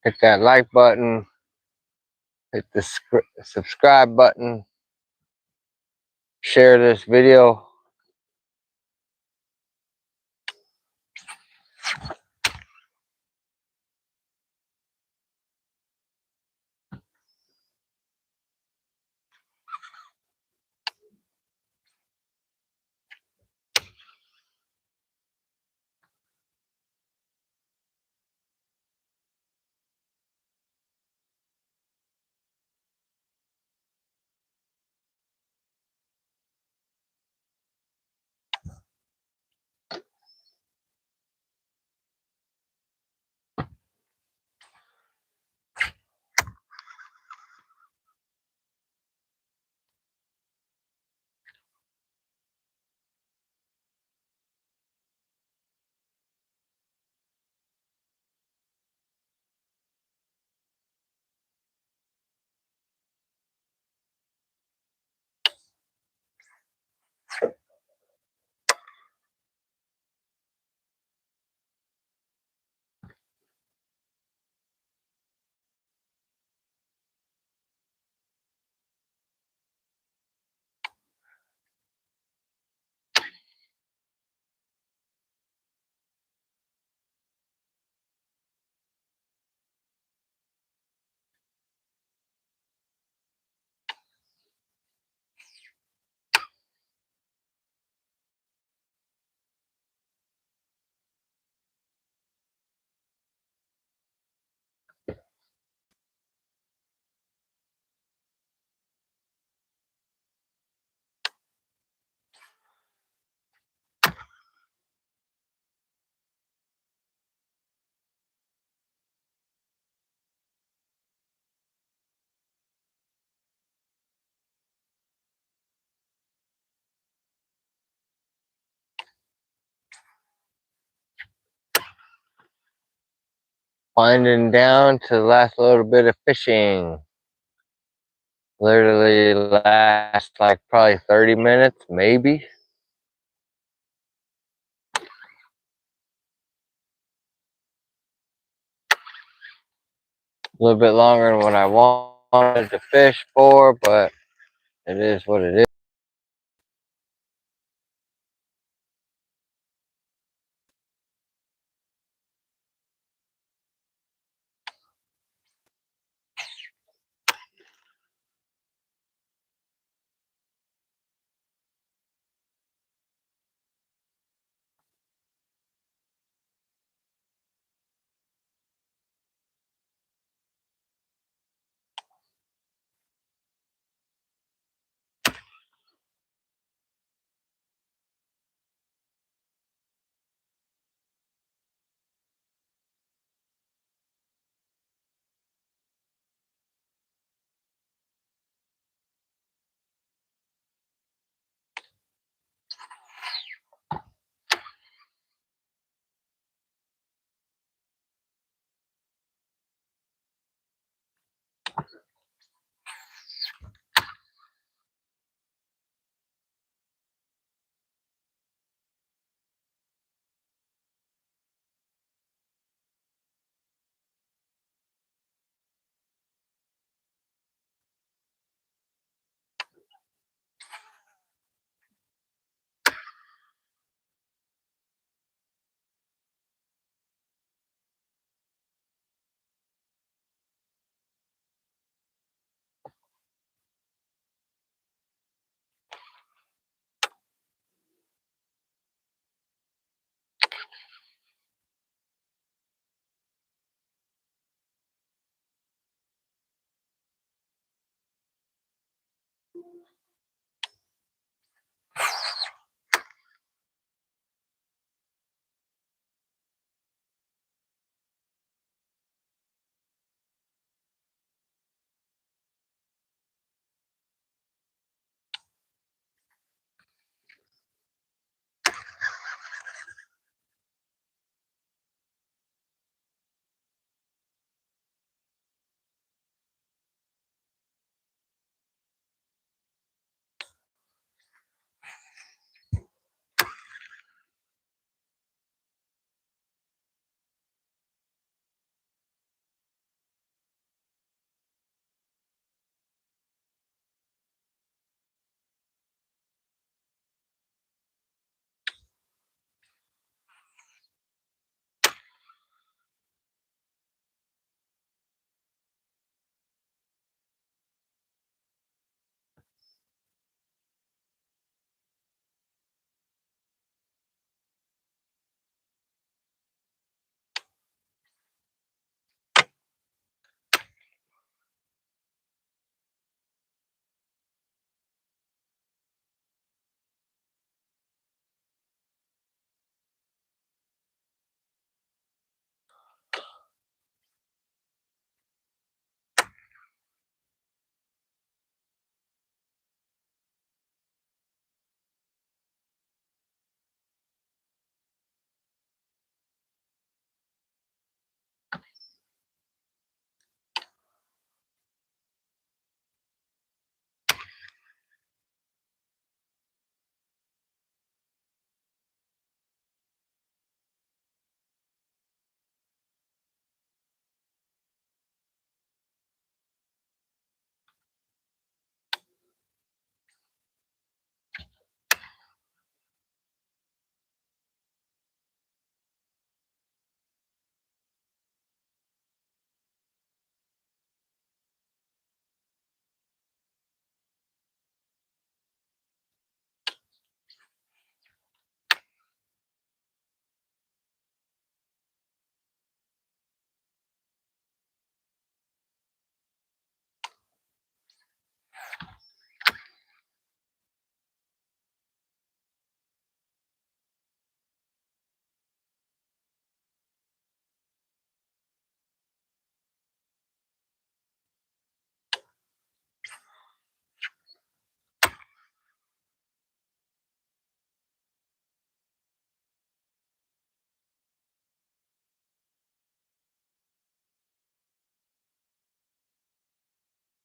Hit that like button. Hit the subscribe button. Share this video. Winding down to the last little bit of fishing. Literally lasts like probably 30 minutes, maybe. A little bit longer than what I wanted to fish for, but it is what it is.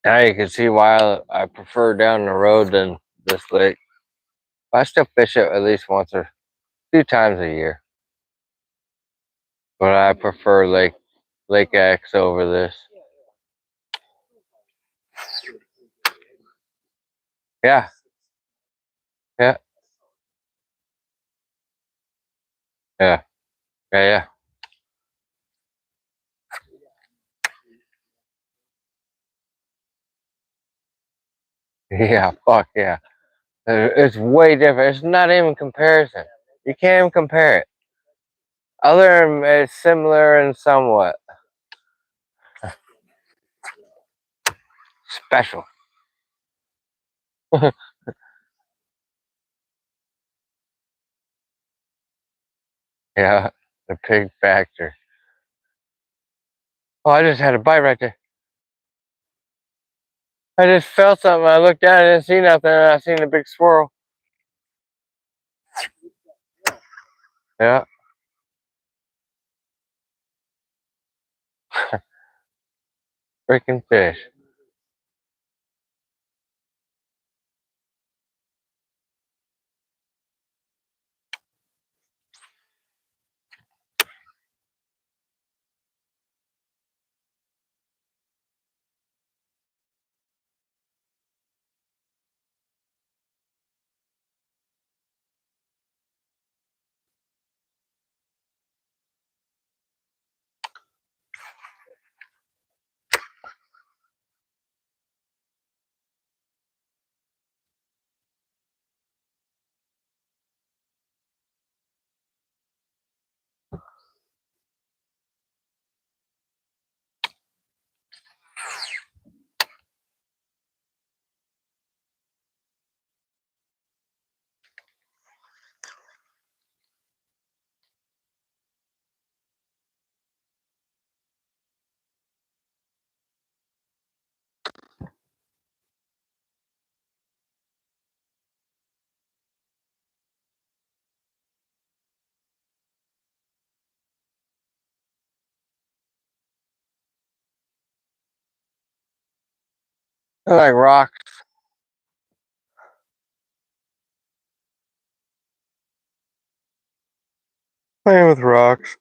Now you can see why I prefer down the road than this lake. I still fish it at least once or 2 times a year, but I prefer Lake X over this. Yeah, yeah, yeah, yeah, yeah. Yeah, fuck yeah. It's way different. It's not even comparison. You can't even compare it. Other than it's similar and somewhat special. Yeah, the pig factor. Oh, I just had a bite right there. I just felt something. I looked down, I didn't see nothing, and I seen a big swirl. Yeah, freaking fish. I like rocks. Playing with rocks.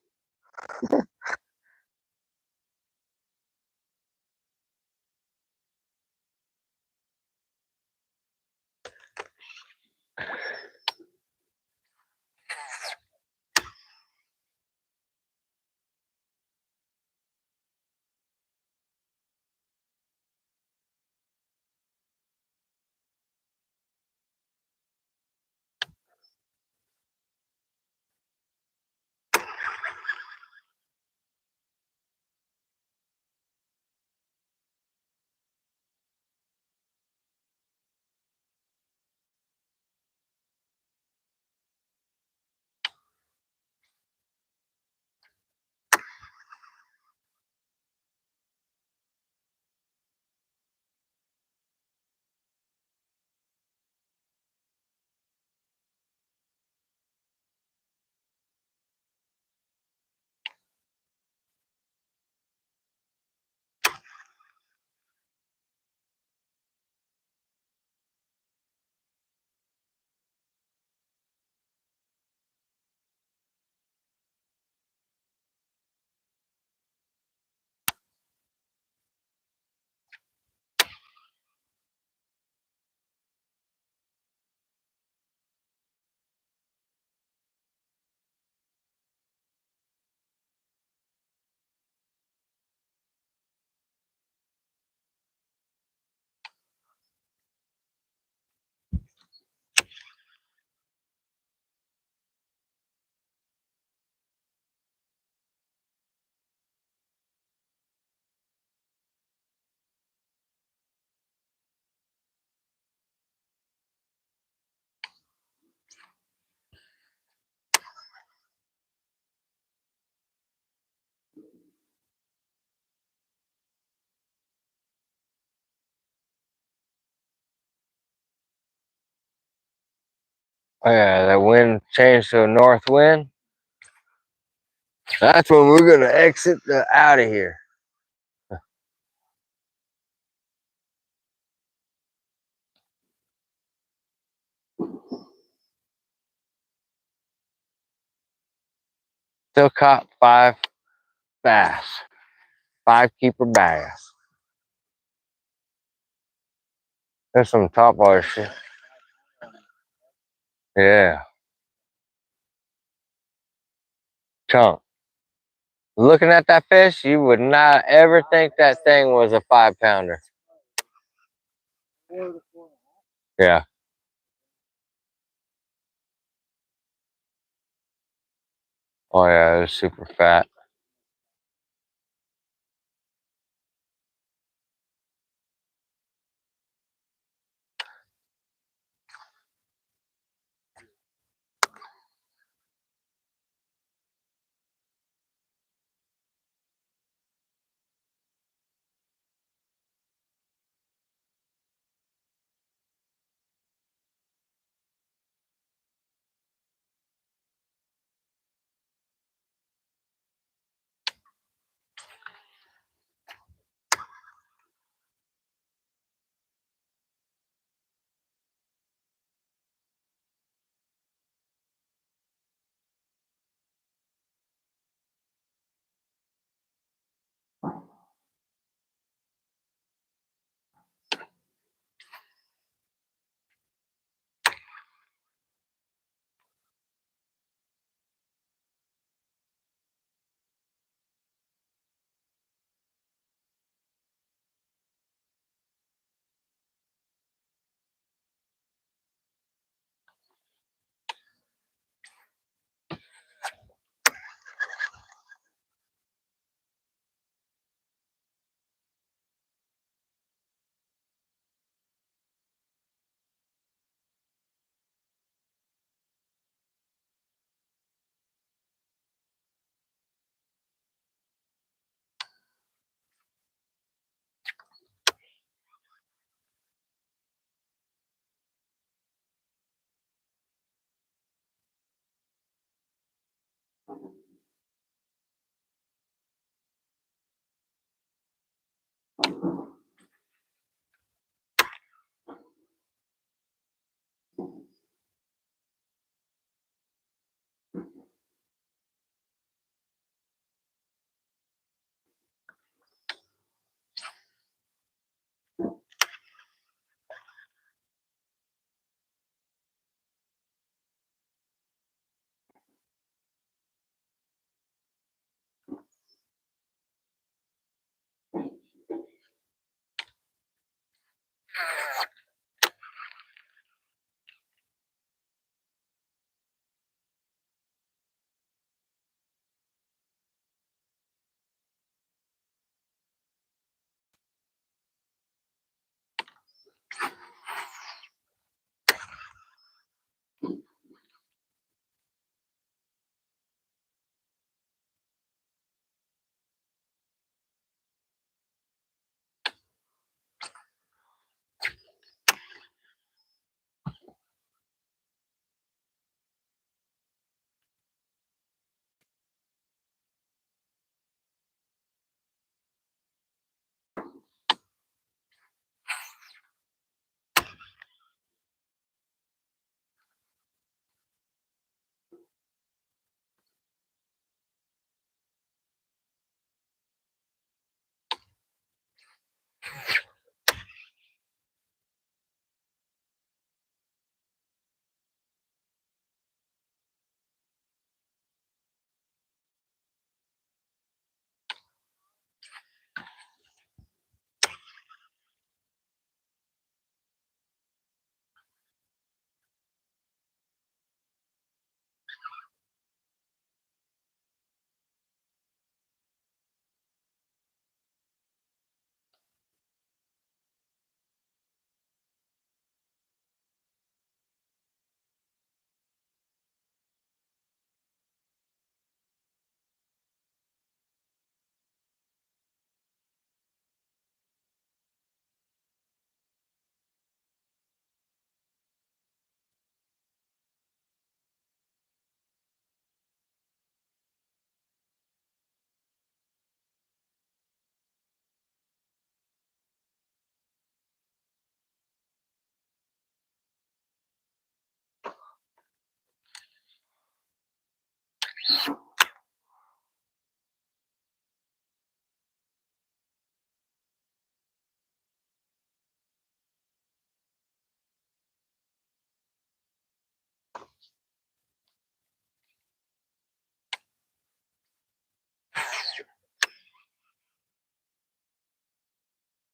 Oh yeah, the wind changed to a north wind. That's when we're gonna exit out of here. Still caught 5 bass. 5 keeper bass. There's some topwater shit. Yeah. Chunk. Looking at that fish, you would not ever think that thing was a 5-pounder. Yeah. Oh yeah, it was super fat.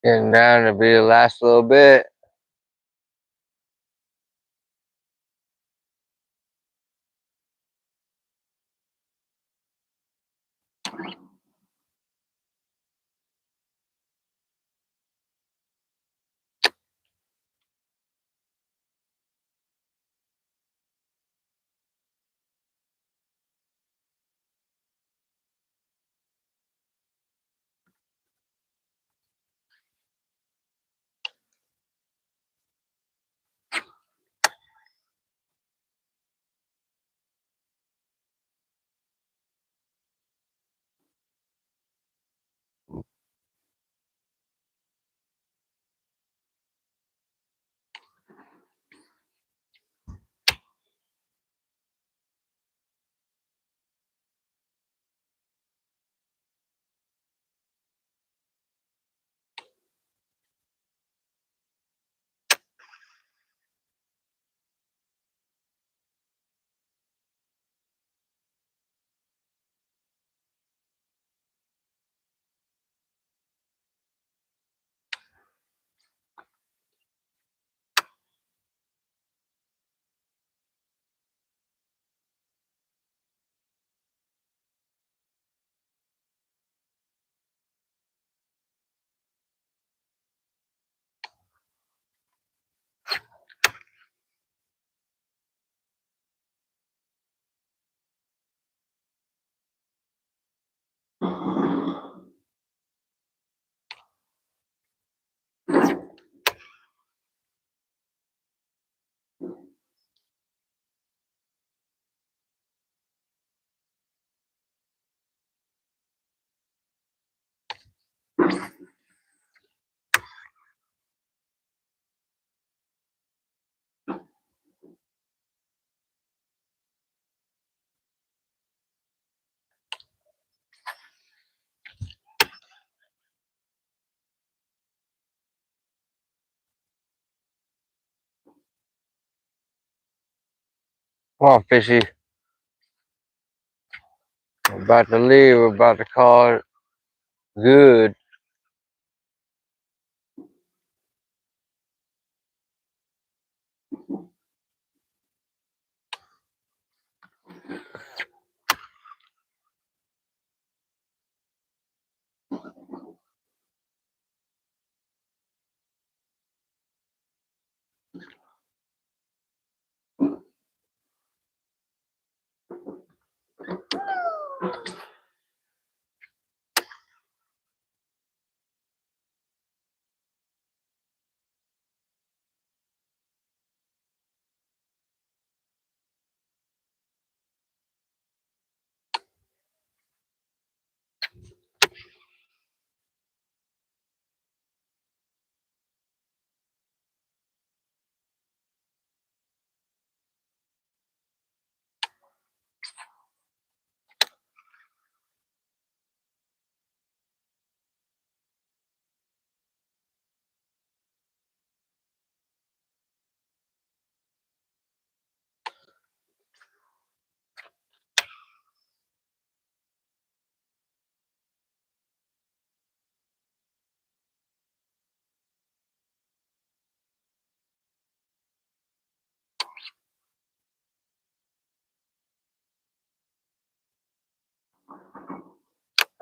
Getting down to be the last little bit. Come on, fishy. We're about to leave. We're about to call it good.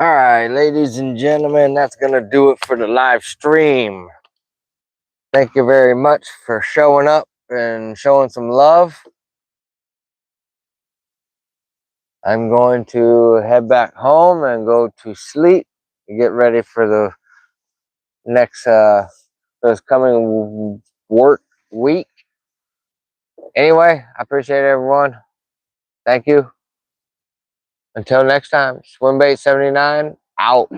All right, ladies and gentlemen, that's going to do it for the live stream. Thank you very much for showing up and showing some love. I'm going to head back home and go to sleep and get ready for the next this coming work week. Anyway, I appreciate everyone. Thank you. Until next time, Swimbait79 out.